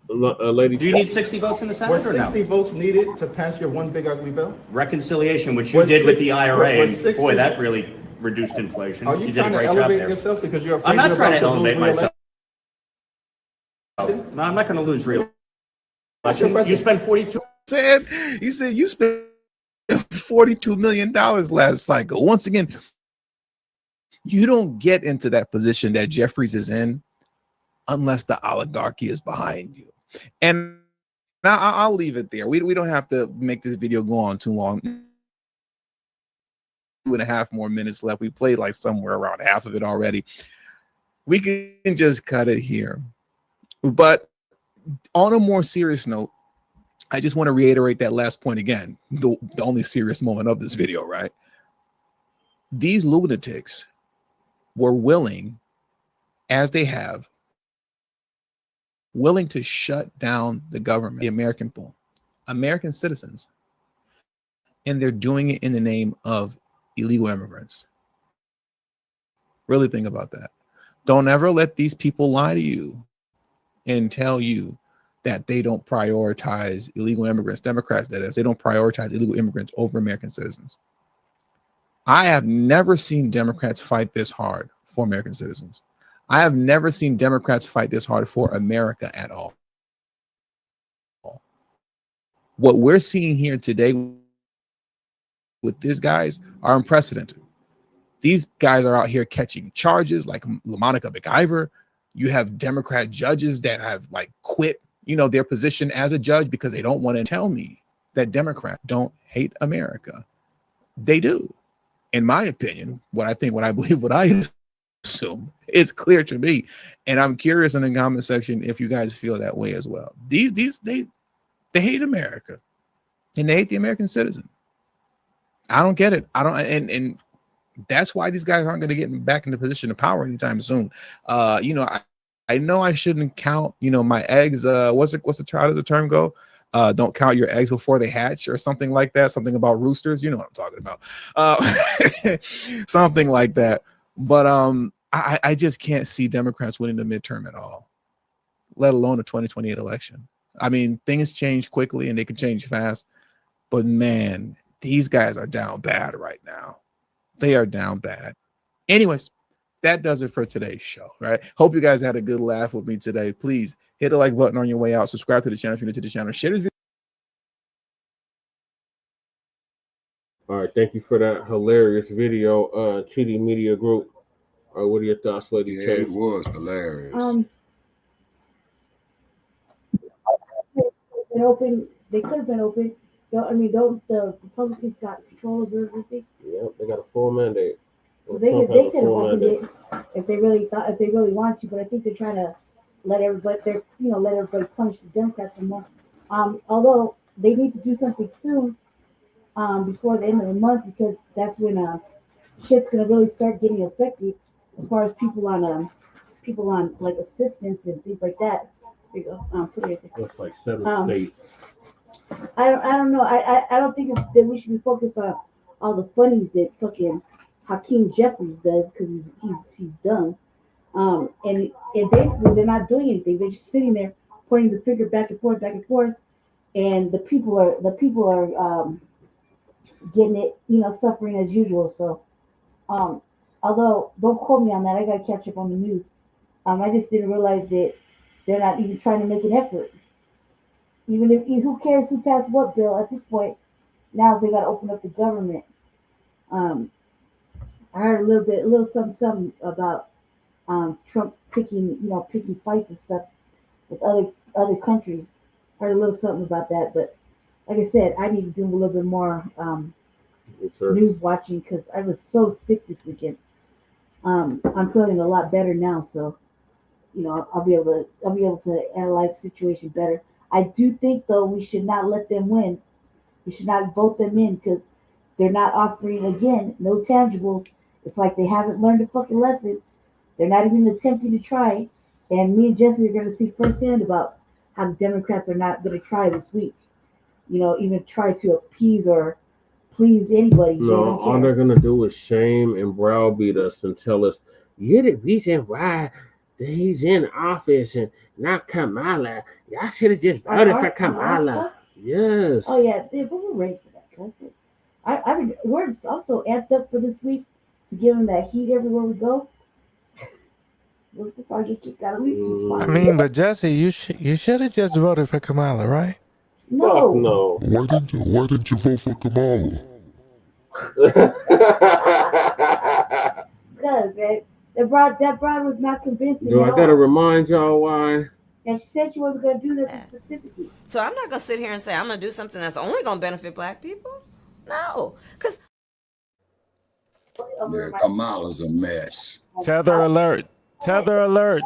Lady, do you need 60 votes in the Senate or no? 60 votes needed to pass your one big ugly bill? Reconciliation, which you did with the IRA, and boy, that really reduced inflation. Are you did a trying to great job elevate there. yourself because you're afraid I'm not you're trying to about lose elevate myself. re-election? No, I'm not going to lose re-election. You spend 42. He said you spent $42 million last cycle. Once again, you don't get into that position that Jeffries is in unless the oligarchy is behind you. And now I'll leave it there. We don't have to make this video go on too long. 2.5 more minutes left. We played like somewhere around half of it already. We can just cut it here. But on a more serious note, I just want to reiterate that last point again, the only serious moment of this video, right? These lunatics were willing, as they have, willing to shut down the government, the American people, American citizens, and they're doing it in the name of illegal immigrants. Really think about that. Don't ever let these people lie to you and tell you that they don't prioritize illegal immigrants, Democrats that is, they don't prioritize illegal immigrants over American citizens. I have never seen Democrats fight this hard for American citizens. I have never seen Democrats fight this hard for America at all. What we're seeing here today with these guys are unprecedented. These guys are out here catching charges like LaMonica McIver. You have Democrat judges that have like quit, their position as a judge because they don't want to tell me that Democrats don't hate America. They do. In my opinion, what I believe, what I assume, it's clear to me. And I'm curious in the comment section if you guys feel that way as well. They hate America and they hate the American citizen. I don't get it. And that's why these guys aren't going to get back in the position of power anytime soon. I know I shouldn't count, my eggs. What's the term go? Don't count your eggs before they hatch or something like that. Something about roosters. You know what I'm talking about. Something like that. But I just can't see Democrats winning the midterm at all, let alone a 2028 election. I mean, things change quickly and they can change fast. But man, these guys are down bad right now. They are down bad. Anyways, that does it for today's show, right? Hope you guys had a good laugh with me today. Please hit the like button on your way out. Subscribe to the channel if you're new to the channel. Share this video. All right, thank you for that hilarious video, Cheaty Media Group. What are your thoughts, Lady? Yeah, it was hilarious. They could have been open. Don't the Republicans got control of everything? Yeah, they got a full mandate. So they could have opened it if they really wanted to, but I think they're trying to let everybody punish the Democrats some more. Although they need to do something soon, before the end of the month, because that's when shit's gonna really start getting affected as far as people on like assistance and things like that. There you go. Put it. That's like 7 states. I don't know. I don't think that we should be focused on all the funnies that fucking Hakeem Jeffries does, because he's dumb. And basically they're not doing anything. They're just sitting there pointing the finger back and forth, and the people are getting it, suffering as usual. So, although don't quote me on that, I gotta catch up on the news. I just didn't realize that they're not even trying to make an effort. Even if who cares who passed what bill at this point? Now they got to open up the government. I heard a little something about Trump picking fights and stuff with other countries. Heard a little something about that, but like I said, I need to do a little bit more news watching because I was so sick this weekend. I'm feeling a lot better now, so I'll be able to analyze the situation better. I do think though we should not let them win. We should not vote them in because they're not offering again no tangibles. It's like they haven't learned a fucking lesson. They're not even attempting to try. And me and Jesse are going to see firsthand about how the Democrats are not going to try this week. Even try to appease or please anybody. No, all they're going to do is shame and browbeat us and tell us, you're the reason why he's in office and not Kamala. Y'all should have just voted for Kamala. Yes. Oh yeah, but we're ready for that. We're also amped up for this week to give them that heat everywhere we go. We'll probably get kicked out at least 2 spots. But Jesse, you should have just voted for Kamala, right? No. Fuck no. Why didn't you vote for Kamala? Because man, that broad was not convincing. No, I gotta remind y'all why. And she said she wasn't gonna do nothing specifically. So I'm not gonna sit here and say I'm gonna do something that's only gonna benefit black people. No, because Kamala's a mess. Tether alert! Tether alert!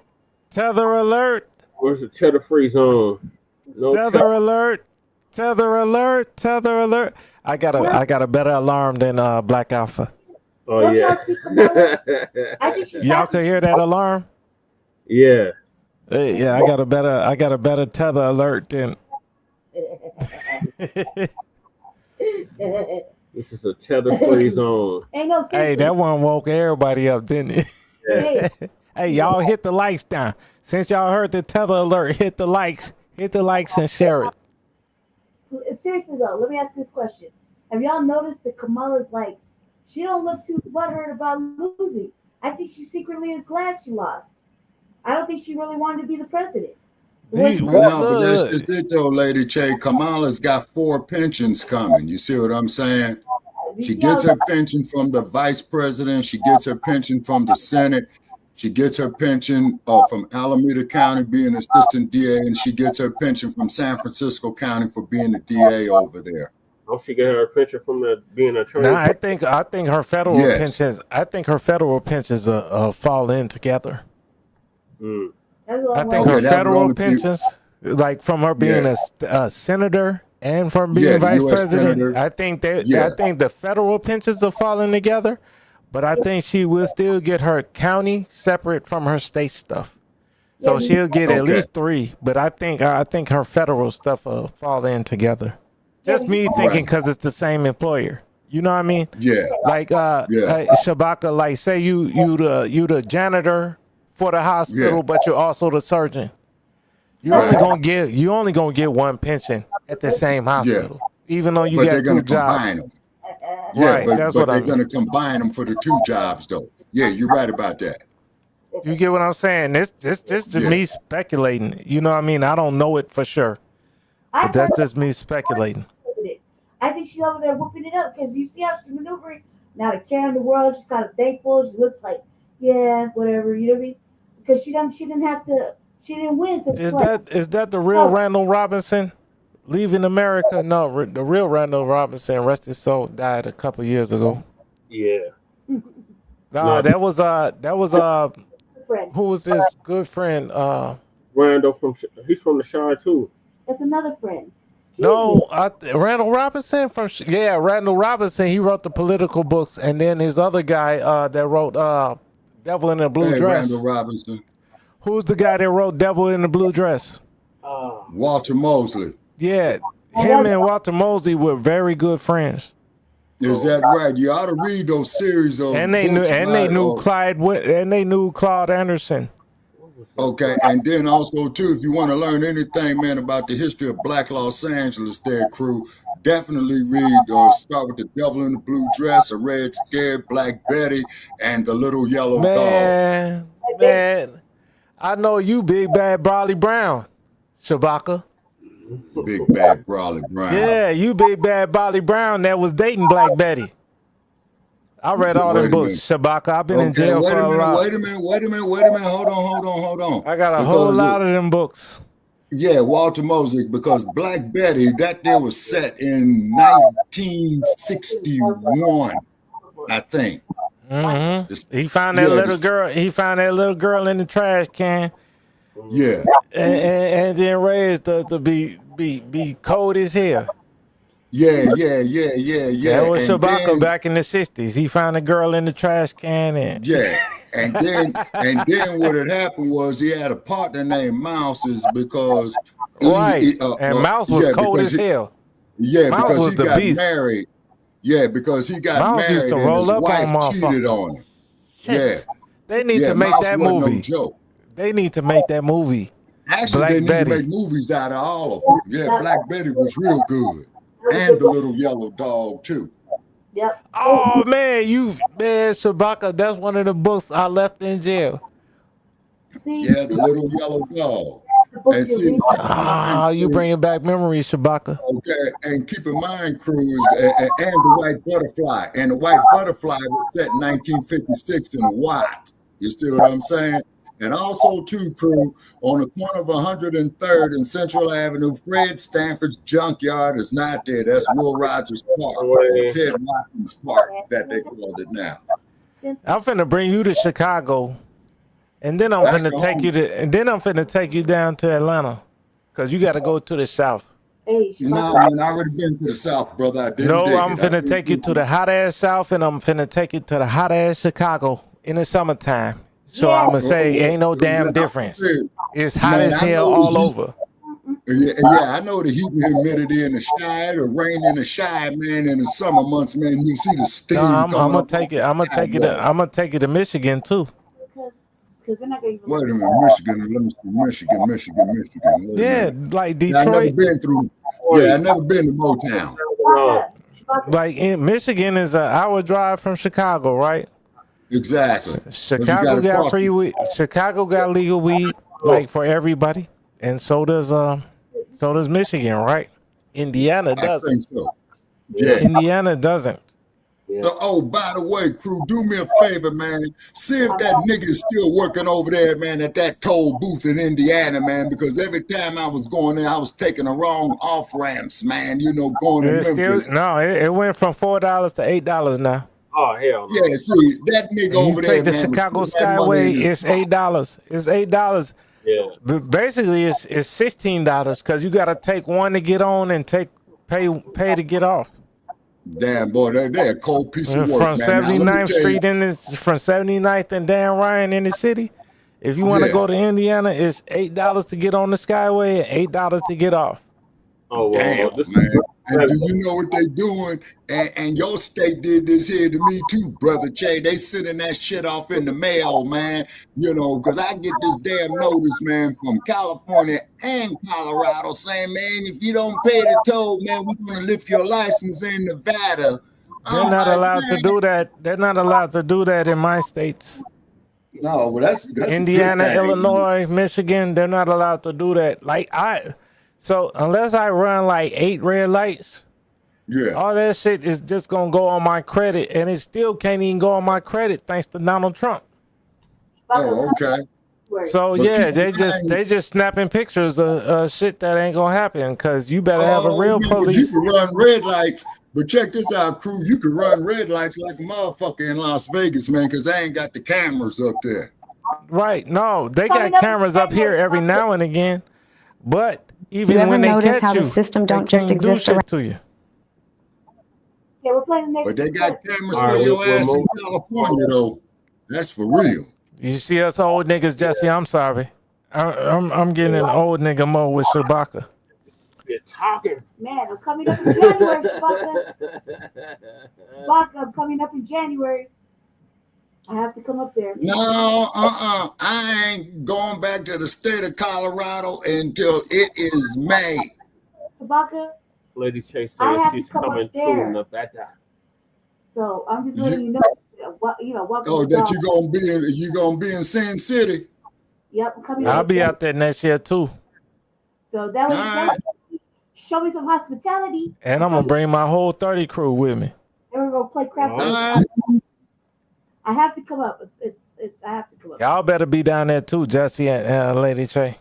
Tether alert! Where's the tether free zone? No tether alert! Tether alert! Tether alert! I got a better alarm than Black Alpha. Oh yeah. Y'all could hear that alarm? Yeah. Yeah, I got a better tether alert than. This is a tether free zone. Hey, that one woke everybody up, didn't it? Hey. Hey, y'all hit the likes down. Since y'all heard the tether alert, hit the likes and share it. Seriously though, let me ask this question: have y'all noticed that Kamala's like, she don't look too butthurt about losing? I think she secretly is glad she lost. I don't think she really wanted to be the president. But that's just it though, Lady Che. Kamala's got 4 pensions coming. You see what I'm saying? She gets her pension from the vice president. She gets her pension from the Senate. She gets her pension from Alameda County being assistant DA, and she gets her pension from San Francisco County for being the DA over there. Oh, she get her pension from being an attorney. No, I think her federal pensions. I think her federal pensions fall in together. Mm. I think her federal pensions, like from her being a senator and from being vice president, senator. I think the federal pensions are falling together. But I think she will still get her county separate from her state stuff. So she'll get at least 3. But I think her federal stuff will fall in together. Just me thinking because it's the same employer. You know what I mean? Yeah. Like Shabaka, like say you the janitor for the hospital, but you're also the surgeon. You only gonna get 1 pension at the same hospital, even though you got 2 jobs. Yeah, right, but they're going to combine them for the 2 jobs, though. Yeah, you're right about that. You get what I'm saying? This just me speculating. You know what I mean? I don't know it for sure, but that's just me speculating. I think she's over there whooping it up because you see how she's maneuvering. Not a care in the world. She's kind of thankful. She looks like, yeah, whatever. You know what I mean? Because she didn't win. So is that the real Randall Robinson? Leaving America? No, the real Randall Robinson, rest his soul, died a couple years ago. Yeah. No, that was who was his good friend? Randall he's from the Shire too. That's another friend. No, Randall Robinson Randall Robinson. He wrote the political books, and then his other guy that wrote Devil in the Blue Dress. Randall Robinson. Who's the guy that wrote Devil in the Blue Dress? Walter Mosley. Yeah, him and Walter Mosley were very good friends. Is that right? You ought to read those series of. And they knew Claude Anderson. Okay, and then also too, if you want to learn anything, man, about the history of Black Los Angeles, there, crew, definitely read or start with The Devil in the Blue Dress, A Red Scared Black Betty, and The Little Yellow Dog. Man, I know you, Big Bad Brawley Brown, Shabaka. Big Bad Brawley Brown. Yeah, you Big Bad Brawley Brown that was dating Black Betty. I read all them books, Shabaka. I've been in jail for a while. Wait a minute. Hold on. I got a whole lot of them books. Yeah, Walter Mosley, because Black Betty, that there was set in 1961, I think. Mm-hmm. He found that little girl. He found that little girl in the trash can. Yeah, and then raised to be cold as hell. Yeah. That was Shabaka back in the 60s. He found a girl in the trash can. And then what had happened was he had a partner named Mouse because Mouse was cold as hell. Yeah, Mouse because was he the got beast. married. Yeah, because he got Mouse married used to and roll his up wife on cheated on him. Shit. They need to make Mouse that wasn't movie. No joke. They need to make that movie. Actually, Black they need Betty. to make movies out of all of them. Yeah, Black Betty was real good. And The Little Yellow Dog, too. Yep. Oh, man, Shabaka, that's one of the books I left in jail. See? Yeah, The Little Yellow Dog. And see, you bringing back memories, Shabaka. Okay, and keep in mind, crew, and the white butterfly. And the white butterfly was set in 1956 in Watts. You see what I'm saying? And also, too, crew, on the corner of 103rd and Central Avenue, Fred Stanford's junkyard is not there. That's Will Rogers Park, or Ted Watkins Park, that they called it now. I'm finna bring you to Chicago, and then I'm finna take you down to Atlanta, cause you got to go to the South. No, man, I already been to the South, brother. I'm finna take you to the hot ass South, and I'm finna take you to the hot ass Chicago in the summertime. So I'm gonna say ain't no damn difference. It's hot as hell all over. Yeah, I know the heat and humidity in the Chi, the rain in the Chi, man. In the summer months, man, you see the steam. I'm gonna take you to Michigan too. Wait a minute, Michigan. Let me see, Michigan. Yeah, like Detroit. I never been through. Yeah, I never been to Motown. Like in Michigan is an hour drive from Chicago, right? Exactly. Chicago got free weed. Chicago got legal weed, like for everybody, and so does Michigan, right? Indiana doesn't. I think so. Yeah. Indiana doesn't. Yeah. Oh, by the way, crew, do me a favor, man. See if that nigga is still working over there, man, at that toll booth in Indiana, man. Because every time I was going there, I was taking the wrong off ramps, man. You know, going to Memphis. It went from $4 to $8 now. Oh hell no. Yeah, see that nigga over there. You take the Chicago Skyway, it's $8. It's $8. Yeah. But basically, it's $16 because you got to take one to get on and pay to get off. Damn, boy, they're a cold piece of work, from man. 79th Street from 79th and Dan Ryan in the city. If you want to go to Indiana, it's $8 to get on the Skyway and $8 to get off. Oh, well, damn, man. And do you know what they doing? And your state did this here to me too, brother Che. They sending that shit off in the mail, man. You know, because I get this damn notice, man, from California and Colorado saying, man, if you don't pay the toll, man, we're going to lift your license in Nevada. They're not allowed to do that. They're not allowed to do that in my states. No, well, that's Indiana, Illinois, Michigan. They're not allowed to do that. So unless I run like 8 red lights, all that shit is just gonna go on my credit, and it still can't even go on my credit thanks to Donald Trump. Oh, okay. So they just snapping pictures of shit that ain't gonna happen because you better have a real police. You can run red lights, but check this out, crew. You can run red lights like a motherfucker in Las Vegas, man, because they ain't got the cameras up there. Right? No, they got cameras up here every now and again, but even when they catch you, system they can't do shit to you. Yeah, we're playing the next. But they got cameras for your ass in California, though. That's for real. You see us old niggas, Jesse. I'm sorry. I'm getting an old nigga mode with Shabaka. You're talking. Man, I'm coming up in January, Shabaka. Shabaka, I'm coming up in January. I have to come up there. No, I ain't going back to the state of Colorado until it is May. Shabaka, Lady Chase says she's coming soon up that time. So I'm just letting you know. Oh, that you gonna be in Sin City? Yep, I'm coming. I'll be out there next year too. So that was show me some hospitality. And I'm gonna bring my whole 30 crew with me. And we're gonna play crap. I have to come up. I have to come up. Y'all better be down there too, Jesse and Lady Trey.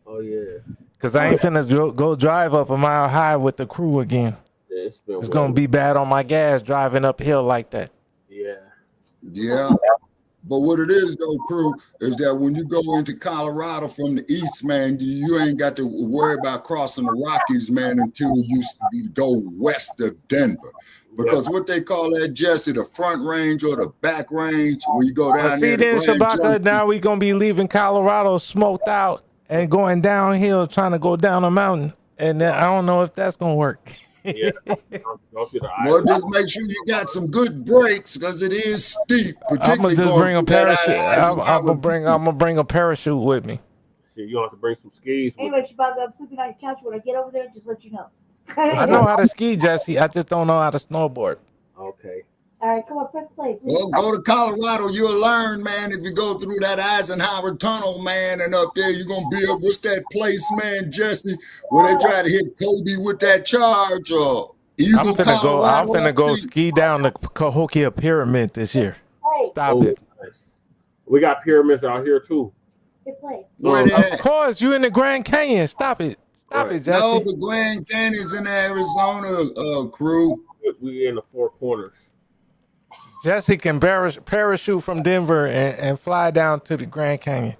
Oh yeah. Cause I ain't finna go drive up a mile high with the crew again. Yeah, it's gonna be bad on my gas driving uphill like that. Yeah. But what it is, though, crew, is that when you go into Colorado from the east, man, you ain't got to worry about crossing the Rockies, man, until you go west of Denver. Because what they call that, Jesse, the Front Range or the Back Range, where you go down there. See, then, Shabaka, now we going to be leaving Colorado smoked out and going downhill, trying to go down a mountain. And I don't know if that's going to work. Yeah. Well, just make sure you got some good brakes because it is steep. I'm gonna just bring a parachute. I'm gonna bring a parachute with me. So you have to bring some skis. Anyway, Shabaka, I'm sleeping on your couch. When I get over there, just let you know. I know how to ski, Jesse. I just don't know how to snowboard. Okay. All right, come on, press play. Please. Well, go to Colorado. You'll learn, man, if you go through that Eisenhower Tunnel, man, and up there, you're going to be up. What's that place, man, Jesse, where they try to hit Kobe with that charge? Or I'm finna go ski down the Cahokia Pyramid this year. Stop it. Nice. We got pyramids out here, too. Of course, you in the Grand Canyon. Stop it. Stop it, Jesse. No, the Grand Canyon's in the Arizona crew. We in the Four Corners. Jesse can parachute from Denver and fly down to the Grand Canyon.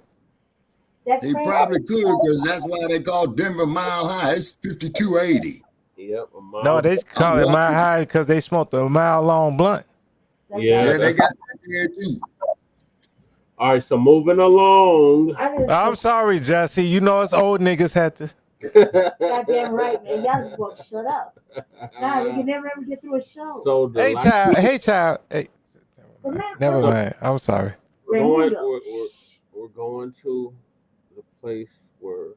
He probably could, because that's why they call Denver Mile High. It's 5280. Yep. No, they call it Mile High because they smoked a mile-long blunt. Yeah, they got that there, too. All right, so moving along. I'm sorry, Jesse. You know us old niggas had to. Goddamn right, man. Y'all just won't shut up. Nah, we can never ever get through a show. So hey, child. Hey. Never mind. I'm sorry. We're going to the place where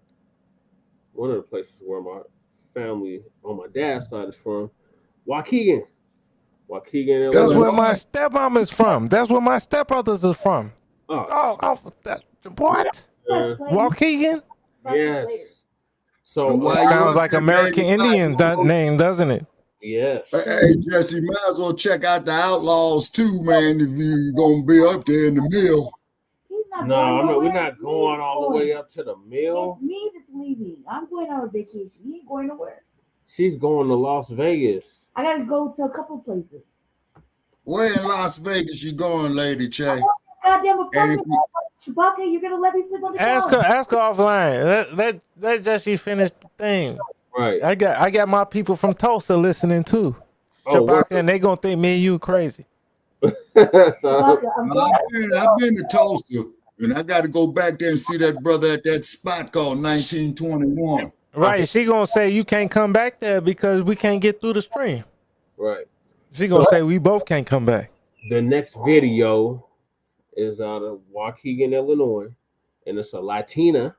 one of the places where my family on my dad's side is from, Waukegan. Illinois. That's where my stepmom is from. That's where my stepbrothers are from. What? Waukegan? Yes. So sounds like American Indian name, doesn't it? Yes. Hey, Jesse, might as well check out the Outlaws too, man, if you're going to be up there in the mill. No, we're not going all the way up to the mill. It's me that's leaving. I'm going on a vacation. He ain't going nowhere. She's going to Las Vegas. I got to go to a couple places. Where in Las Vegas you going, Lady Che? Goddamn apartment. Chewbacca, you're going to let me sleep on the couch? Ask her offline. Let Jesse finish the thing. Right. I got my people from Tulsa listening too. Chewbacca, and they gonna think me and you crazy. I've been to Tulsa, and I got to go back there and see that brother at that spot called 1921. Right. She gonna say you can't come back there because we can't get through the stream. Right. She gonna say we both can't come back. The next video is out of Waukegan, Illinois, and it's a Latina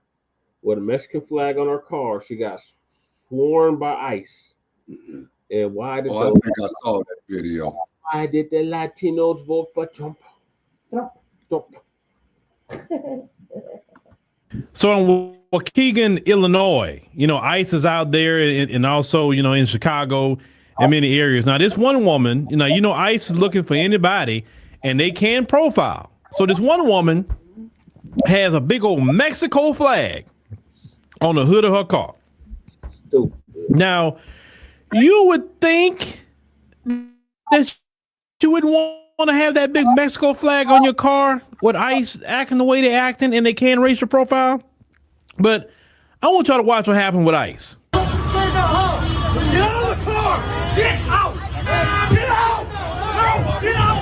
with a Mexican flag on her car. She got sworn by ICE. And why did I think I saw that video. Why did the Latinos vote for Trump? So in Waukegan, Illinois, ICE is out there and also, in Chicago and many areas. Now, this one woman, ICE is looking for anybody and they can profile. So this one woman has a big old Mexico flag on the hood of her car. Stupid. Now, you would think that you would want to have that big Mexico flag on your car with ICE acting the way they're acting and they can't erase your profile. But I want y'all to watch what happened with ICE. Get out of the car! Get out! Get out! No! Get out!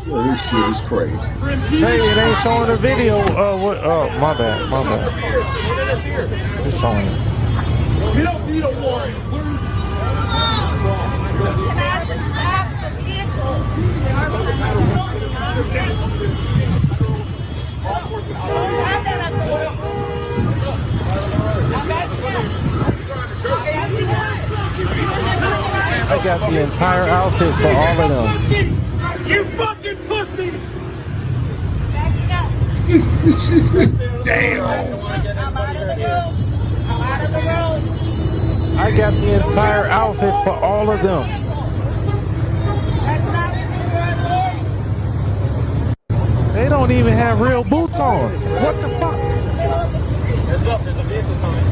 Well, this shit is crazy. Say it ain't showing the video. My bad. It's showing it. We don't need a warrant. I got the entire outfit for all of them. You fucking pussies! Damn. I got the entire outfit for all of them. They don't even have real boots on. What the fuck? There's a vehicle coming.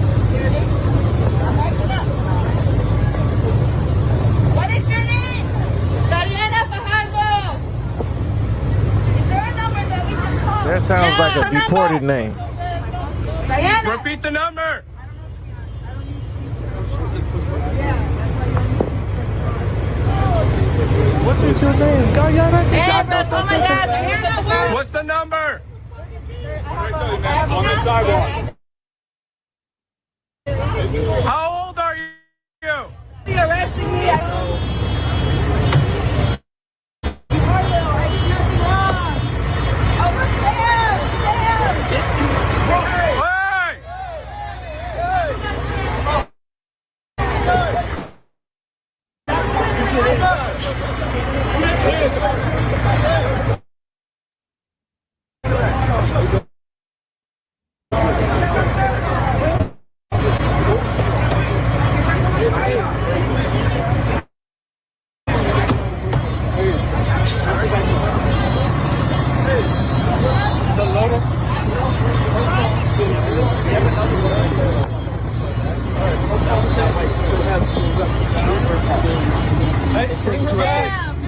What is your name? Mariana Fajardo. Is there a number that we can call? That sounds like a deported name. Mariana. Repeat the number. What is your name? What's the number? On the sidewalk. How old are you? You're arresting me.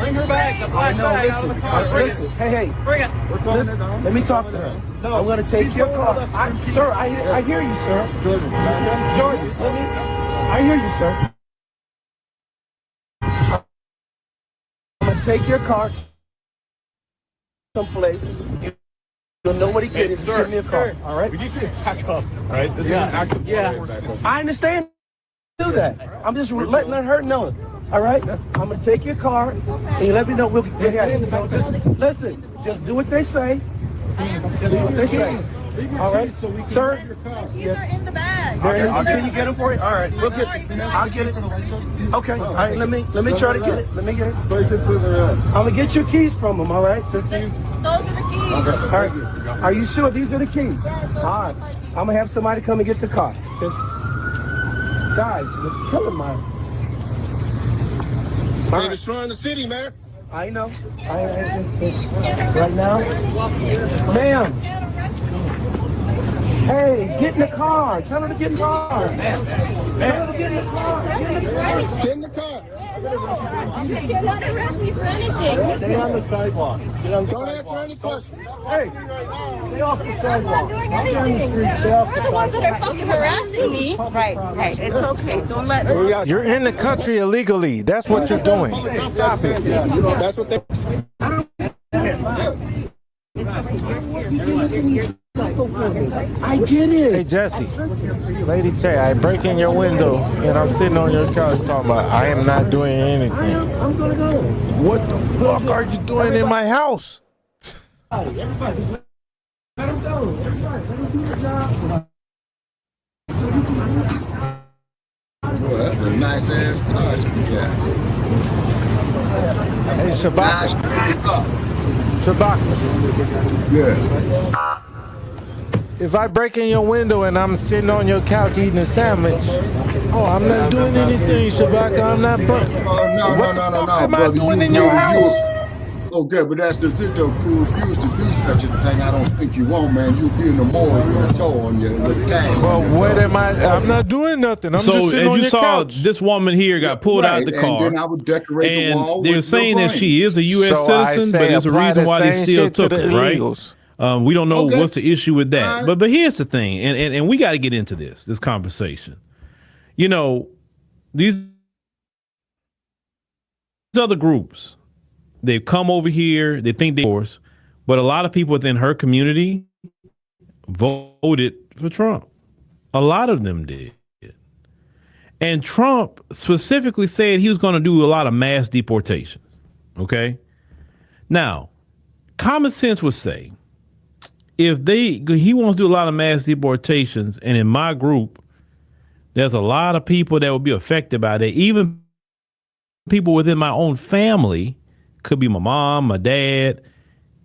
Bring her back. The black bag out of the car. Listen, hey, Bring it. let me talk to her. No, I'm gonna take your car. Sir, I hear you, sir. Jordan, I hear you, sir. I'm gonna take your car someplace. You'll know what he did. Just give me a car. All right. We need you to back up. Right. This is an active. I understand. Do that. I'm just letting her know. All right. I'm gonna take your car, and you let me know. We'll get in. So just listen. Just do what they say. Just do what they say. All right, sir. These are in the bag. Can you get them for you? All right. We'll get. I'll get it. Okay. All right. Let me try to get it. Let me get it. I'm gonna get your keys from them. All right. Just these. Those are the keys. Okay. All right. Are you sure these are the keys? All right. I'm gonna have somebody come and get the car. Just, guys, you're killing my. They're destroying the city, man. I know. Right now, ma'am. Hey, get in the car. Tell her to get in the car. Tell her to get in the car. Get in the car. You're not arresting me for anything. Stay on the sidewalk. Don't answer any questions. Hey, stay off the sidewalk. I'm not doing anything. You're the ones that are fucking harassing me. Right. It's okay. Don't let. You're in the country illegally. That's what you're doing. Stop it. That's what they. I get it. Hey, Jesse. Lady J, I break in your window and I'm sitting on your couch talking about I am not doing anything. I'm gonna go. What the fuck are you doing in my house? Everybody, let him go. Everybody, let him do the job. Boy, that's a nice ass car. Yeah. Hey, Shabbat. Shabbat. Yeah. If I break in your window and I'm sitting on your couch eating a sandwich, oh, I'm not doing anything, Shabaka. I'm not. No, am brother. I doing in your house? Okay, but that's the sit there cool. If you was to do such a thing, I don't think you won't, man. You'll be in the morgue with a toe on your tag. Well, what am I? I'm not doing nothing. I'm just sitting on your couch. This woman here got pulled out the car. And then I would decorate the wall. They're saying that she is a U.S. citizen, but there's a reason why they still took her, right? We don't know what's the issue with that. But here's the thing, and we got to get into this conversation. You know, these other groups, they've come over here, they think they're yours, but a lot of people within her community voted for Trump. A lot of them did. And Trump specifically said he was going to do a lot of mass deportations. Okay? Now, common sense would say, if he wants to do a lot of mass deportations, and in my group, there's a lot of people that will be affected by that. Even people within my own family, could be my mom, my dad,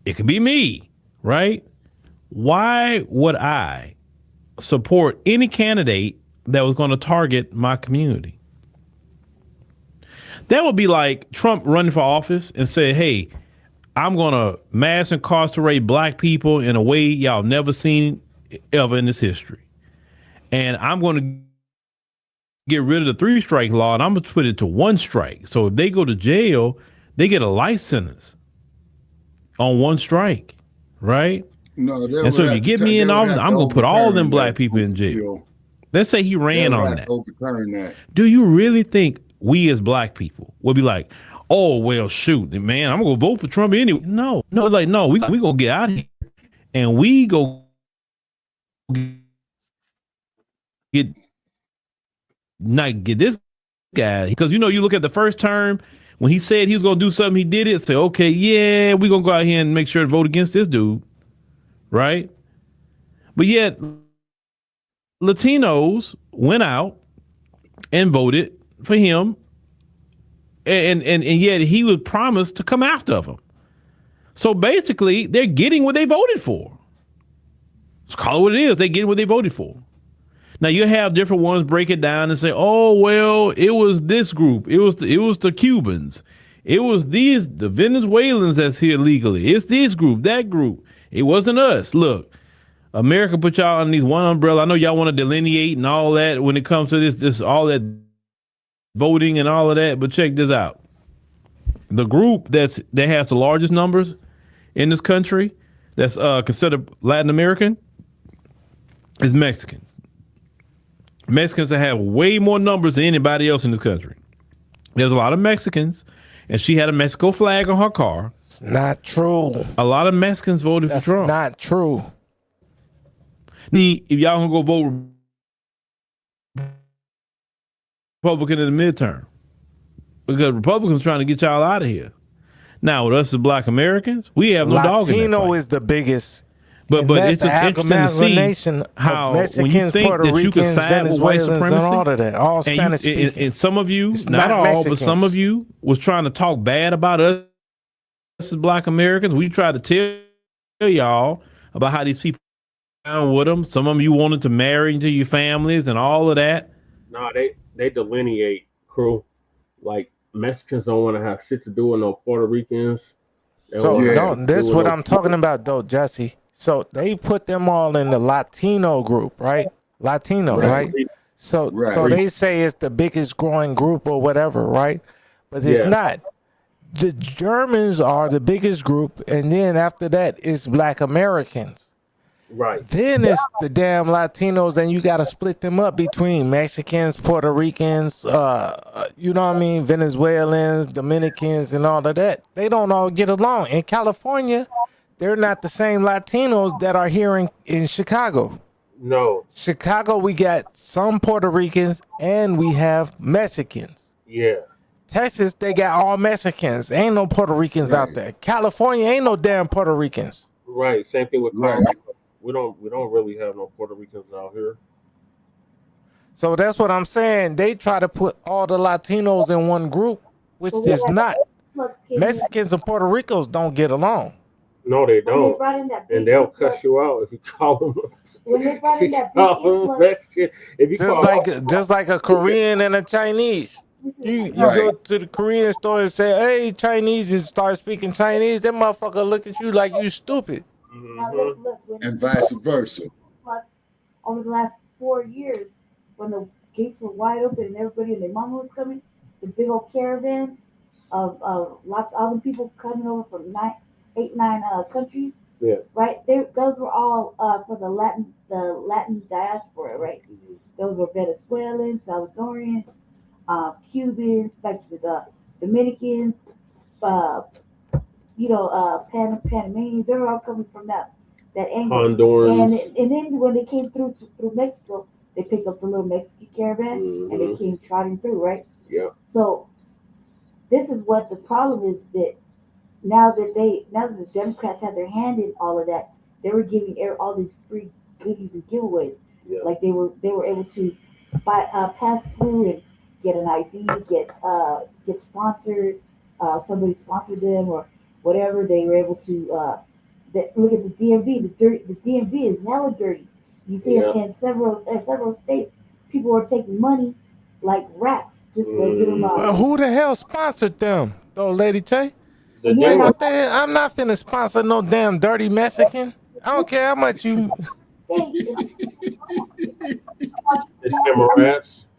it could be me, right? Why would I support any candidate that was going to target my community? That would be like Trump running for office and say, hey, I'm going to mass incarcerate black people in a way y'all never seen ever in this history. And I'm going to get rid of the 3-strike law and I'm going to put it to 1 strike. So if they go to jail, they get a life sentence on 1 strike, right? No, and so if you get me in office, I'm going to put all them black people in jail. Let's say he ran on that. Do you really think we as black people will be like, oh, well, shoot, man, I'm going to vote for Trump anyway? No, we going to get out of here and we go get this guy, because you look at the first term when he said he was going to do something, he did it. Say, okay, yeah, we're going to go out here and make sure to vote against this dude, right? But yet Latinos went out and voted for him, and yet he was promised to come after them. So basically, they're getting what they voted for. Let's call it what it is. They're getting what they voted for. Now you have different ones break it down and say, "Oh well, it was this group. It was the Cubans. It was the Venezuelans that's here legally. It's this group, that group. It wasn't us." Look, America put y'all underneath one umbrella. I know y'all want to delineate and all that when it comes to this all that voting and all of that, but check this out. The group that has the largest numbers in this country, that's considered Latin American, is Mexicans. Mexicans that have way more numbers than anybody else in this country. There's a lot of Mexicans, and she had a Mexico flag on her car. It's not true. A lot of Mexicans voted for Trump. That's not true. If y'all gonna go vote Republican in the midterm, because Republicans trying to get y'all out of here. Now with us as Black Americans, we have no dog in that Latino fight. is the biggest. But it's just interesting to see how when you think Puerto that you can Ricans, side with white Venezuelans, supremacy, and all of that, all Spanish speaking. and some of you, It's not all, Mexicans. but some of you was trying to talk bad about us as Black Americans. We tried to tell y'all about how these people down with them. Some of you wanted to marry into your families and all of that. No, they delineate, crew. Like Mexicans don't want to have shit to do with no Puerto Ricans. So no, this is what I'm talking about though, Jesse. So they put them all in the Latino group, right? Latino, right? So they say it's the biggest growing group or whatever, right? But it's not. The Germans are the biggest group, and then after that, it's Black Americans. Right. Then it's the damn Latinos, and you got to split them up between Mexicans, Puerto Ricans, you know what I mean, Venezuelans, Dominicans, and all of that. They don't all get along. In California, they're not the same Latinos that are here in Chicago. No. Chicago, we got some Puerto Ricans, and we have Mexicans. Yeah. Texas, they got all Mexicans. Ain't no Puerto Ricans out there. California, ain't no damn Puerto Ricans. Right. Same thing with Colorado. We don't really have no Puerto Ricans out here. So that's what I'm saying. They try to put all the Latinos in one group, which is not. Mexicans and Puerto Ricans don't get along. No, they don't. And they'll cuss you out if you call them. Just like a Korean and a Chinese. You go to the Korean store and say, "Hey, Chinese," and start speaking Chinese. That motherfucker look at you like you stupid. And vice versa. Over the last 4 years, when the gates were wide open and everybody and their mama was coming, the big old caravans of lots of other people coming over from 9 countries. Yeah. Right. Those were all for the Latin diaspora. Right. Those were Venezuelans, Salvadorians, Cubans, Dominicans, Panamanians. They were all coming from that angle. Hondurans. And then when they came through Mexico, they picked up the little Mexican caravan and they came trotting through, right? Yeah. So this is what the problem is, that now that the Democrats had their hand in all of that, they were giving all these free goodies and giveaways. Yeah. Like they were able to pass through and get an ID, get sponsored, somebody sponsored them or whatever. They were able to look at the DMV. The DMV is hella dirty. You see it in several states. People are taking money like rats just to give them who the hell sponsored them, though, Lady Tay? I'm not finna sponsor no damn dirty Mexican. I don't care how much you.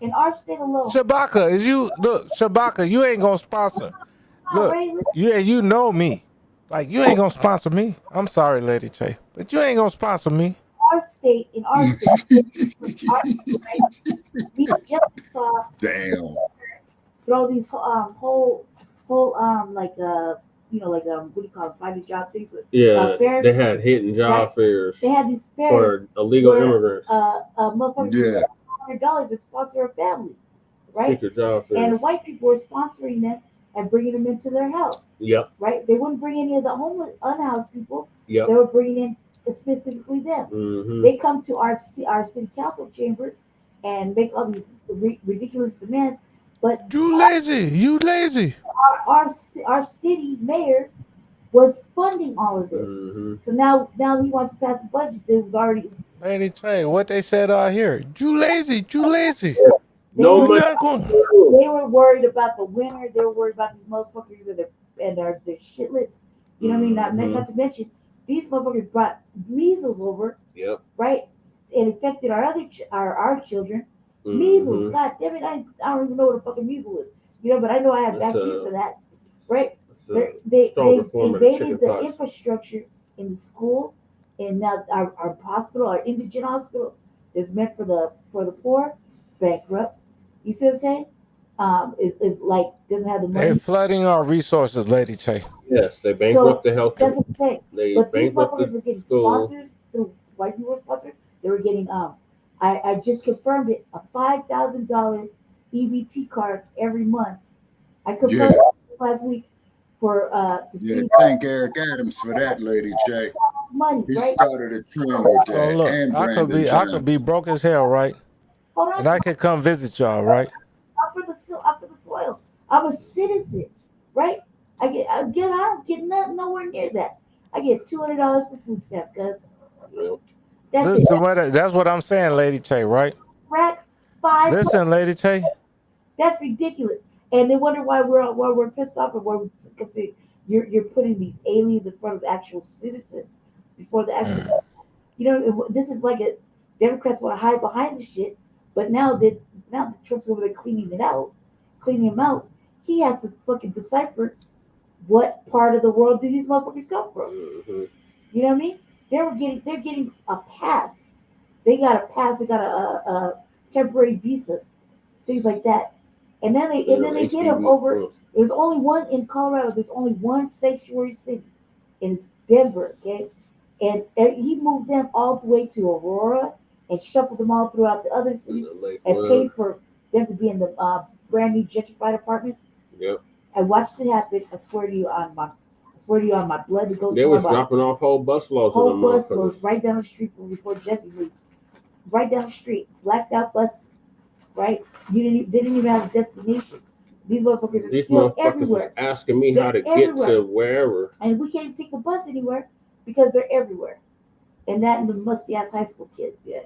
In our state alone. Shabaka, you ain't gonna sponsor. Look, yeah, you know me. Like, you ain't gonna sponsor me. I'm sorry, Lady Tay, but you ain't gonna sponsor me. In our state, we just saw throw these whole like what do you call it, finding job things with fairs. They had hidden job fairs. They had these fairs for illegal immigrants. Motherfuckers $100 to sponsor a family, right? Secret job fairs. And white people were sponsoring them and bringing them into their house. Yep. Right? They wouldn't bring any of the homeless, unhoused people. Yep. They were bringing in specifically them. Mm-hmm. They come to our city council chambers and make all these ridiculous demands. But you lazy. Our city mayor was funding all of this. Mm-hmm. So now he wants to pass a budget that was already. Lady Trey, what they said out here? You lazy. They were worried about the winter. They were worried about these motherfuckers and their shitlets. You know what I mean? Not to mention, these motherfuckers brought measles over. Yep. Right? It affected our children. Mm-hmm. Measles. God damn it! I don't even know what a fucking measles is. But I know I have vaccines for that. Right? They invaded the infrastructure in the school, and now our hospital, our indigent hospital, is meant for the poor, bankrupt. You see what I'm saying? Is like doesn't have the money. They're flooding our resources, Lady Che. Yes, they bankrupt the health. That's what I'm saying. But these motherfuckers were getting schools. sponsors through white people sponsors. They were getting I just confirmed it, a $5,000 EBT card every month. I confirmed it last week for thank Eric Adams for that, Lady J. Money, he right? started a trend with that. Look, and I could be broke as hell, right? And I could come visit y'all, right? I'm for the soil. I'm a citizen, right? I don't get nowhere near that. I get $200 for food stamps, guys. That's what I'm saying, Lady Che, right? Racks, 5. Listen, Lady Che. That's ridiculous. And they wonder why we're pissed off, and why you're putting these aliens in front of actual citizens before the actual. This is like Democrats want to hide behind the shit, but now that Trump's over there cleaning him out, he has to fucking decipher what part of the world do these motherfuckers come from. Mm-hmm. You know what I mean? They're getting a pass. They got a pass. They got a temporary visas, things like that. And then they get them over. There's only one in Colorado. There's only one sanctuary city, and it's Denver. Okay, and he moved them all the way to Aurora and shuffled them all throughout the other cities and paid for them to be in the brand new gentrified apartments. Yep. I watched it happen. I swear to you on my blood that goes. They was dropping off whole bus loads. Whole bus loads right down the street from before Jesse moved. Right down the street, blacked out buses. Right? They didn't even have a destination. These motherfuckers are still everywhere. Is asking me how to get to wherever. And we can't even take the bus anywhere because they're everywhere. And that and the musty ass high school kids, yeah.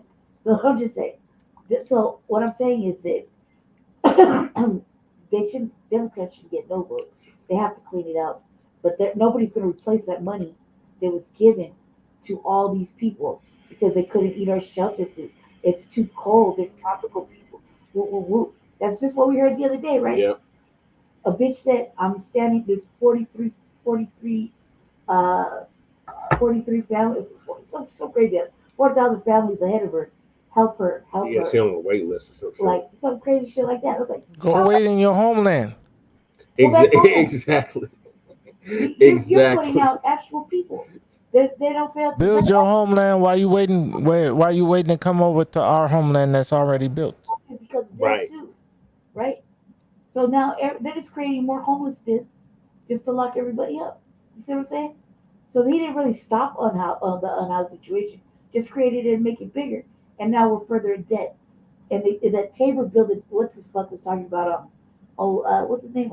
So I'm just saying. So what I'm saying is that Democrats should get no votes. They have to clean it out. But nobody's going to replace that money that was given to all these people because they couldn't eat our shelter food. It's too cold. They're tropical people. Woo, woo, woo. That's just what we heard the other day, right? Yeah. A bitch said, I'm standing, there's 43 families, so crazy. 4,000 families ahead of her. Help her. Yeah, she's on a wait list or something. Like some crazy shit like that. I was like, go wait in your homeland. Exactly. You're putting out actual people. They don't fail. Build your homeland while you waiting to come over to our homeland that's already built. Because they're too, right? So now they're just creating more homelessness just to lock everybody up. You see what I'm saying? So he didn't really stop on the unhoused situation, just created it and make it bigger. And now we're further in debt. And that Tabor building, what's this fuck was talking about? What's his name?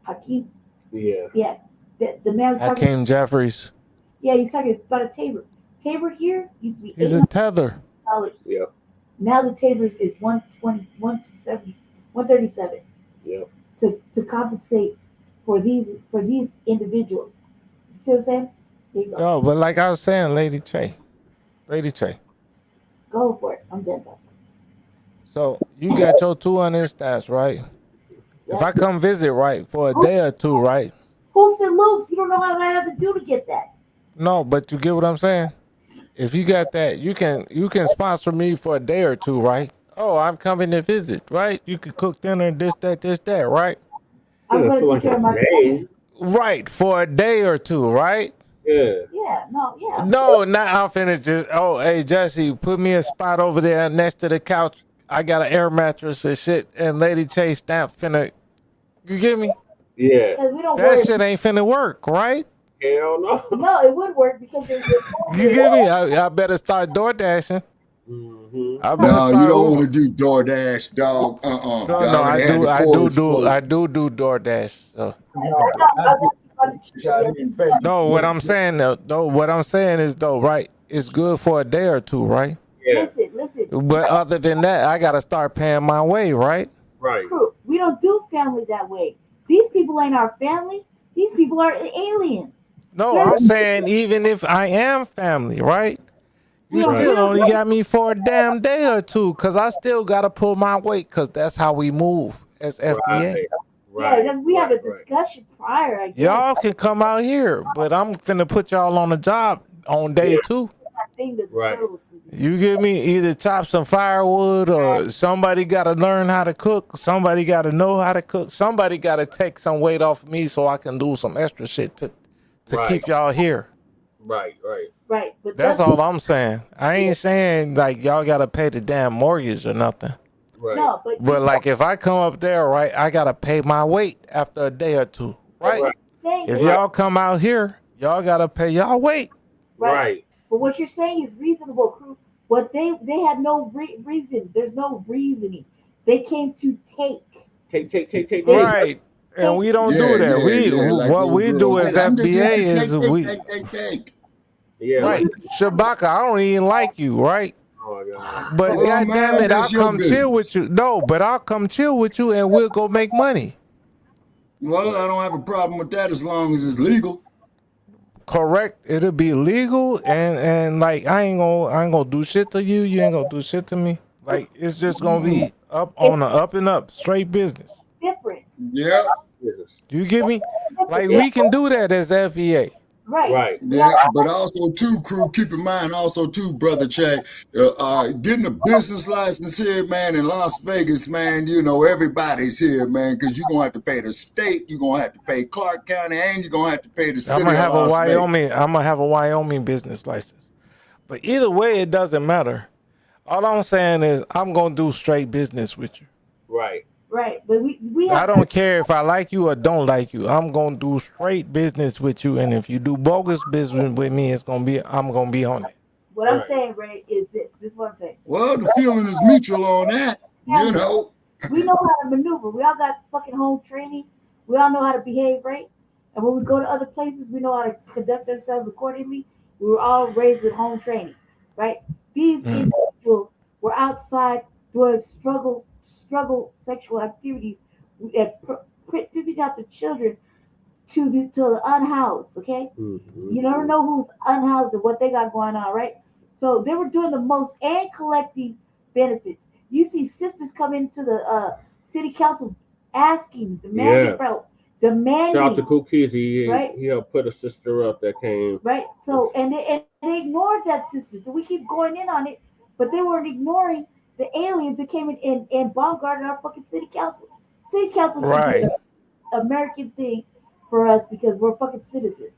Hakeem. Yeah. Yeah. The man was talking. Hakeem Jeffries. Yeah, he's talking about a Tabor. Tabor here used to be. He's a tether. Yeah. Now the Tabor is 120, 170, 137. Yeah. To compensate for these individuals. You see what I'm saying? There you go. No, but like I was saying, Lady Che. Go for it. I'm done talking. So you got your 200 stats, right? If I come visit, right, for a day or two, right? Hoops and loops. You don't know how I have to do to get that. No, but you get what I'm saying? If you got that, you can sponsor me for a day or two, right? Oh, I'm coming to visit, right? You can cook dinner and this, that, right? I'm going to take care of my family. Right, for a day or two, right? Yeah. No, now I'm finna just. Oh, hey Jesse, put me a spot over there next to the couch. I got an air mattress and shit, and Lady Chase stamp finna. You get me? Yeah. We don't That worry. shit ain't finna work, right? Hell no. No, it would work because there's. You get me? I better start door dashing. Mm-hmm. I better No, start. you don't want to do DoorDash, dog. No, I do do DoorDash. So. No, what I'm saying is though, right? It's good for a day or two, right? Yeah. Listen. But other than that, I gotta start paying my way, right? Right. We don't do family that way. These people ain't our family. These people are aliens. No, I'm saying even if I am family, right? You still only got me for a damn day or two, cause I still gotta pull my weight, cause that's how we move as FBA. Yeah, we have a discussion prior. I guess. Y'all can come out here, but I'm finna put y'all on the job on day 2. Right. You get me? Either chop some firewood, or somebody gotta learn how to cook. Somebody gotta know how to cook. Somebody gotta take some weight off of me so I can do some extra shit to keep y'all here. Right. But that's all I'm saying. I ain't saying like y'all gotta pay the damn mortgage or nothing. Right. No, but like if I come up there, right, I gotta pay my weight after a day or two, right? If y'all come out here, y'all gotta pay y'all weight. Right. But what you're saying is reasonable, crew. What they had no reason. There's no reasoning. They came to take. Right. And we don't do that. What we do as FBA is we. Yeah. Right. Shabaka, I don't even like you, right? Oh my God. But goddamn it, I'll come chill with you. No, but I'll come chill with you and we'll go make money. Well, I don't have a problem with that as long as it's legal. Correct. It'll be legal and like I ain't gonna do shit to you. You ain't gonna do shit to me. Like it's just gonna be up on the up and up, straight business. Different. Yeah. You get me? Like we can do that as FBA. Right. Yeah, but also too, crew, keep in mind also too, Brother Che, getting a business license here, man, in Las Vegas, man, you know, everybody's here, man, because you're going to have to pay the state, you're going to have to pay Clark County, and you're going to have to pay the city of Las Vegas. I'm going to have a Wyoming business license. But either way, it doesn't matter. All I'm saying is I'm going to do straight business with you. Right, but we I don't care if I like you or don't like you. I'm gonna do straight business with you, and if you do bogus business with me, I'm gonna be on it. What I'm saying, Ray, is this. This is what I'm saying. Well, the feeling is mutual on that. You know, we know how to maneuver. We all got fucking home training. We all know how to behave, right? And when we go to other places, we know how to conduct ourselves accordingly. We were all raised with home training, right? These individuals were outside doing struggle sexual activities and picking out the children to the unhoused, okay? Mm-hmm. You never know who's unhoused and what they got going on, right? So they were doing the most and collecting benefits. You see sisters come into the city council asking, demanding help, demanding. Shout out to Cookies, he right? helped put a sister up that came. Right. So and they ignored that sister. So we keep going in on it, but they weren't ignoring the aliens that came in and bombarded our fucking city council. City council is an American thing for us because we're fucking citizens.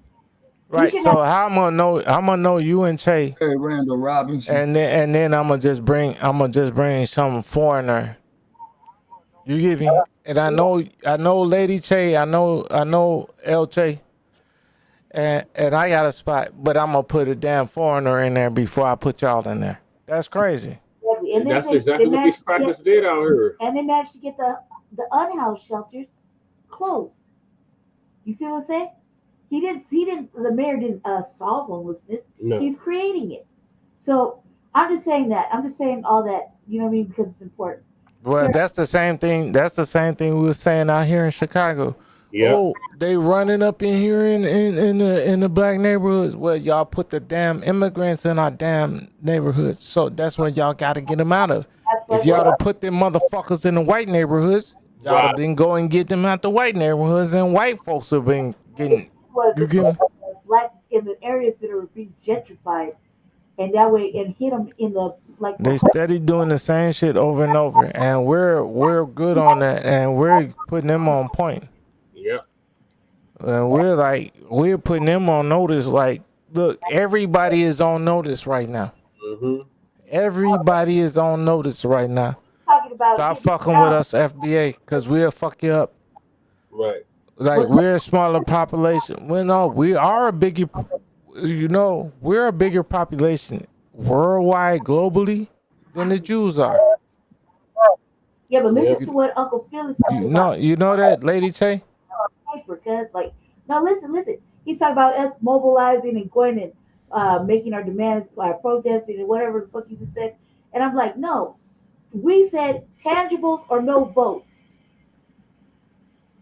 Right. So how I'm gonna know you and Che. Hey, Randall Robinson. And then I'm gonna just bring some foreigner. You get me? And I know Lady Che, I know El Che. And I got a spot, but I'm gonna put a damn foreigner in there before I put y'all in there. That's crazy. And that's exactly what these crackers did out here. And they managed to get the unhoused shelters closed. You see what I'm saying? The mayor didn't solve homelessness. No. He's creating it. So I'm just saying that. I'm just saying all that, you know what I mean? Because it's important. Well, that's the same thing. That's the same thing we were saying out here in Chicago. Yep. Oh, they running up in here in the black neighborhoods. Well, y'all put the damn immigrants in our damn neighborhoods. So that's what y'all got to get them out of. If y'all to put them motherfuckers in the white neighborhoods, y'all have been go and get them out the white neighborhoods, and white folks have been getting. You get them? Black in the areas that are being gentrified, and that way and hit them in the like. They steady doing the same shit over and over, and we're good on that, and we're putting them on point. Yep. And we're putting them on notice. Like, look, everybody is on notice right now. Mm-hmm. Everybody is on notice right now. Stop fucking with us, FBA, because we'll fuck you up. Right. Like, we're a smaller population. Well, no, we are a bigger, we're a bigger population worldwide, globally, than the Jews are. Yeah, but listen to what Uncle Phil is talking about. You know that, Lady Tay? Because, like, no, listen. He's talking about us mobilizing and going and making our demands, protesting and whatever the fuck you just said. And I'm like, no, we said tangibles or no vote.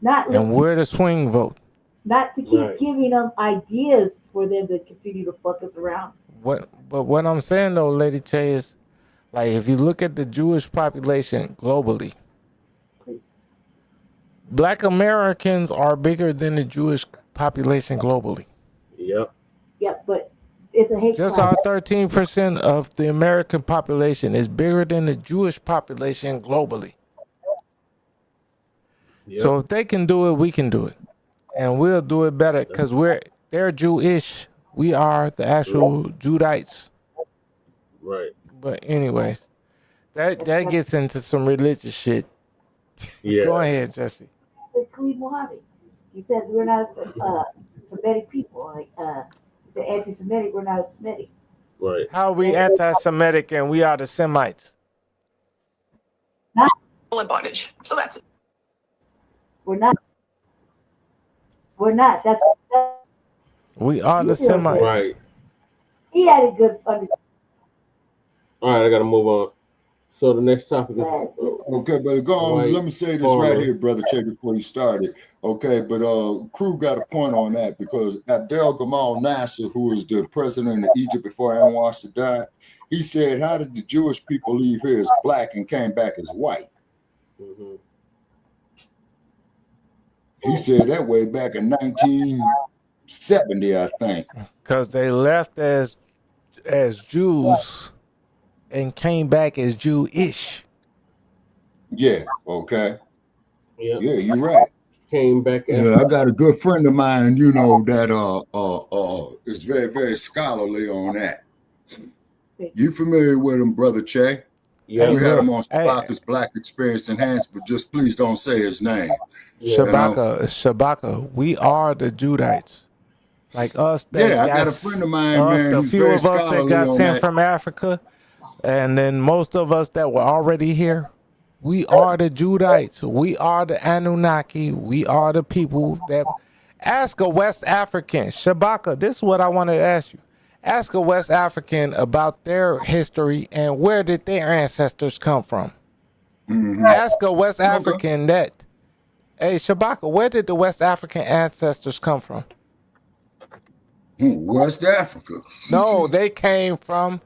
And we're the swing vote. Not to keep giving them ideas for them to continue to fuck us around. But what I'm saying though, Lady Tay, is like, if you look at the Jewish population globally, Black Americans are bigger than the Jewish population globally. Yep. Yep, but it's a hate Just crime. our 13% of the American population is bigger than the Jewish population globally. Yep. So if they can do it, we can do it. And we'll do it better because they're Jewish. We are the actual Judites. Right. But anyways, that gets into some religious shit. Yeah. Go ahead, Jesse. Khalid Muhammad. He said we're not Semitic people. Like he said anti-Semitic, we're not Semitic. Right. How are we anti-Semitic and we are the Semites? Not advantage. So that's it. We're not. That's we are the Semites. Right. He had a good understanding. All right, I gotta move on. So the next topic is okay, but go on. Let me say this right here, Brother Che, before you started. Okay, but Crew got a point on that because Abdel Gamal Nasser, who was the president of Egypt before Anwar Sadat, he said, "How did the Jewish people leave here as black and came back as white?" Mm-hmm. He said that way back in 1970, I think. Because they left as Jews and came back as Jewish. Yeah, okay. Yeah, you're right. Came back as I got a good friend of mine, that is very, very scholarly on that. You familiar with him, Brother Che? Yeah. We had him on Shabaka's Black Experience Enhanced, but just please don't say his name. Shabaka, we are the Judites. Like us, I got a friend of mine, man. The few of us that got sent from Africa, and then most of us that were already here, we are the Judites. We are the Anunnaki. We are the people that ask a West African. Shabaka, this is what I want to ask you. Ask a West African about their history and where did their ancestors come from. Mm-hmm. Ask a West African that, hey, Shabaka, where did the West African ancestors come from? West Africa. No, they came from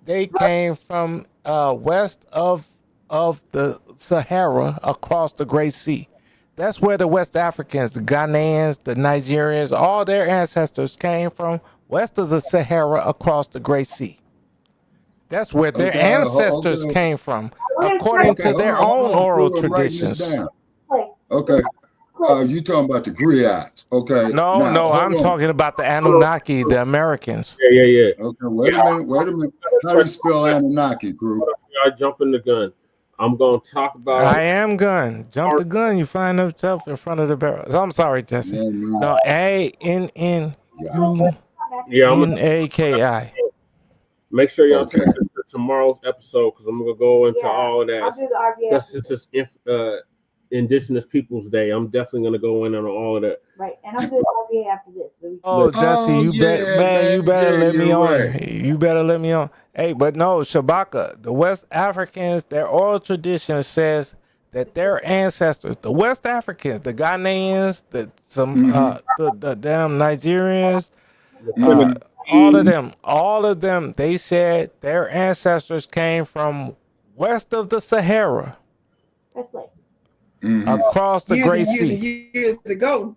west of the Sahara across the Great Sea. That's where the West Africans, the Ghanaians, the Nigerians, all their ancestors came from, west of the Sahara across the Great Sea. That's where their ancestors came from, according to their own oral traditions. Okay. You talking about the griots? Okay. No, I'm talking about the Anunnaki, the Americans. Yeah. Okay, wait a minute. How do you spell Anunnaki, Crew? I jump in the gun. I'm gonna talk about. I am gun. Jump the gun. You find yourself in front of the barrel. I'm sorry, Jesse. No, ANNUNAKI. Make sure y'all tune into tomorrow's episode because I'm gonna go into all of that. That's just Indigenous Peoples Day. I'm definitely gonna go in on all of that. Right, and I'm doing RBA after this. So Jesse, you better let me on. Right. You better let me on. Hey, but no, Shabaka, the West Africans, their oral tradition says that their ancestors, the West Africans, the Ghanaians, the damn Nigerians, all of them, they said their ancestors came from west of the Sahara. That's like across the Great Sea. Years ago,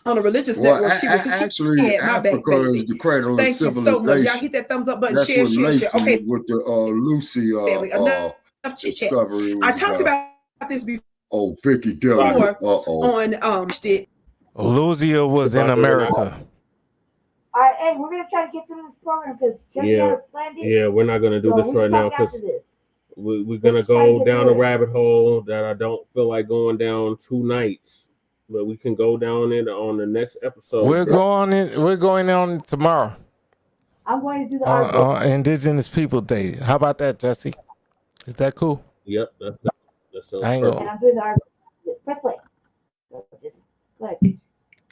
on a religious network, actually Africa is the cradle of civilization. Thank you so much. Y'all hit that thumbs up button. Share. Okay. With the Lucy discovery. I talked about this before. Oh, Vicky W. On shit. Luzia was in America. All right, hey, we're gonna try to get through this program because planned it. Yeah, we're not gonna do this right now because we're gonna go down a rabbit hole that I don't feel like going down 2 nights, but we can go down it on the next episode. We're going on tomorrow. I'm going to do the Indigenous People Day. How about that, Jesse? Is that cool? Yep, that's and I'm doing the article. Press play.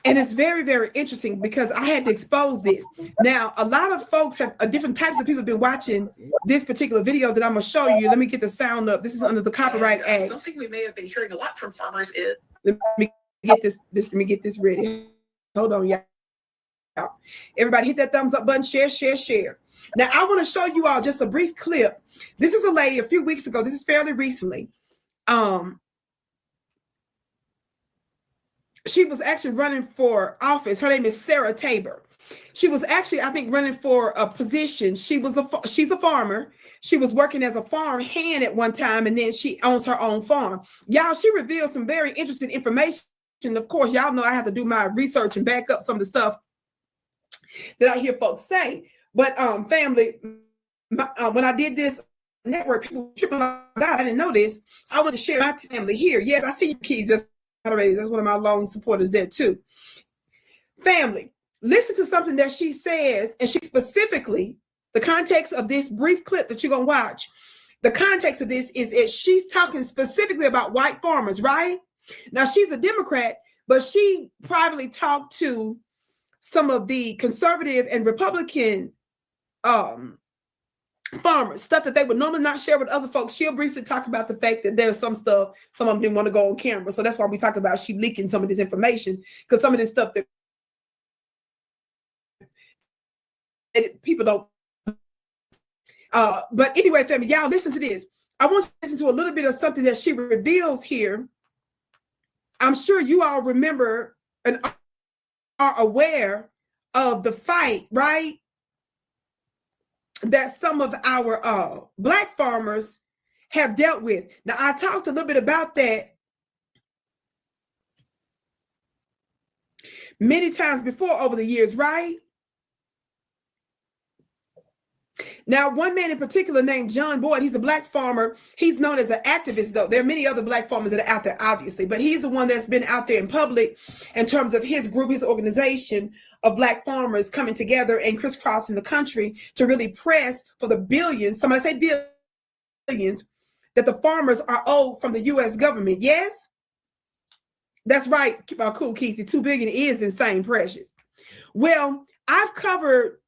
And it's very, very interesting because I had to expose this. Now, a lot of folks have different types of people have been watching this particular video that I'm going to show you. Let me get the sound up. This is under the Copyright Act. Something we may have been hearing a lot from farmers is. Let me get this ready. Hold on, y'all. Everybody hit that thumbs up button, share. Now, I want to show you all just a brief clip. This is a lady a few weeks ago. This is fairly recently. She was actually running for office. Her name is Sarah Tabor. She was actually, I think, running for a position. She's a farmer. She was working as a farm hand at one time, and then she owns her own farm. Y'all, she revealed some very interesting information. Of course, y'all know I have to do my research and back up some of the stuff that I hear folks say. But family, when I did this network, people tripping out, I didn't know this. So I want to share my family here. Yes, I see you, Keys. That's one of my lone supporters there too. Family, listen to something that she says, and she specifically, the context of this brief clip that you're gonna watch, the context of this is she's talking specifically about white farmers, right? Now she's a Democrat, but she privately talked to some of the conservative and Republican farmers, stuff that they would normally not share with other folks. She'll briefly talk about the fact that there's some stuff, some of them didn't want to go on camera. So that's why we talk about she leaking some of this information, because some of this stuff that people don't. But anyway, family, y'all listen to this. I want you to listen to a little bit of something that she reveals here. I'm sure you all remember and are aware of the fight, right? That some of our Black farmers have dealt with. Now, I talked a little bit about that many times before over the years, right? Now, one man in particular named John Boyd, he's a Black farmer. He's known as an activist, though. There are many other Black farmers that are out there, obviously, but he's the one that's been out there in public in terms of his group, his organization of Black farmers coming together and crisscrossing the country to really press for the billions, somebody say billions, that the farmers are owed from the U.S. government. Yes? That's right, cool, Kesey. $2 billion is insane, precious. Well, I've covered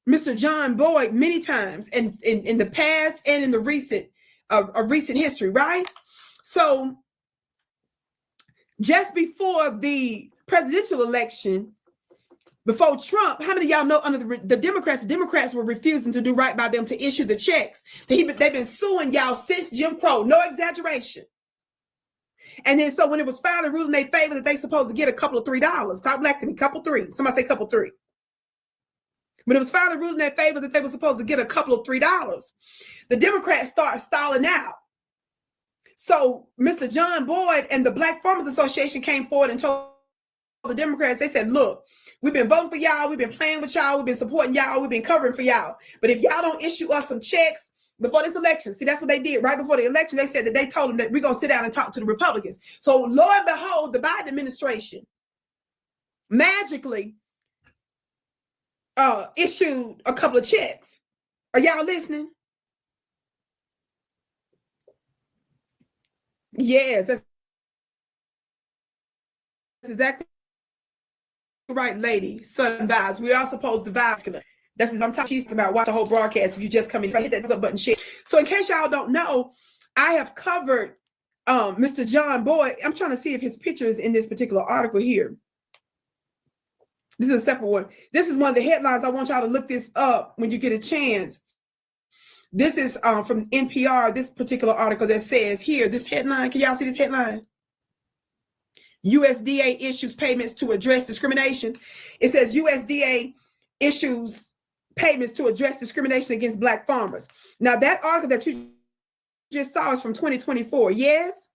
Mr. John Boyd many times in the past and in the recent history, right? So just before the presidential election, before Trump, how many of y'all know under the Democrats were refusing to do right by them to issue the checks? They've been suing y'all since Jim Crow, no exaggeration. And then so when it was finally ruled in their favor that they supposed to get a couple of $3, talk black to me, couple three. Somebody say couple three. When it was finally ruled in their favor that they were supposed to get a couple of $3, the Democrats started stalling out. So Mr. John Boyd and the Black Farmers Association came forward and told the Democrats, they said, look, we've been voting for y'all, we've been playing with y'all, we've been supporting y'all, we've been covering for y'all. But if y'all don't issue us some checks before this election, see, that's what they did right before the election. They said that they told them that we're going to sit down and talk to the Republicans. So lo and behold, the Biden administration magically issued a couple of checks. Are y'all listening? Yes, that's exactly right, lady. Sun vibes. We are supposed to vibe. I'm talking about watch the whole broadcast. If you just come in, hit that thumbs up button, shit. So in case y'all don't know, I have covered Mr. John Boyd. I'm trying to see if his picture is in this particular article here. This is a separate one. This is one of the headlines. I want y'all to look this up when you get a chance. This is from NPR, this particular article that says here, this headline, can y'all see this headline? USDA issues payments to address discrimination. It says USDA issues payments to address discrimination against Black farmers. Now that article that you just saw is from 2024, yes?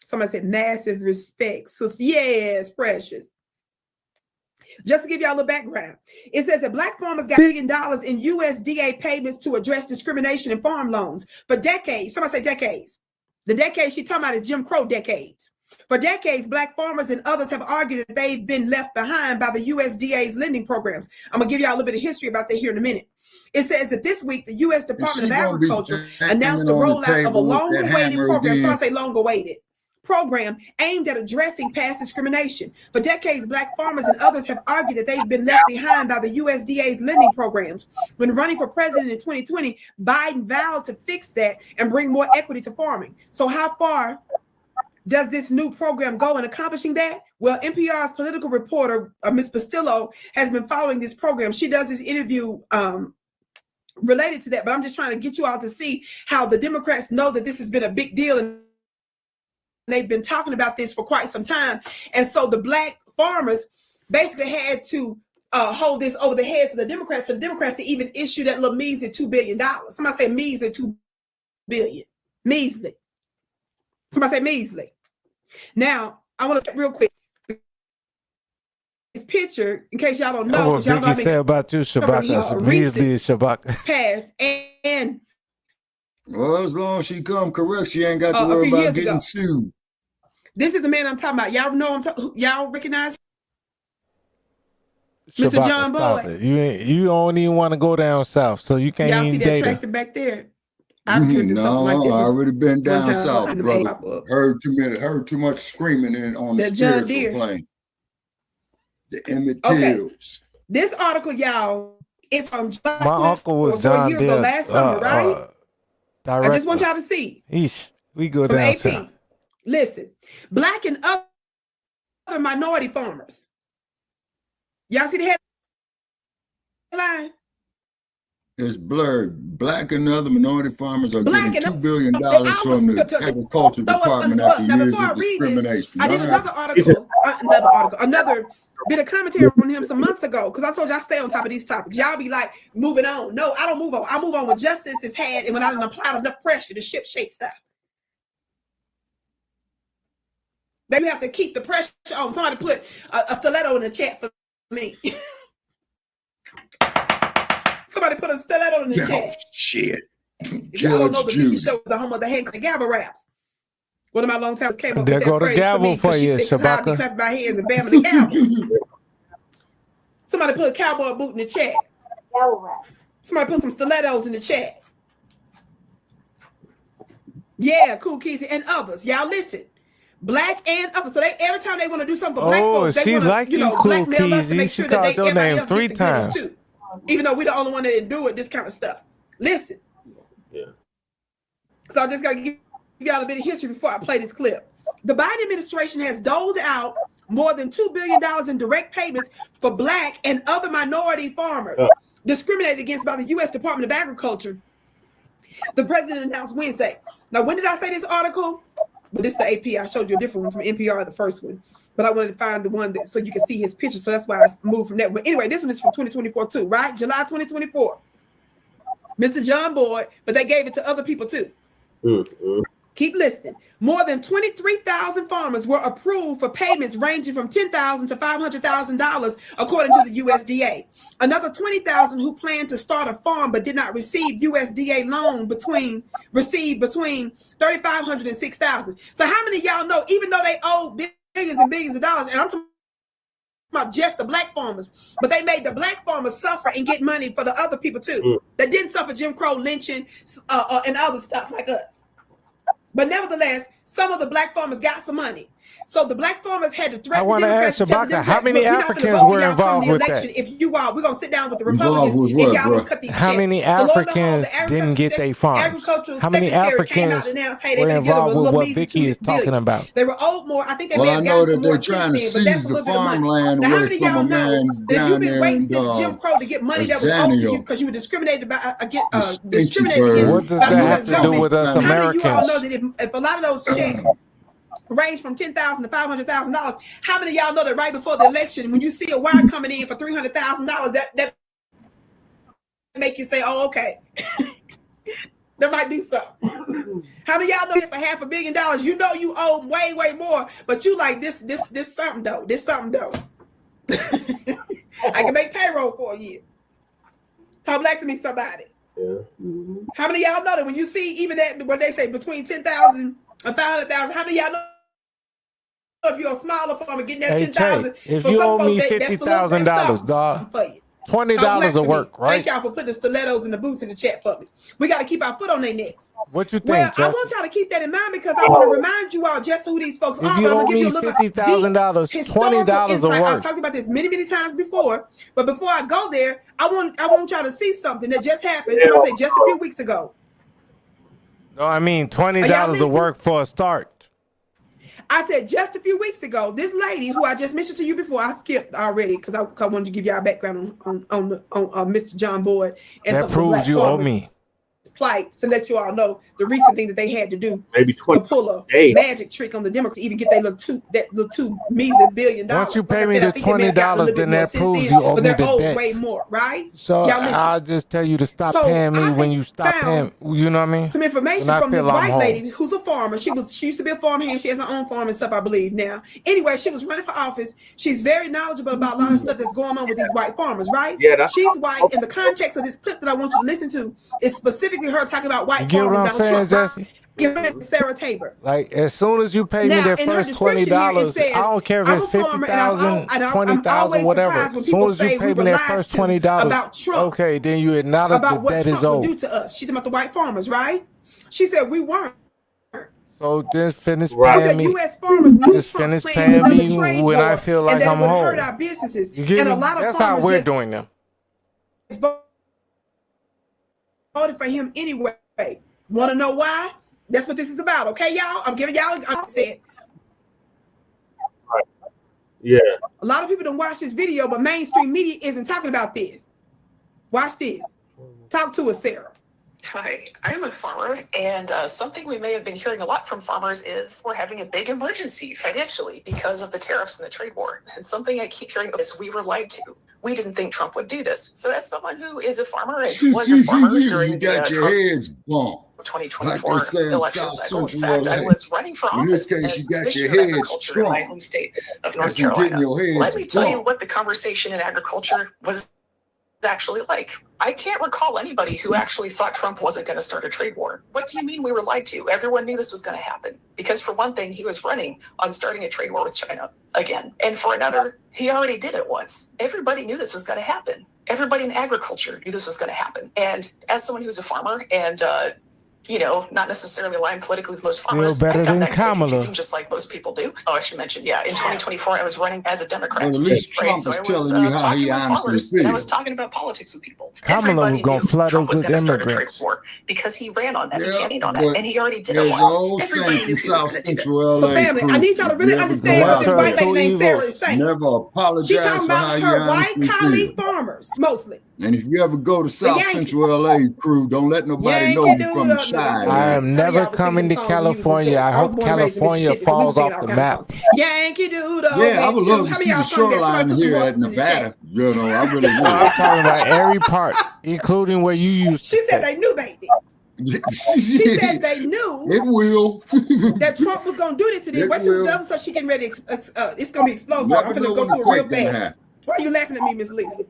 Somebody said massive respect. So yes, precious. Just to give y'all a little background, it says that Black farmers got $1 billion in USDA payments to address discrimination in farm loans for decades. Somebody say decades. The decades she's talking about is Jim Crow decades. For decades, Black farmers and others have argued that they've been left behind by the USDA's lending programs. I'm going to give y'all a little bit of history about that here in a minute. It says that this week, the U.S. Department of Agriculture announced the rollout of a long-awaited program. So I say long-awaited program aimed at addressing past discrimination. For decades, Black farmers and others have argued that they've been left behind by the USDA's lending programs. When running for president in 2020, Biden vowed to fix that and bring more equity to farming. So how far does this new program go in accomplishing that? Well, NPR's political reporter, Ms. Pastillo, has been following this program. She does this interview related to that, but I'm just trying to get you all to see how the Democrats know that this has been a big deal, and they've been talking about this for quite some time. And so the Black farmers basically had to hold this over the heads of the Democrats for the Democrats to even issue that little measly $2 billion. Somebody say measly $2 billion. Measly. Somebody say measly. Now, I want to say real quick. This picture, in case y'all don't know. What Vicky said about you, Shabaka. Measly Shabaka. Pass and well, as long as she come correct, she ain't got to worry about getting sued. This is the man I'm talking about. Y'all know y'all recognize Shabaka, Mr. John Boyd. You don't even want to go down south, so you can't y'all even see that date tractor back there. No, I already been down south, brother. Heard too much screaming on the spiritual plane. The Emmett Tills. This article, y'all, is from my uncle was John Deere. Last summer, right? I just want y'all to see. We go down AP. south. Listen, Black and other minority farmers. Y'all see the headline? It's blurred. Black and other minority farmers are getting $2 billion from the Agriculture Department after years of discrimination. I did another bit of commentary on him some months ago, because I told you I stay on top of these topics. Y'all be like, moving on. No, I don't move on. I move on when justice is had and when I don't apply enough pressure, the ship shakes up. Then we have to keep the pressure on. Somebody put a stiletto in the chat for me. Somebody put a stiletto in the chat. Shit. If y'all don't know, the Vicky show is a home of the Hanks and Gavel raps. One of my long times came up there with go that the phrase gavel for for you, Shabaka. Be clapping my hands and bam in the gavel. Somebody put a cowboy boot in the chat. Somebody put some stilettos in the chat. Yeah, Cool Keezy and others. Y'all listen. Black and others. So they every time they want to do something for Black folks, they want to, Cool blackmail us to make sure that your everybody name else 3 gets the times. goodies too. Even though we're the only one that didn't do it, this kind of stuff. Listen. Yeah. So I just got to give y'all a bit of history before I play this clip. The Biden administration has doled out more than $2 billion in direct payments for Black and other minority farmers discriminated against by the U.S. Department of Agriculture. The president announced Wednesday. Now, when did I say this article? But this is the AP. I showed you a different one from NPR, the first one. But I wanted to find the one that so you can see his picture. So that's why I moved from that. But anyway, this one is from 2024 too, right? July 2024. Mr. John Boyd, but they gave it to other people too. Mm-hmm. Keep listening. More than 23,000 farmers were approved for payments ranging from $10,000 to $500,000, according to the USDA. Another 20,000 who planned to start a farm but did not receive USDA loan received between $3,500 and $6,000. So how many of y'all know, even though they owe billions and billions of dollars, and I'm talking about just the Black farmers, but they made the Black farmers suffer and get money for the other people too, that didn't suffer Jim Crow lynching and other stuff like us. But nevertheless, some of the Black farmers got some money. So the Black farmers had to threaten. I want to ask Shabaka, how many Africans were involved with that? If you all, we're gonna sit down with the Republicans and y'all gonna cut these checks. How many Africans didn't get their farms? How many Africans were involved with what Vicky is talking about? They were owed more. I think they may have gotten some more trying to seize the farmland away from a man down you've been waiting since Jim Crow to get money that was owed to you because you were discriminated against. What does that have to do with us Americans? How many of y'all know that if a lot of those checks range from $10,000 to $500,000. How many of y'all know that right before the election, when you see a wire coming in for $300,000, that make you say, "Oh, okay, that might do something." How many of y'all know that for $500 million, you know you owe way more, but you like this something though. This something though. I can make payroll for a year. Talk black to me, somebody. Yeah. How many of y'all know that when you see even that what they say between 10,000 and 100,000? How many of y'all know if you're a smaller farmer getting that 10,000? If you owe me $50,000, dog, $20 of work, right? Thank y'all for putting the stilettos and the boots in the chat for me. We got to keep our foot on their necks. What you think, Well, Justin? I want y'all to keep that in mind because I want to remind you all just who these folks are. If you owe me $50,000, $20 of work. I've talked about this many times before, but before I go there, I want y'all to see something that just happened. Somebody said just a few weeks ago. No, I mean $20 of work for a start. I said just a few weeks ago, this lady who I just mentioned to you before, I skipped already because I wanted to give y'all a background on Mr. John Boyd. And that proves you owe me. Plight to let you all know the recent thing that they had to do maybe to pull a magic trick on the Democrats to even get that little two measly $1 billion. Once you pay me the $20, then that proves you owe me the debt. Way more, right? So I'll just tell you to stop paying me when you stop paying. You know what I mean? Some information from this white lady who's a farmer. She used to be a farmhand. She has her own farm and stuff, I believe. Now, anyway, she was running for office. She's very knowledgeable about a lot of stuff that's going on with these white farmers, right? Yeah, she's white. In the context of this clip that I want you to listen to, is specifically her talking about white farmers. You get what I'm saying, Jesse? Sarah Tabor. Like, as soon as you pay me that first $20, I don't care if it's $50,000, $20,000, whatever. As soon as you pay me that first $20, okay, then you acknowledge the debt is owed. Do to us. She's about the white farmers, right? She said we weren't. So just finish paying me. U.S. farmers just finish paying me when I feel like I'm home. Hurt our businesses. And a lot of that's how we're doing them. Voted for him anyway. Want to know why? That's what this is about, okay, y'all? I'm giving y'all. I said. Right. Yeah. A lot of people don't watch this video, but mainstream media isn't talking about this. Watch this. Talk to us, Sarah. Hi, I'm a farmer, and something we may have been hearing a lot from farmers is we're having a big emergency financially because of the tariffs and the trade war. And something I keep hearing is we were lied to. We didn't think Trump would do this. So as someone who is a farmer and was a farmer during the got your heads bumped. 2024 election cycle. In fact, I was running for office as Commissioner of Agriculture in my home state of North Carolina. Let me tell you what the conversation in agriculture was actually like. I can't recall anybody who actually thought Trump wasn't going to start a trade war. What do you mean we were lied to? Everyone knew this was going to happen. Because for one thing, he was running on starting a trade war with China again. And for another, he already did it once. Everybody knew this was going to happen. Everybody in agriculture knew this was going to happen. And as someone who's a farmer and you know, not necessarily aligned politically with most farmers. Still better than Kamala. Just like most people do. Oh, I should mention, yeah, in 2024, I was running as a Democrat. Well, at least Trump so was I was telling you how talking he with honestly farmers, feels. and I was talking about politics with people. Kamala was going to flood us with immigrants. Because he ran on that, Yeah, he campaigned on that, and he already did it There's once. old Everybody saying knew from he was South going to do this. Central LA. So family, I need y'all to really understand what this white lady named Sarah is saying. Never apologize She's talking for how about you her white honestly colleague feel. farmers, mostly. And if you ever go to South Central LA, crew, don't let nobody know you from the side. I am never coming to California. I hope California falls off the map. Yankee Doodle. Yeah, I would love to see the shoreline here at Nevada. You know, I really would. I'm talking about every part, including where you used to She said they knew, baby. She said they knew it will that Trump was going to do this and then wait till the other so she getting ready. It's going to be explosive. I'm going to go through it real fast. Why are you laughing at me, Miss Lisa?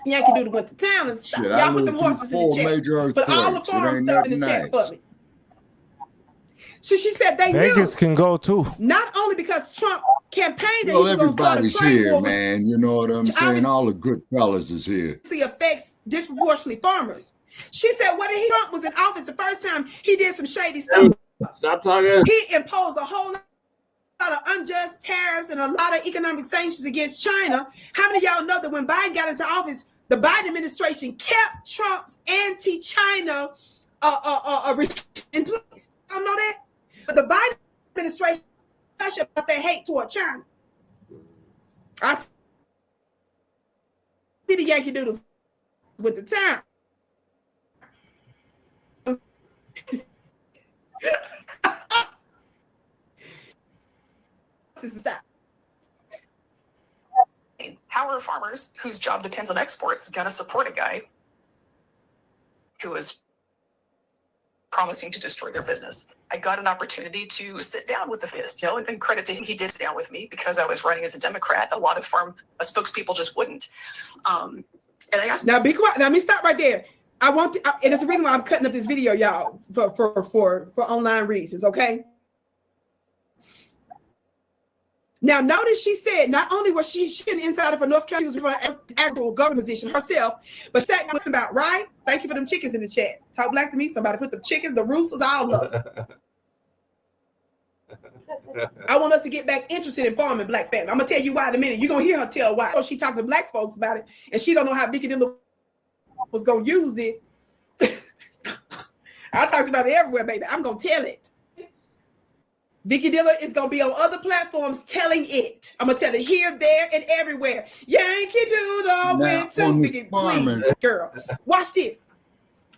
Yankee Doodle went to town and stuff. Y'all put them horses in the chat. Put all the farm stuff in the chat for me. So she said they Vegas knew. Can go too. Not only because Trump campaigned that well, he was going to start a everybody's trade here, war, man. You know what I'm saying? All the good fellas is here. Affects disproportionately farmers. She said when Trump was in office the first time, he did some shady stuff. Stop talking. He imposed a whole lot of unjust tariffs and a lot of economic sanctions against China. How many of y'all know that when Biden got into office, the Biden administration kept Trump's anti-China in place? I don't know that. But the Biden administration about their hate toward China. I see the Yankee Doodles with the time. How are farmers whose job depends on exports going to support a guy who is promising to destroy their business. I got an opportunity to sit down with the fist, you know, and credit to him, he did sit down with me because I was running as a Democrat. A lot of farm spokespeople just wouldn't. And I asked, now be quiet. Now, let me stop right there. I want to, and it's the reason why I'm cutting up this video, y'all, for online reasons, okay? Now, notice she said not only was she an insider for North Carolina, she was running an actual government position herself, but she said about, right? Thank you for them chickens in the chat. Talk black to me. Somebody put the chickens, the roosters, all up. I want us to get back interested in farming, black family. I'm gonna tell you why in a minute. You're gonna hear her tell why. She talking to black folks about it, and she don't know how Vicky Dilla was gonna use this. I talked about it everywhere, baby. I'm gonna tell it. Vicky Dilla is gonna be on other platforms telling it. I'm gonna tell it here, there, and everywhere. Yankee Doodle went to Vicky, please, girl. Watch this.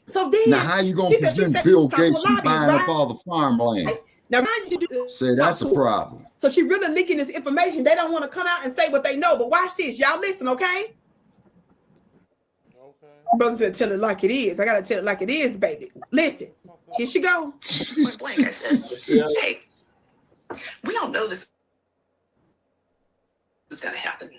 So then, now how you gonna present Bill Gates buying up all the farmland? Now, mind you, say that's a problem. So she really leaking this information. They don't want to come out and say what they know, but watch this. Y'all listen, okay? Brother said, tell it like it is. I gotta tell it like it is, baby. Listen, here she go. Blank, I said, hey, we all know this is gonna happen.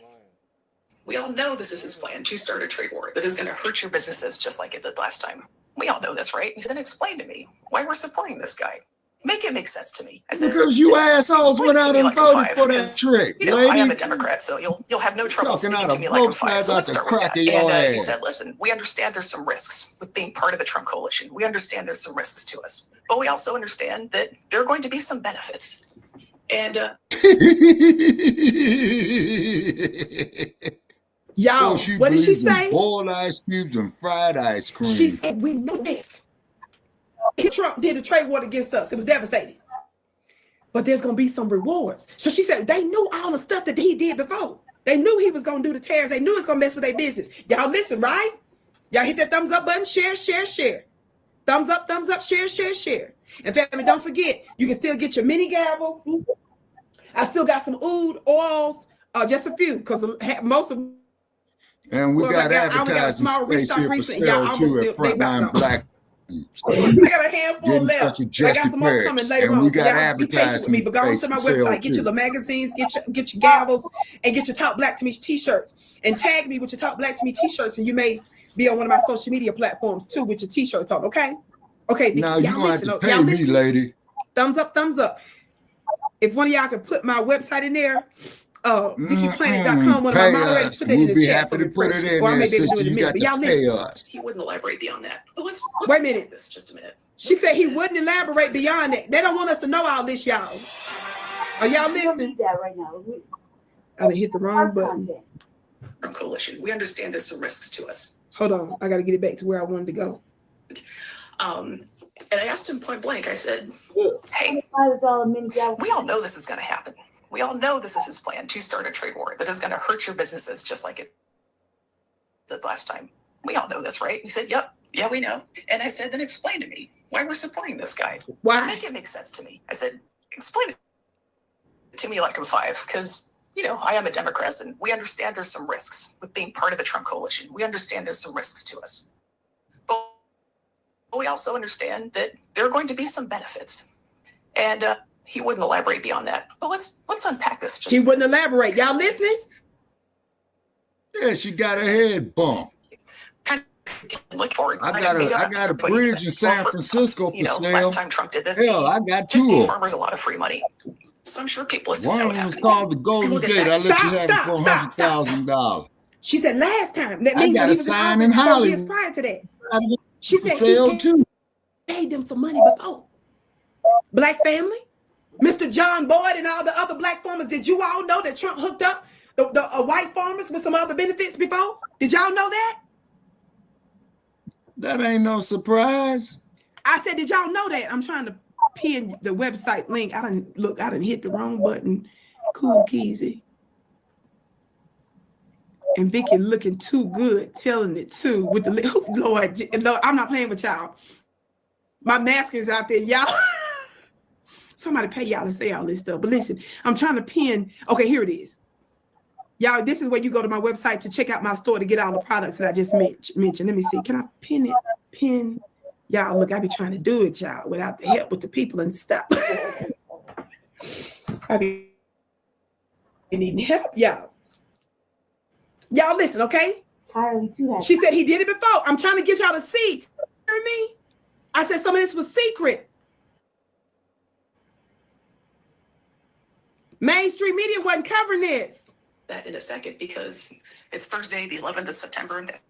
We all know this is his plan to start a trade war that is gonna hurt your businesses just like it did last time. We all know this, right? He's gonna explain to me why we're supporting this guy. Make it make sense to me. I said, because you assholes went out and voted for that trick, you know, lady. I am a Democrat, so you'll have no trouble speaking to me like I'm five. So let's start with that. And he said, listen, we understand there's some risks with being part of the Trump coalition. We understand there's some risks to us, but we also understand that there are going to be some benefits. And y'all, what did she say? Boiled ice cubes and fried ice cream. She said, we know this. Trump did a trade war against us. It was devastating. But there's going to be some rewards. So she said they knew all the stuff that he did before. They knew he was going to do the tariffs. They knew it was going to mess with their business. Y'all listen, right? Y'all hit that thumbs up button. Share, share, share. Thumbs up, share, share, share. And family, don't forget, you can still get your mini gavels. I still got some oud oils, just a few, because most of them. And we got advertising space here for sale too at Front Line Blacc. I got a handful left. I got some more coming later on. So y'all be patient with me. But go on to my website, get your little magazines, get your gavels, and get your Talk Black to Me t-shirts. And tag me with your Talk Black to Me t-shirts, and you may be on one of my social media platforms too with your t-shirts on. Okay. Okay. Now you gonna have to pay me, lady. Thumbs up, thumbs up. If one of y'all could put my website in there. VickyPlanet.com. One of my moderators put it in the chat. Happy to put it in there, sister. You got to pay us. He wouldn't elaborate beyond that. But let's wait a minute. This just a minute. She said he wouldn't elaborate beyond that. They don't want us to know all this, y'all. Are y'all listening? That right now. I done hit the wrong button. From coalition, we understand there's some risks to us. Hold on, I got to get it back to where I wanted to go. And I asked him point blank. I said, "Hey, we all know this is going to happen. We all know this is his plan to start a trade war that is going to hurt your businesses just like it did last time. We all know this, right?" He said, "Yep, yeah, we know." And I said, "Then explain to me why we're supporting this guy. Why? Make it make sense to me." I said, "Explain it to me like I'm five, because, you know, I am a Democrat and we understand there's some risks with being part of the Trump coalition. We understand there's some risks to us. But we also understand that there are going to be some benefits." And he wouldn't elaborate beyond that. But let's unpack this. He wouldn't elaborate. Y'all listening? Yeah, she got her head bumped. Look forward. I got a bridge in San Francisco for sale. Last time Trump did this, hell, I got two of them. Farmers a lot of free money. So I'm sure people listen. One of them was called the Golden Gate. I let you have it for $100,000. She said last time. That means I got a sign in Hollywood. Prior to that, she said he paid them some money before. Black family, Mr. John Boyd and all the other black farmers. Did you all know that Trump hooked up the white farmers with some other benefits before? Did y'all know that? That ain't no surprise. I said, did y'all know that? I'm trying to pin the website link. I didn't hit the wrong button. Cool Keezy. And Vicky looking too good, telling it too with the Lord, I'm not playing with y'all. My mask is out there, y'all. Somebody pay y'all to say all this stuff. But listen, I'm trying to pin. Okay, here it is. Y'all, this is where you go to my website to check out my store to get all the products that I just mentioned. Let me see. Can I pin it? Pin. Y'all, look, I be trying to do it, y'all, without the help with the people and stuff. I be needing help, y'all. Y'all listen, okay? She said he did it before. I'm trying to get y'all to see. Hear me? I said some of this was secret. Mainstream media wasn't covering this. That in a second, because it's Thursday, the 11th of September, and that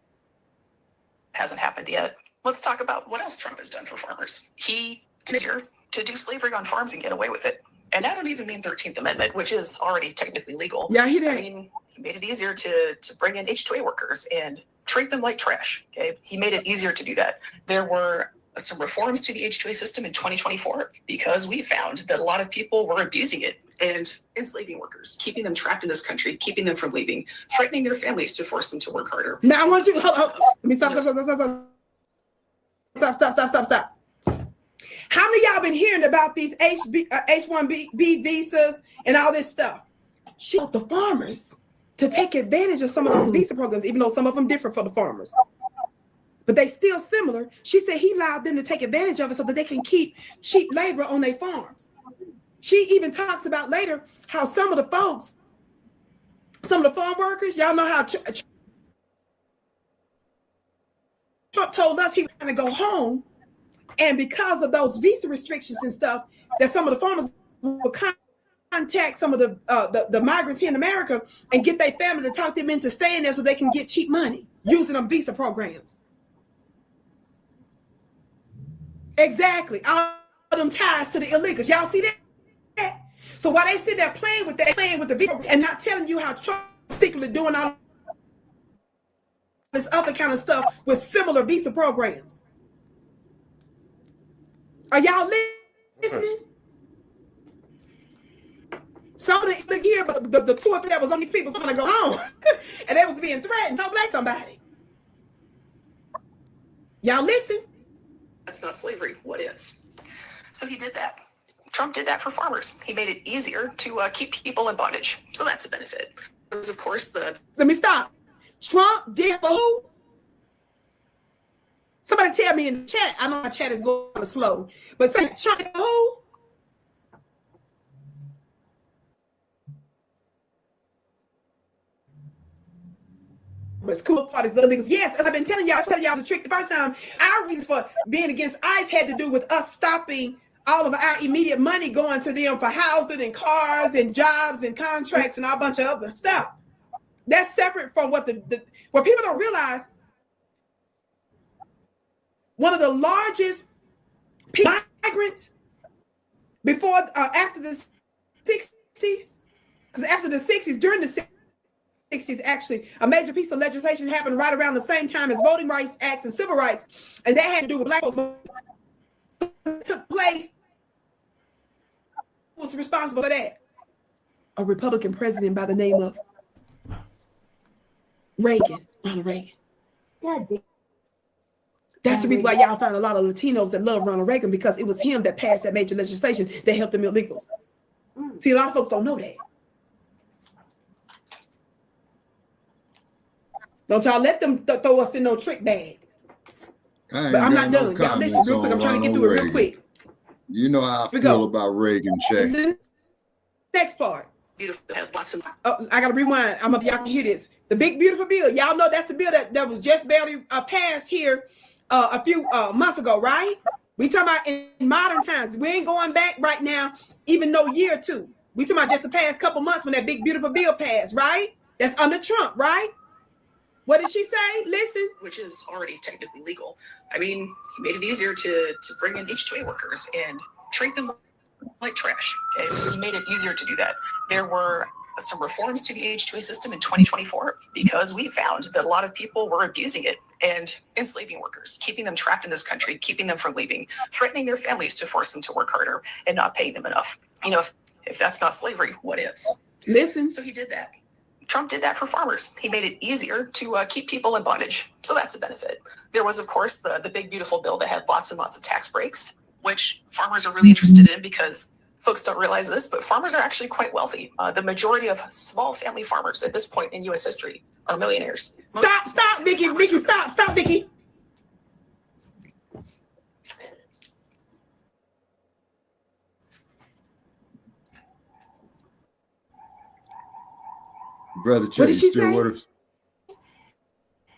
hasn't happened yet. Let's talk about what else Trump has done for farmers. He did to do slavery on farms and get away with it. And I don't even mean 13th Amendment, which is already technically legal. Yeah, he did. I mean, he made it easier to bring in H-2A workers and treat them like trash. Okay, he made it easier to do that. There were some reforms to the H-2A system in 2024 because we found that a lot of people were abusing it and enslaving workers, keeping them trapped in this country, keeping them from leaving, threatening their families to force them to work harder. Now I want you, hold. Let me stop. How many of y'all been hearing about these H-1B visas and all this stuff? She want the farmers to take advantage of some of those visa programs, even though some of them different for the farmers. But they still similar. She said he allowed them to take advantage of it so that they can keep cheap labor on their farms. She even talks about later how some of the folks, some of the farm workers, y'all know how Trump told us he was going to go home. And because of those visa restrictions and stuff, that some of the farmers will contact some of the migrants here in America and get their family to talk them into staying there so they can get cheap money using them visa programs. Exactly. All of them ties to the illegals. Y'all see that? So while they sit there playing with the visa and not telling you how Trump secretly doing all this other kind of stuff with similar visa programs. Are y'all listening? Some of the look here, but the 2 or 3 that was on these people going to go home, and they was being threatened. Don't blame somebody. Y'all listen. That's not slavery. What is? So he did that. Trump did that for farmers. He made it easier to keep people in bondage. So that's a benefit. It was, of course, the... Let me stop. Trump did for who? Somebody tell me in the chat. I know my chat is going slow, but say Trump for who? But cool parties, the illegals. Yes, as I've been telling y'all, the trick the first time. Our reasons for being against ICE had to do with us stopping all of our immediate money going to them for housing and cars and jobs and contracts and a bunch of other stuff. That's separate from what what people don't realize. One of the largest migrants before, after the 60s, because after the 60s, during the 60s, actually, a major piece of legislation happened right around the same time as voting rights acts and civil rights, and that had to do with black folks. Took place. Who was responsible for that? A Republican president by the name of Ronald Reagan. God damn. That's the reason why y'all find a lot of Latinos that love Ronald Reagan, because it was him that passed that major legislation that helped them illegals. See, a lot of folks don't know that. Don't y'all let them throw us in no trick bag. But I'm not done. Y'all listen real quick. I'm trying to get through it real quick. You know how I feel about Reagan, Shay. Next part. Beautiful. I gotta rewind. Y'all can hear this. The big beautiful bill. Y'all know that's the bill that was just barely passed here a few months ago, right? We talking about in modern times. We ain't going back right now, even no year or two. We talking about just the past couple months when that big beautiful bill passed, right? That's under Trump, right? What did she say? Listen. Which is already technically legal. I mean, he made it easier to bring in H-2A workers and treat them like trash. Okay? He made it easier to do that. There were some reforms to the H-2A system in 2024 because we found that a lot of people were abusing it and enslaving workers, keeping them trapped in this country, keeping them from leaving, threatening their families to force them to work harder and not paying them enough. You know, if that's not slavery, what is? Listen. So he did that. Trump did that for farmers. He made it easier to keep people in bondage. So that's a benefit. There was, of course, the big, beautiful bill that had lots and lots of tax breaks, which farmers are really interested in because folks don't realize this, but farmers are actually quite wealthy. The majority of small family farmers at this point in U.S. history are millionaires. Stop, Vicky, stop, Vicky. Brother Che, what did she still say? with us?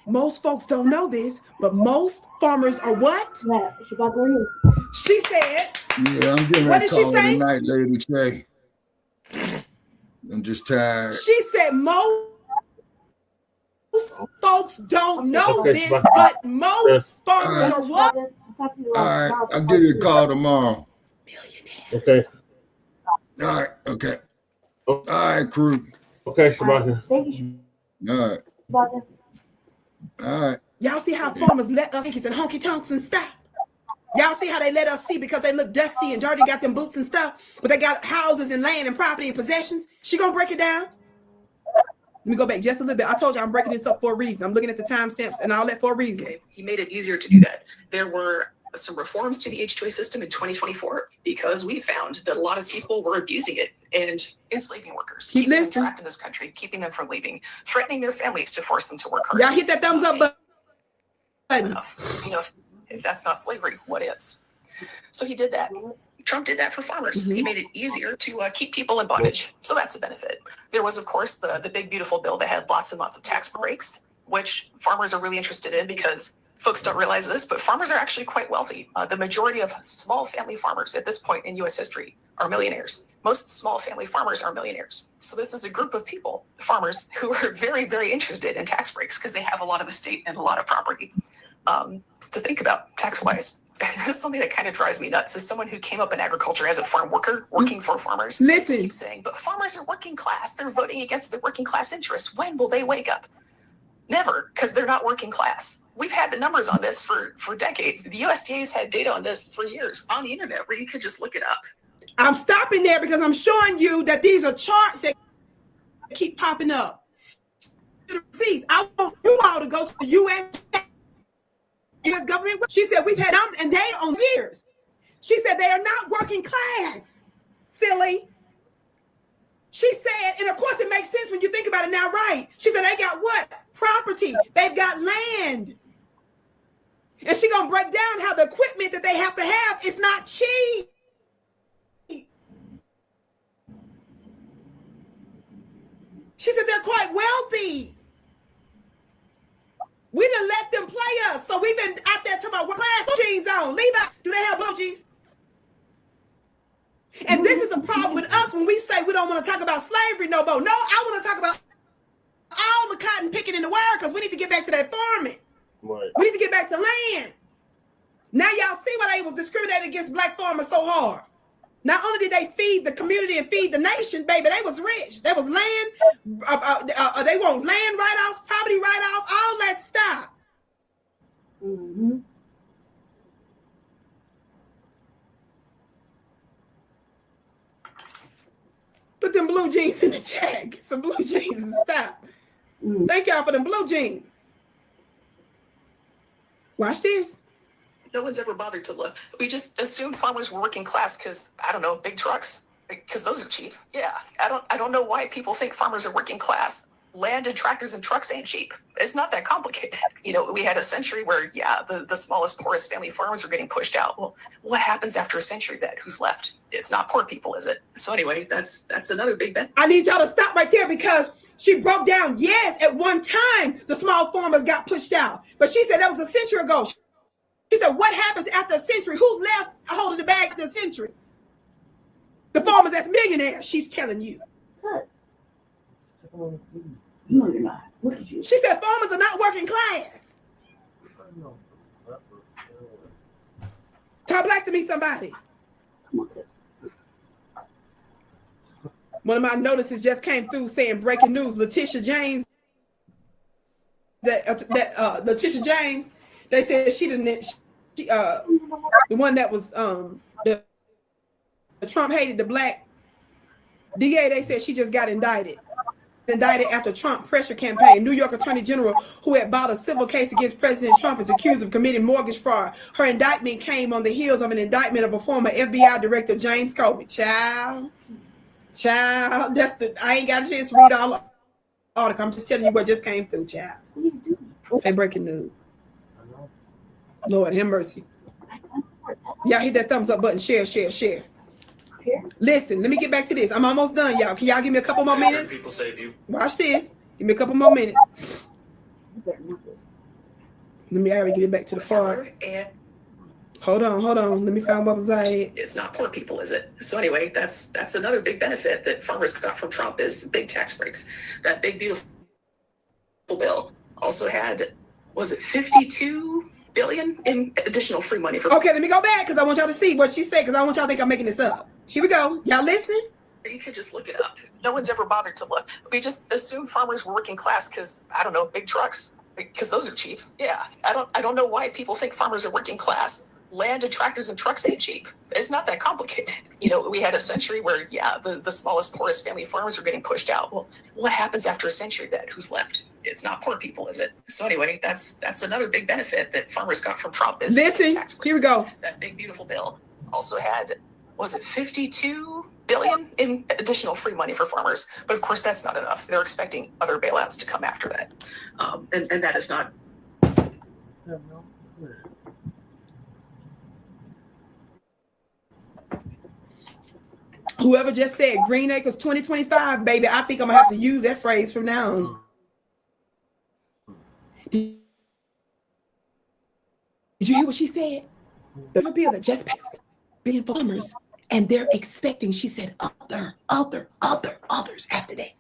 Most folks don't know this, but most farmers are what? She said. Yeah, I'm getting what a did she call say? tonight, Lady Che. I'm just tired. She said most folks don't know this, but most farmers are what? All right, I'll give you a call tomorrow. Okay. All right, okay. All right, crew. Okay, Shabaka. All right. All right. Y'all see how farmers let us Yankees and honky tonks and stuff? Y'all see how they let us see because they look dusty and dirty, got them boots and stuff, but they got houses and land and property and possessions. She gonna break it down. Let me go back just a little bit. I told you I'm breaking this up for a reason. I'm looking at the timestamps and all that for a reason. Okay. He made it easier to do that. There were some reforms to the H-2A system in 2024 because we found that a lot of people were abusing it and enslaving workers, keeping them trapped in this country, keeping them from leaving, threatening their families to force them to work hard. Y'all hit that thumbs up button. You know, if that's not slavery, what is? So he did that. Trump did that for farmers. He made it easier to keep people in bondage. So that's a benefit. There was, of course, the big, beautiful bill that had lots and lots of tax breaks, which farmers are really interested in because folks don't realize this, but farmers are actually quite wealthy. The majority of small family farmers at this point in U.S. history are millionaires. Most small family farmers are millionaires. So this is a group of people, farmers, who are very, very interested in tax breaks because they have a lot of estate and a lot of property to think about tax-wise. This is something that kind of drives me nuts. As someone who came up in agriculture as a farm worker, working for farmers, I keep saying, but farmers are working class. They're voting against their working class interests. When will they wake up? Never, because they're not working class. We've had the numbers on this for decades. The USDA's had data on this for years on the internet where you could just look it up. I'm stopping there because I'm showing you that these are charts that keep popping up. I want you all to go to the US government. She said we've had numbers and data on years. She said they are not working class. Silly. She said, and of course it makes sense when you think about it now, right? She said they got what? Property. They've got land. And she's gonna break down how the equipment that they have to have is not cheap. She said they're quite wealthy. We done let them play us. So we've been out there talking about what class jeans on. Leave out. Do they have blue jeans? And this is a problem with us when we say we don't want to talk about slavery no more. No, I want to talk about all the cotton picking in the world because we need to get back to that farming. Right. We need to get back to land. Now y'all see why they was discriminating against black farmers so hard. Not only did they feed the community and feed the nation, baby, they was rich. There was land. They want land write-offs, property write-off, all that stuff. Mm-hmm. Put them blue jeans in the chat. Get some blue jeans and stuff. Thank y'all for them blue jeans. Watch this. No one's ever bothered to look. We just assumed farmers were working class because, I don't know, big trucks, because those are cheap. Yeah, I don't know why people think farmers are working class. Land and tractors and trucks ain't cheap. It's not that complicated. You know, we had a century where, yeah, the smallest, poorest family farmers were getting pushed out. Well, what happens after a century then? Who's left? It's not poor people, is it? So anyway, that's another big bet. I need y'all to stop right there because she broke down, yes, at one time, the small farmers got pushed out. But she said that was a century ago. She said, what happens after a century? Who's left holding the bag after a century? The farmers that's millionaires, she's telling you. No, you're not. Look at you. She said farmers are not working class. Talk black to me, somebody. One of my notices just came through saying breaking news. Letitia James, Letitia James, they said she didn't. The one that was the Trump hated the black DA. They said she just got indicted after Trump pressure campaign. New York Attorney General, who had filed a civil case against President Trump, is accused of committing mortgage fraud. Her indictment came on the heels of an indictment of a former FBI director, James Comey. Child, I ain't got a chance to read all the article. I'm just telling you what just came through, child. Say breaking news. Lord have mercy. Y'all hit that thumbs up button. Share. Listen, let me get back to this. I'm almost done, y'all. Can y'all give me a couple more minutes? People save you. Watch this. Give me a couple more minutes. Let me already get it back to the farm. And Hold on. Let me find what was I. it's not poor people, is it? So anyway, that's another big benefit that farmers got from Trump is big tax breaks. That big beautiful bill also had, was it 52 billion in additional free money for? Okay, let me go back because I want y'all to see what she said because I want y'all to think I'm making this up. Here we go. Y'all listening? You could just look it up. No one's ever bothered to look. We just assume farmers were working class because, I don't know, big trucks, because those are cheap. Yeah, I don't know why people think farmers are working class. Land and tractors and trucks ain't cheap. It's not that complicated. You know, we had a century where, yeah, the smallest, poorest family farmers were getting pushed out. Well, what happens after a century then? Who's left? It's not poor people, is it? So anyway, that's another big benefit that farmers got from Trump is listen, tax breaks. Here we go. That big, beautiful bill also had, was it 52 billion in additional free money for farmers? But of course, that's not enough. They're expecting other bailouts to come after that. And that is not. Whoever just said Green Acres 2025, baby, I think I'm gonna have to use that phrase from now on. Did you hear what she said? The bill that just passed, being farmers, and they're expecting, she said, others after that.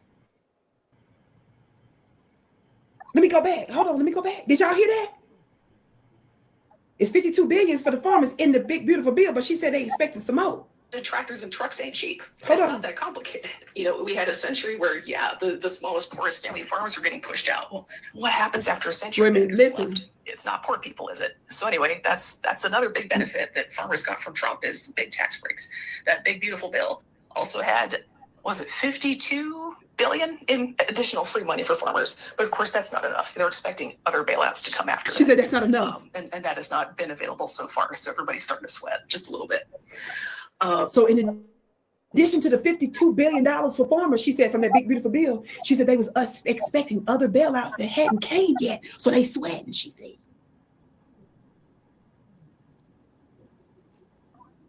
Let me go back. Hold on, let me go back. Did y'all hear that? It's 52 billion for the farmers in the big, beautiful bill, but she said they expecting some more. The tractors and trucks ain't cheap. It's not that complicated. You know, we had a century where, yeah, the smallest, poorest family farmers were getting pushed out. Well, what happens after a century? Wait a minute, listen. It's not poor people, is it? So anyway, that's another big benefit that farmers got from Trump is big tax breaks. That big, beautiful bill also had, was it 52 billion in additional free money for farmers? But of course, that's not enough. They're expecting other bailouts to come after. She said that's not enough. And that has not been available so far. So everybody's starting to sweat just a little bit. So in addition to the $52 billion for farmers, she said from that big, beautiful bill, she said they was expecting other bailouts that hadn't came yet. So they sweating, she said.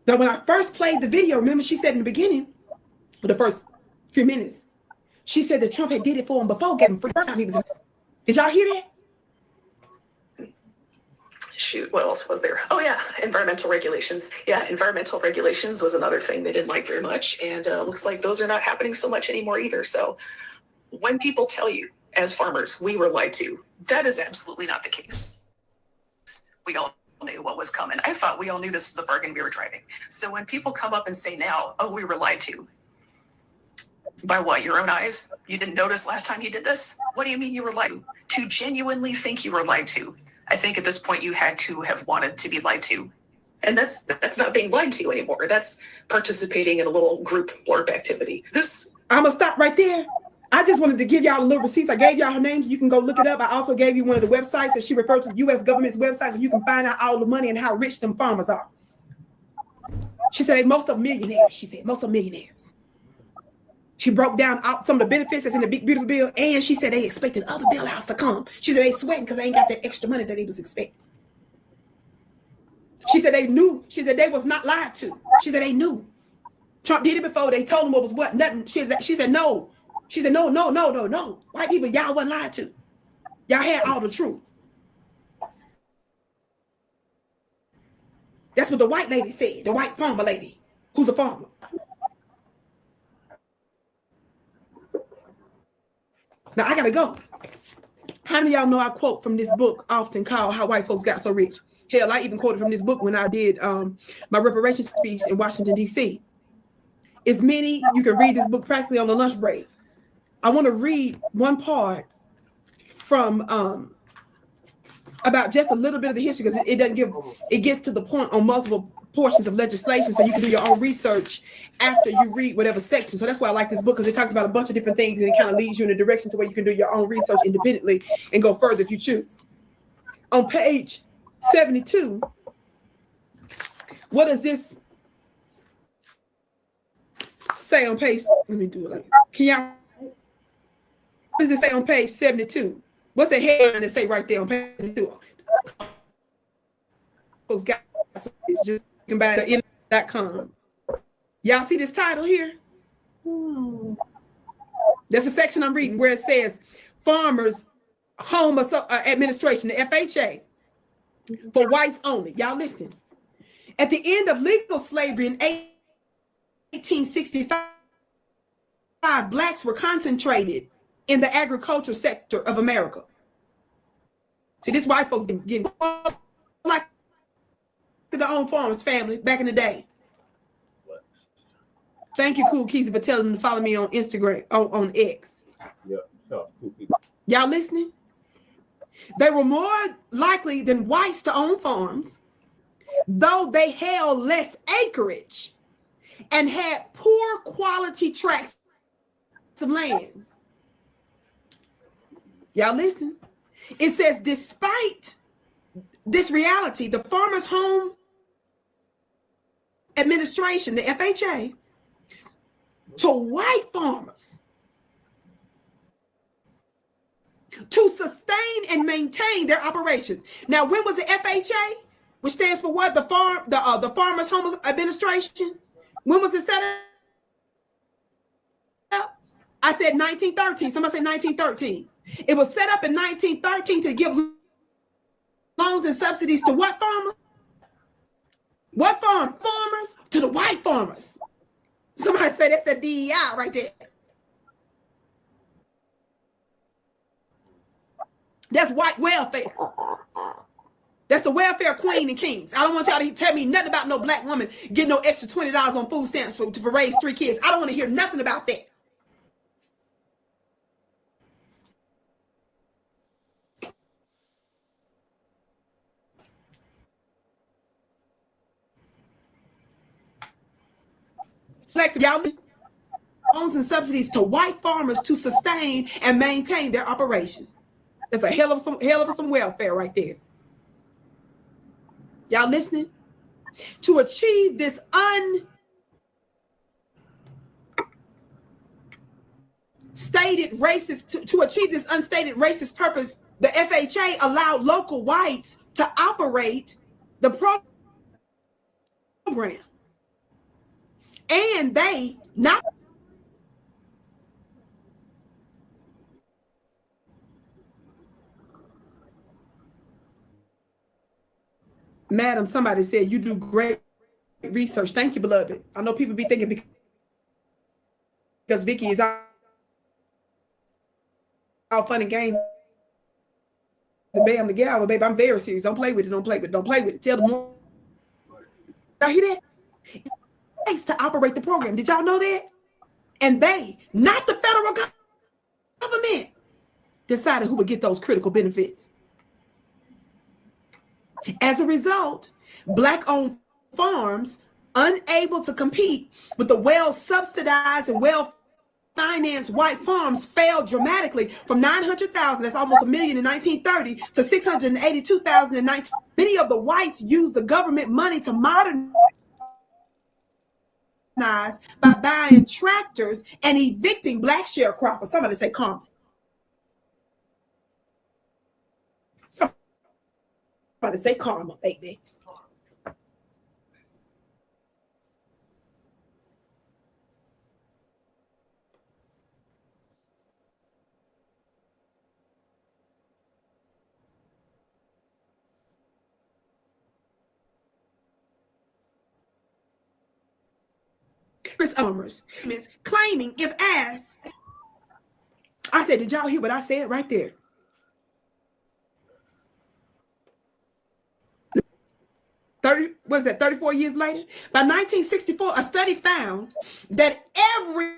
Now, when I first played the video, remember she said in the beginning, for the first few minutes, she said that Trump had did it for him before, gave him free first time he was in. Did y'all hear that? Shoot, what else was there? Oh yeah, environmental regulations. Yeah, environmental regulations was another thing they didn't like very much. And looks like those are not happening so much anymore either. So when people tell you as farmers, we were lied to, that is absolutely not the case. We all knew what was coming. I thought we all knew this was the bargain we were driving. So when people come up and say now, oh, we were lied to. By what, your own eyes? You didn't notice last time you did this? What do you mean you were lied to? To genuinely think you were lied to. I think at this point you had to have wanted to be lied to. And that's not being lied to anymore. That's participating in a little group blurb activity. I'm gonna stop right there. I just wanted to give y'all a little receipts. I gave y'all her names. You can go look it up. I also gave you one of the websites that she referred to, the U.S. government's website, so you can find out all the money and how rich them farmers are. She said most of millionaires. She said most of millionaires. She broke down some of the benefits that's in the big, beautiful bill, and she said they expected other bailouts to come. She said they sweating because they ain't got that extra money that they was expecting. She said they knew. She said they was not lied to. She said they knew. Trump did it before. They told them what was what. Nothing. She said no. She said no. White people, y'all wasn't lied to. Y'all had all the truth. That's what the white lady said. The white farmer lady, who's a farmer. Now I gotta go. How many of y'all know I quote from this book often called How White Folks Got So Rich? Hell, I even quoted from this book when I did my reparations speech in Washington, D.C. It's many, you can read this book practically on the lunch break. I want to read one part from about just a little bit of the history because it gets to the point on multiple portions of legislation, so you can do your own research after you read whatever section. So that's why I like this book, because it talks about a bunch of different things and it kind of leads you in a direction to where you can do your own research independently and go further if you choose. On page 72, what does this say on page? Let me do it like, can y'all? What does it say on page 72? What's the headline that say right there on page 72? Folks got it's just by the internet.com. Y'all see this title here? There's a section I'm reading where it says Farmers Home Administration, the FHA, for whites only. Y'all listen. At the end of legal slavery in 1865, blacks were concentrated in the agriculture sector of America. See, this white folks getting like the own farmers family back in the day. Thank you, Cool Keezy, for telling them to follow me on Instagram, on X. Y'all listening? They were more likely than whites to own farms, though they held less acreage and had poor quality tracts of land. Y'all listen? It says, despite this reality, the Farmers Home Administration, the FHA, to white farmers to sustain and maintain their operations. Now, when was the FHA, which stands for what? The Farmers Home Administration. When was it set up? I said 1913. Somebody said 1913. It was set up in 1913 to give loans and subsidies to what farmers? What farmers? To the white farmers. Somebody say that's the DEI right there. That's white welfare. That's the welfare queen and kings. I don't want y'all to tell me nothing about no black woman getting no extra $20 on food stamps to raise 3 kids. I don't want to hear nothing about that. Y'all loans and subsidies to white farmers to sustain and maintain their operations. That's a hell of some welfare right there. Y'all listening? To achieve this unstated racist purpose, the FHA allowed local whites to operate the program. And they not Madam, somebody said you do great research. Thank you, beloved. I know people be thinking because Vicky is all fun and games. Babe, I'm the gal, baby. I'm very serious. Don't play with it. Don't play with it. Don't play with it. Tell them more. Y'all hear that? To operate the program. Did y'all know that? And they, not the federal government, decided who would get those critical benefits. As a result, black-owned farms, unable to compete with the well-subsidized and well-financed white farms, failed dramatically from 900,000, that's almost 1 million in 1930, to 682,000 in 19. Many of the whites used the government money to modernize by buying tractors and evicting black sharecroppers. Somebody say karma. Somebody say karma, baby. Owners claiming if asked, I said, did y'all hear what I said right there? 34 years later? By 1964, a study found that every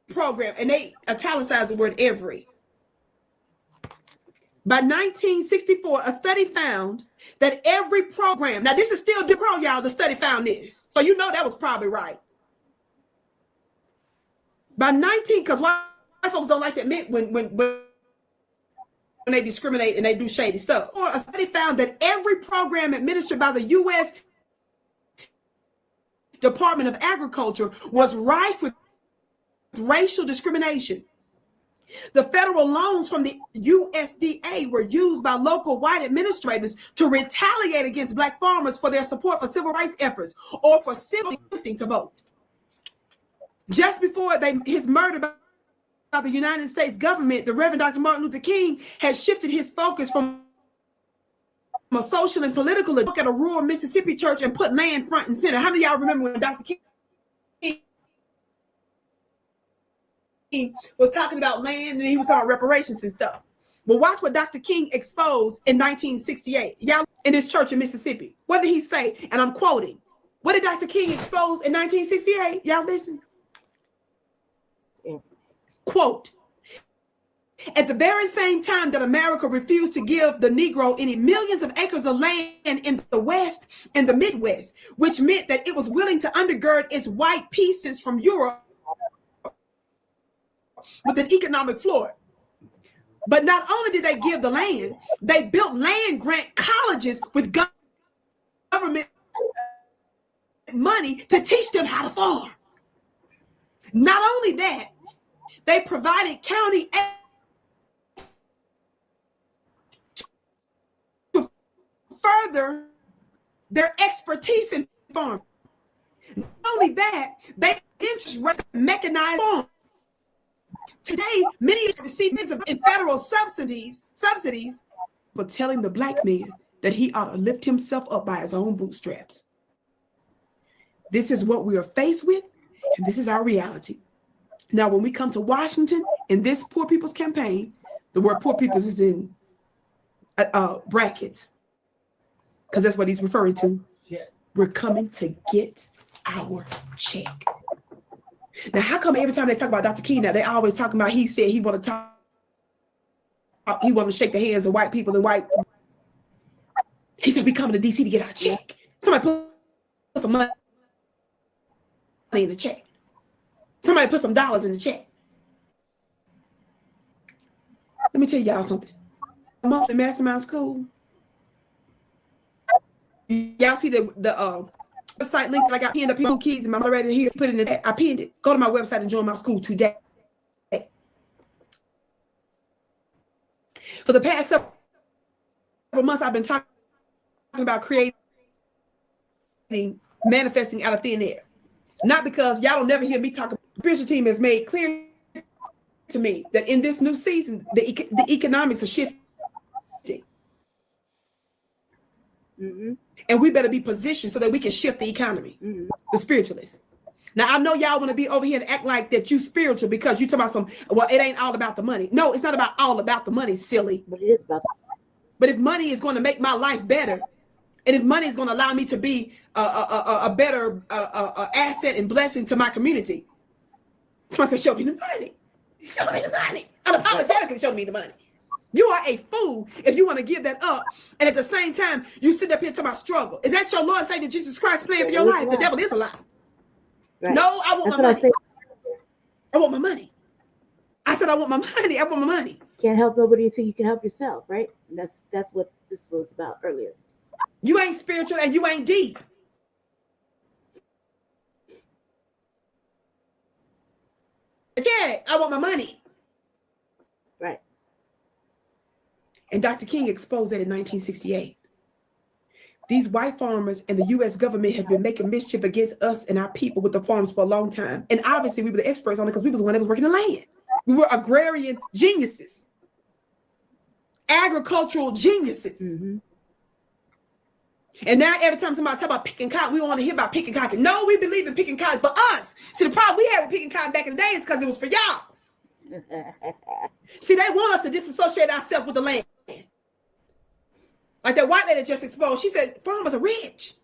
program, and they italicized the word every. By 1964, a study found that every program, now this is still Jim Crow, y'all, the study found this. So you know that was probably right. By because white folks don't like to admit when they discriminate and they do shady stuff. Or a study found that every program administered by the U.S. Department of Agriculture was rife with racial discrimination. The federal loans from the USDA were used by local white administrators to retaliate against black farmers for their support for civil rights efforts or for simply attempting to vote. Just before his murder by the United States government, the Reverend Dr. Martin Luther King has shifted his focus from a social and political look at a rural Mississippi church and put land front and center. How many of y'all remember when Dr. King was talking about land and he was talking about reparations and stuff? Well, watch what Dr. King exposed in 1968. Y'all in his church in Mississippi. What did he say? And I'm quoting. What did Dr. King expose in 1968? Y'all listen. Quote, at the very same time that America refused to give the Negro any millions of acres of land in the West and the Midwest, which meant that it was willing to undergird its white peasants from Europe with an economic floor. But not only did they give the land, they built land grant colleges with government money to teach them how to farm. Not only that, they provided county aid to further their expertise in farming. Not only that, they interest rate mechanized farm. Today, many recipients of federal subsidies, but telling the black man that he ought to lift himself up by his own bootstraps. This is what we are faced with, and this is our reality. Now, when we come to Washington in this Poor People's Campaign, the word poor people's is in brackets, because that's what he's referring to. We're coming to get our check. Now, how come every time they talk about Dr. King, now they always talking about he said he want to talk, he want to shake the hands of white people and white. He said we coming to DC to get our check. Somebody put some money in the check. Somebody put some dollars in the check. Let me tell y'all something. A monthly mastermind school. Y'all see the website link that I got pinned up here, keys, and my mother right here, put it in there. I pinned it. Go to my website and join my school today. For the past several months, I've been talking about creating, manifesting out of thin air. Not because y'all don't never hear me talk. The spiritual team has made clear to me that in this new season, the economics are shifting. Mm-hmm. And we better be positioned so that we can shift the economy, the spiritualists. Now, I know y'all want to be over here and act like that you spiritual because you talk about some, well, it ain't all about the money. No, it's not about all about the money, silly. But it is about. But if money is going to make my life better, and if money is going to allow me to be a better asset and blessing to my community, somebody say, show me the money. Show me the money. Unapologetically show me the money. You are a fool if you want to give that up, and at the same time, you sit up here talking about struggle. Is that your Lord and Savior Jesus Christ playing for your life? The devil is a lie. Right. No, I want my money. I want my money. I said I want my money. I want my money. Can't help nobody until you can help yourself, right? And that's what this was about earlier. You ain't spiritual and you ain't deep. Yeah, I want my money. Right. And Dr. King exposed that in 1968. These white farmers and the U.S. government have been making mischief against us and our people with the farms for a long time. And obviously we were the experts on it because we was the one that was working the land. We were agrarian geniuses. Agricultural geniuses. Mm-hmm. And now every time somebody talk about picking cotton, we don't want to hear about picking cotton. No, we believe in picking cotton for us. See, the problem we had with picking cotton back in the day is because it was for y'all. See, they want us to disassociate ourselves with the land. Like that white lady just exposed. She said, farmers are rich.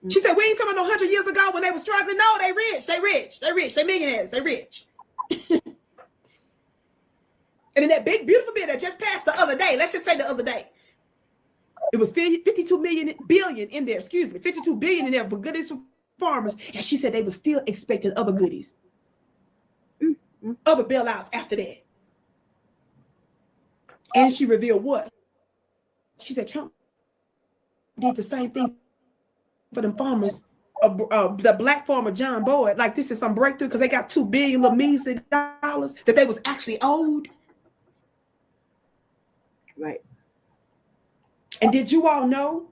She said, we ain't talking about no 100 years ago when they were struggling. No, they rich. They rich. They rich. They millionaires. They rich. And in that big, beautiful bill that just passed the other day, let's just say the other day, it was 52 billion in there, 52 billion in there for goodies for farmers. And she said they were still expecting other goodies, other bailouts after that. And she revealed what? She said Trump did the same thing for them farmers the black farmer John Boyd like this is some breakthrough because they got $2 billion measly dollars that they was actually owed. Right. And did you all know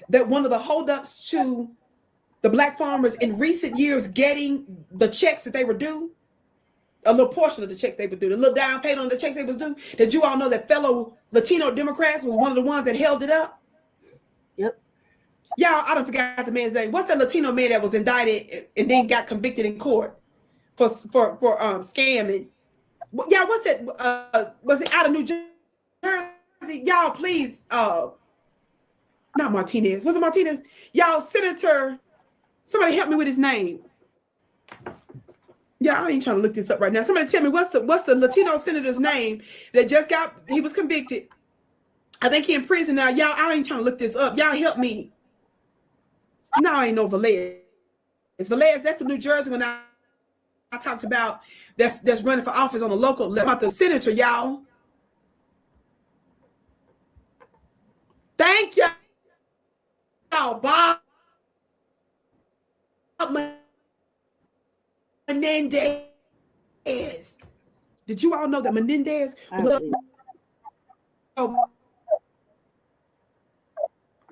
that one of the holdups to the black farmers in recent years getting the checks that they were due, a little portion of the checks they were due, the little down payment on the checks they was due, did you all know that fellow Latino Democrats was one of the ones that held it up? Yep. Y'all, I don't forget the man's name. What's that Latino man that was indicted and then got convicted in court for scamming? Yeah, what's that? Was it out of New Jersey? Y'all, please, not Martinez. Was it Martinez? Y'all, Senator. Somebody help me with his name. Yeah, I ain't trying to look this up right now. Somebody tell me what's the Latino senator's name that he was convicted. I think he in prison now. Y'all, I ain't trying to look this up. Y'all help me. No, I ain't no Velez. It's Velez. That's the New Jersey one I talked about. That's running for office on the local level. About the senator, y'all. Thank y'all, Bob Menendez. Did you all know that Menendez?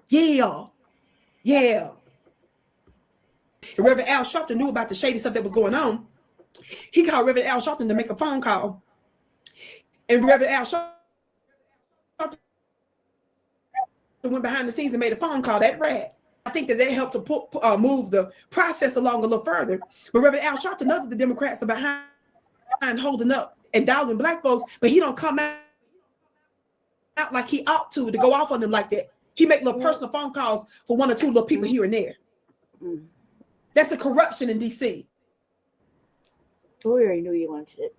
Yeah. And Reverend Al Sharpton knew about the shady stuff that was going on. He called Reverend Al Sharpton to make a phone call. And Reverend Al Sharpton went behind the scenes and made a phone call. That rat. I think that helped to move the process along a little further. But Reverend Al Sharpton knows that the Democrats are behind holding up and doubting black folks, but he don't come out like he ought to go off on them like that. He make little personal phone calls for one or two little people here and there. That's a corruption in D.C. Oh, we already knew you wanted it.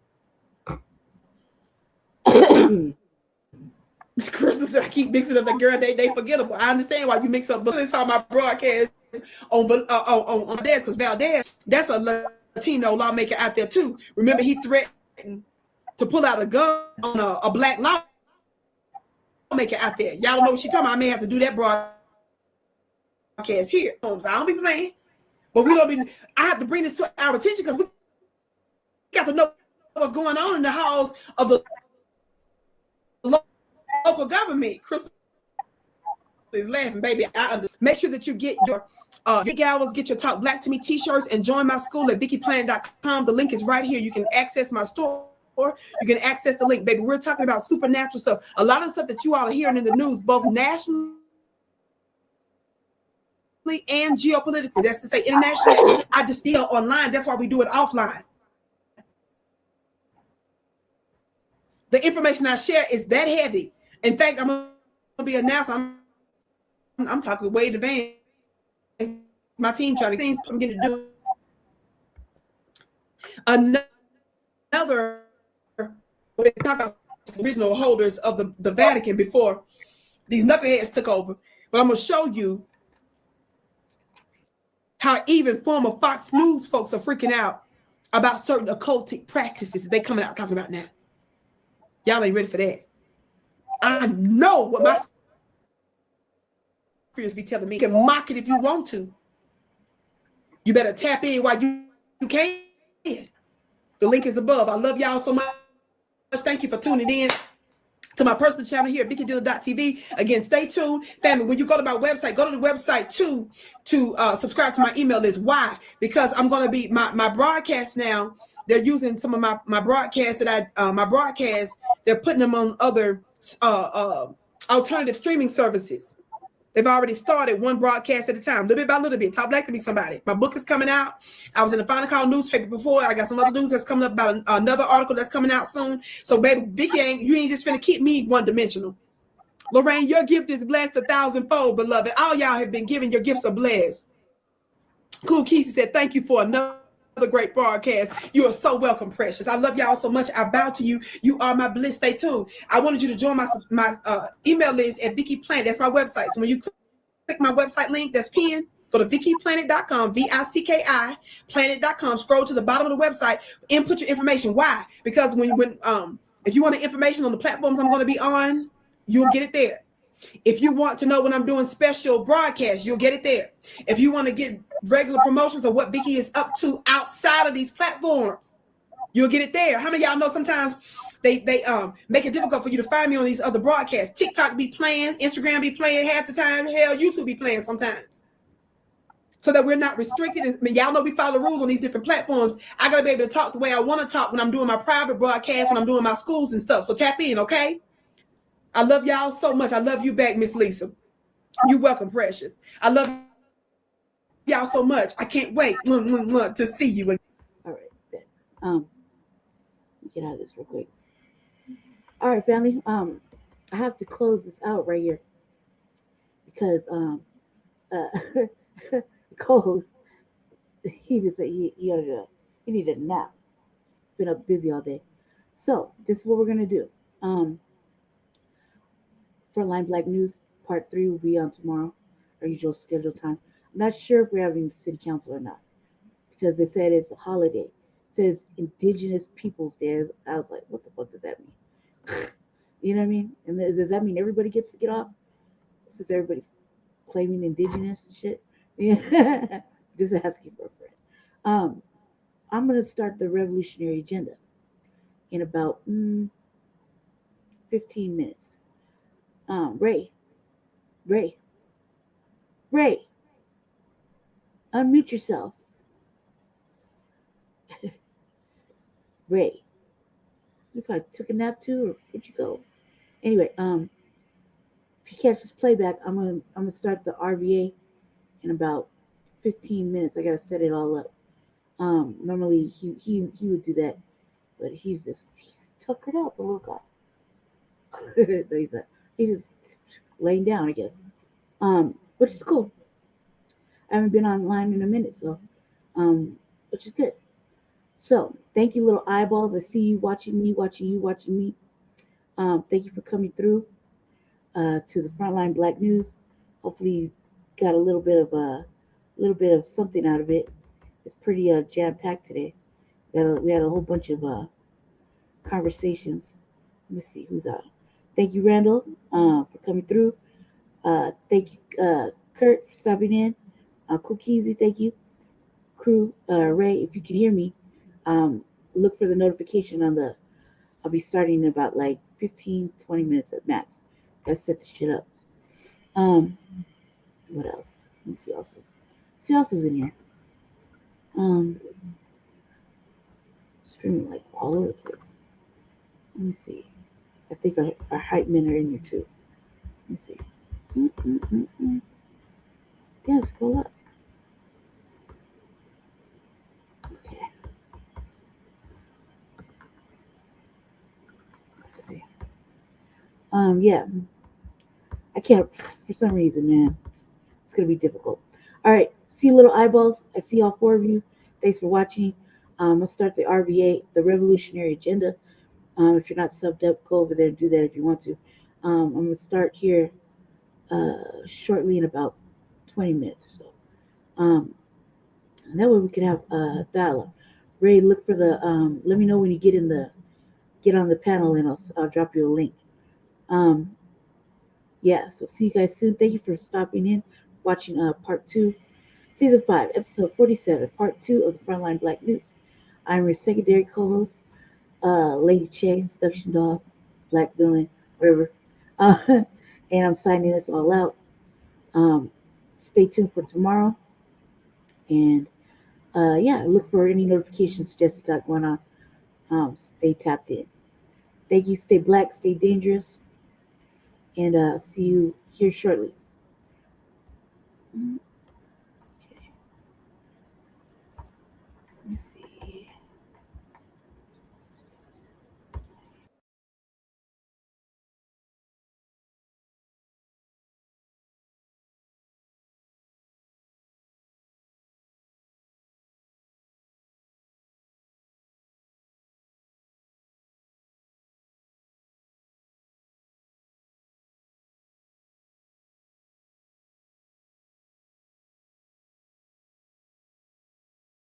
Chris said, I keep mixing up the girl. They forgettable. I understand why you mix up. But it's on my broadcast on Valdez, because Valdez, that's a Latino lawmaker out there too. Remember, he threatened to pull out a gun on a black lawmaker out there. Y'all don't know what she's talking about. I may have to do that broadcast here. I don't be playing, but we don't be. I have to bring this to our attention because we got to know what's going on in the halls of the local government. Chris is laughing, baby. Make sure that you get your big hours, get your Talk Black to Me t-shirts, and join my school at VickiPlanet.com. The link is right here. You can access my store. You can access the link, baby. We're talking about supernatural stuff. A lot of stuff that you all are hearing in the news, both nationally and geopolitically. That's to say, internationally. I distill online. That's why we do it offline. The information I share is that heavy. In fact, I'm going to be announcing. I'm talking way in advance. My team trying to things I'm getting to do. Another, we talk about original holders of the Vatican before these knuckleheads took over. But I'm going to show you how even former Fox News folks are freaking out about certain occultic practices that they coming out talking about now. Y'all ain't ready for that. I know what my spirits be telling me. You can mock it if you want to. You better tap in while you can. The link is above. I love y'all so much. Thank you for tuning in to my personal channel here at VickiDealer.tv. Again, stay tuned. Family, when you go to my website, go to the website to subscribe to my email list. Why? Because I'm going to be, my broadcast now, they're using some of my broadcasts they're putting them on other alternative streaming services. They've already started one broadcast at a time, little bit by little bit. Talk Black to Me, somebody. My book is coming out. I was in the Final Call newspaper before. I got some other news that's coming up about another article that's coming out soon. So, baby, Vicky you ain't just finna keep me one-dimensional. Lorraine, your gift is blessed 1,000-fold, beloved. All y'all have been given. Your gifts are blessed. Cool Kesey said, thank you for another great broadcast. You are so welcome, precious. I love y'all so much. I bow to you. You are my bliss. Stay tuned. I wanted you to join my email list at Vicki Planet. That's my website. So when you click my website link, that's pinned. Go to VickiPlanet.com, VICKI planet.com. Scroll to the bottom of the website. Input your information. Why? Because when if you want the information on the platforms I'm going to be on, you'll get it there. If you want to know when I'm doing special broadcasts, you'll get it there. If you want to get regular promotions of what Biggie is up to outside of these platforms. You'll get it there. How many of y'all know sometimes they make it difficult for you to find me on these other broadcasts? TikTok be playing, Instagram be playing half the time, hell, YouTube be playing sometimes. So that we're not restricted. I mean, y'all know we follow the rules on these different platforms. I gotta be able to talk the way I want to talk when I'm doing my private broadcast, when I'm doing my schools and stuff. So tap in, okay? I love y'all so much. I love you back, Miss Lisa. You welcome, precious. I love y'all so much. I can't wait to see you again. All right, get out of this real quick. All right, family. I have to close this out right here because co-host he just said he needed a nap. He's been up busy all day. So this is what we're gonna do. Front Line Blacc News Part 3 will be on tomorrow, our usual scheduled time. I'm not sure if we're having city council or not because they said it's a holiday. It says Indigenous Peoples Day. I was like, what the fuck does that mean? You know what I mean? And does that mean everybody gets to get off? Since everybody's claiming indigenous and shit? Yeah. Just asking for a friend. I'm going to start the revolutionary agenda in about 15 minutes. Ray, unmute yourself. Ray, you probably took a nap too, or where'd you go? Anyway, if you catch this playback, I'm gonna start the RVA in about 15 minutes. I gotta set it all up. Normally he would do that, but he's tuckered out, the little guy. He's just laying down, I guess. Which is cool. I haven't been online in a minute, so which is good. So thank you, little eyeballs. I see you watching me. Thank you for coming through to the Frontline Blacc News. Hopefully you got a little bit of something out of it. It's pretty jam-packed today. We had a whole bunch of conversations. Let me see who's out. Thank you, Randall, for coming through. Thank you, Kurt, for stopping in. Cookiesy, thank you. Crew, Ray, if you can hear me, look for the notification on the. I'll be starting in about like 15, 20 minutes at max. Gotta set this shit up. What else? Let me see who else is in here. Streaming like all over the place. Let me see. I think our hype men are in here too. Let me see. Yeah, scroll up. Okay. Let's see. Yeah. I can't, for some reason, man. It's going to be difficult. All right. See little eyeballs. I see all 4 of you. Thanks for watching. I'm going to start the RVA, the Revolutionary Agenda. If you're not subbed up, go over there and do that if you want to. I'm going to start here shortly in about 20 minutes or so. And that way we can have dialogue. Ray, look for the, let me know when you get on the panel and I'll drop you a link. Yeah, so see you guys soon. Thank you for stopping in, watching part 2, season 5, episode 47, part 2 of the Frontline Blacc News. I'm your secondary co-host, Lady Che, Seduction Dog, Black Villain, whatever. And I'm signing this all out. Stay tuned for tomorrow. And yeah, look for any notifications Jessica got going on. Stay tapped in. Thank you. Stay black, stay dangerous. And see you here shortly. Okay. Let me see.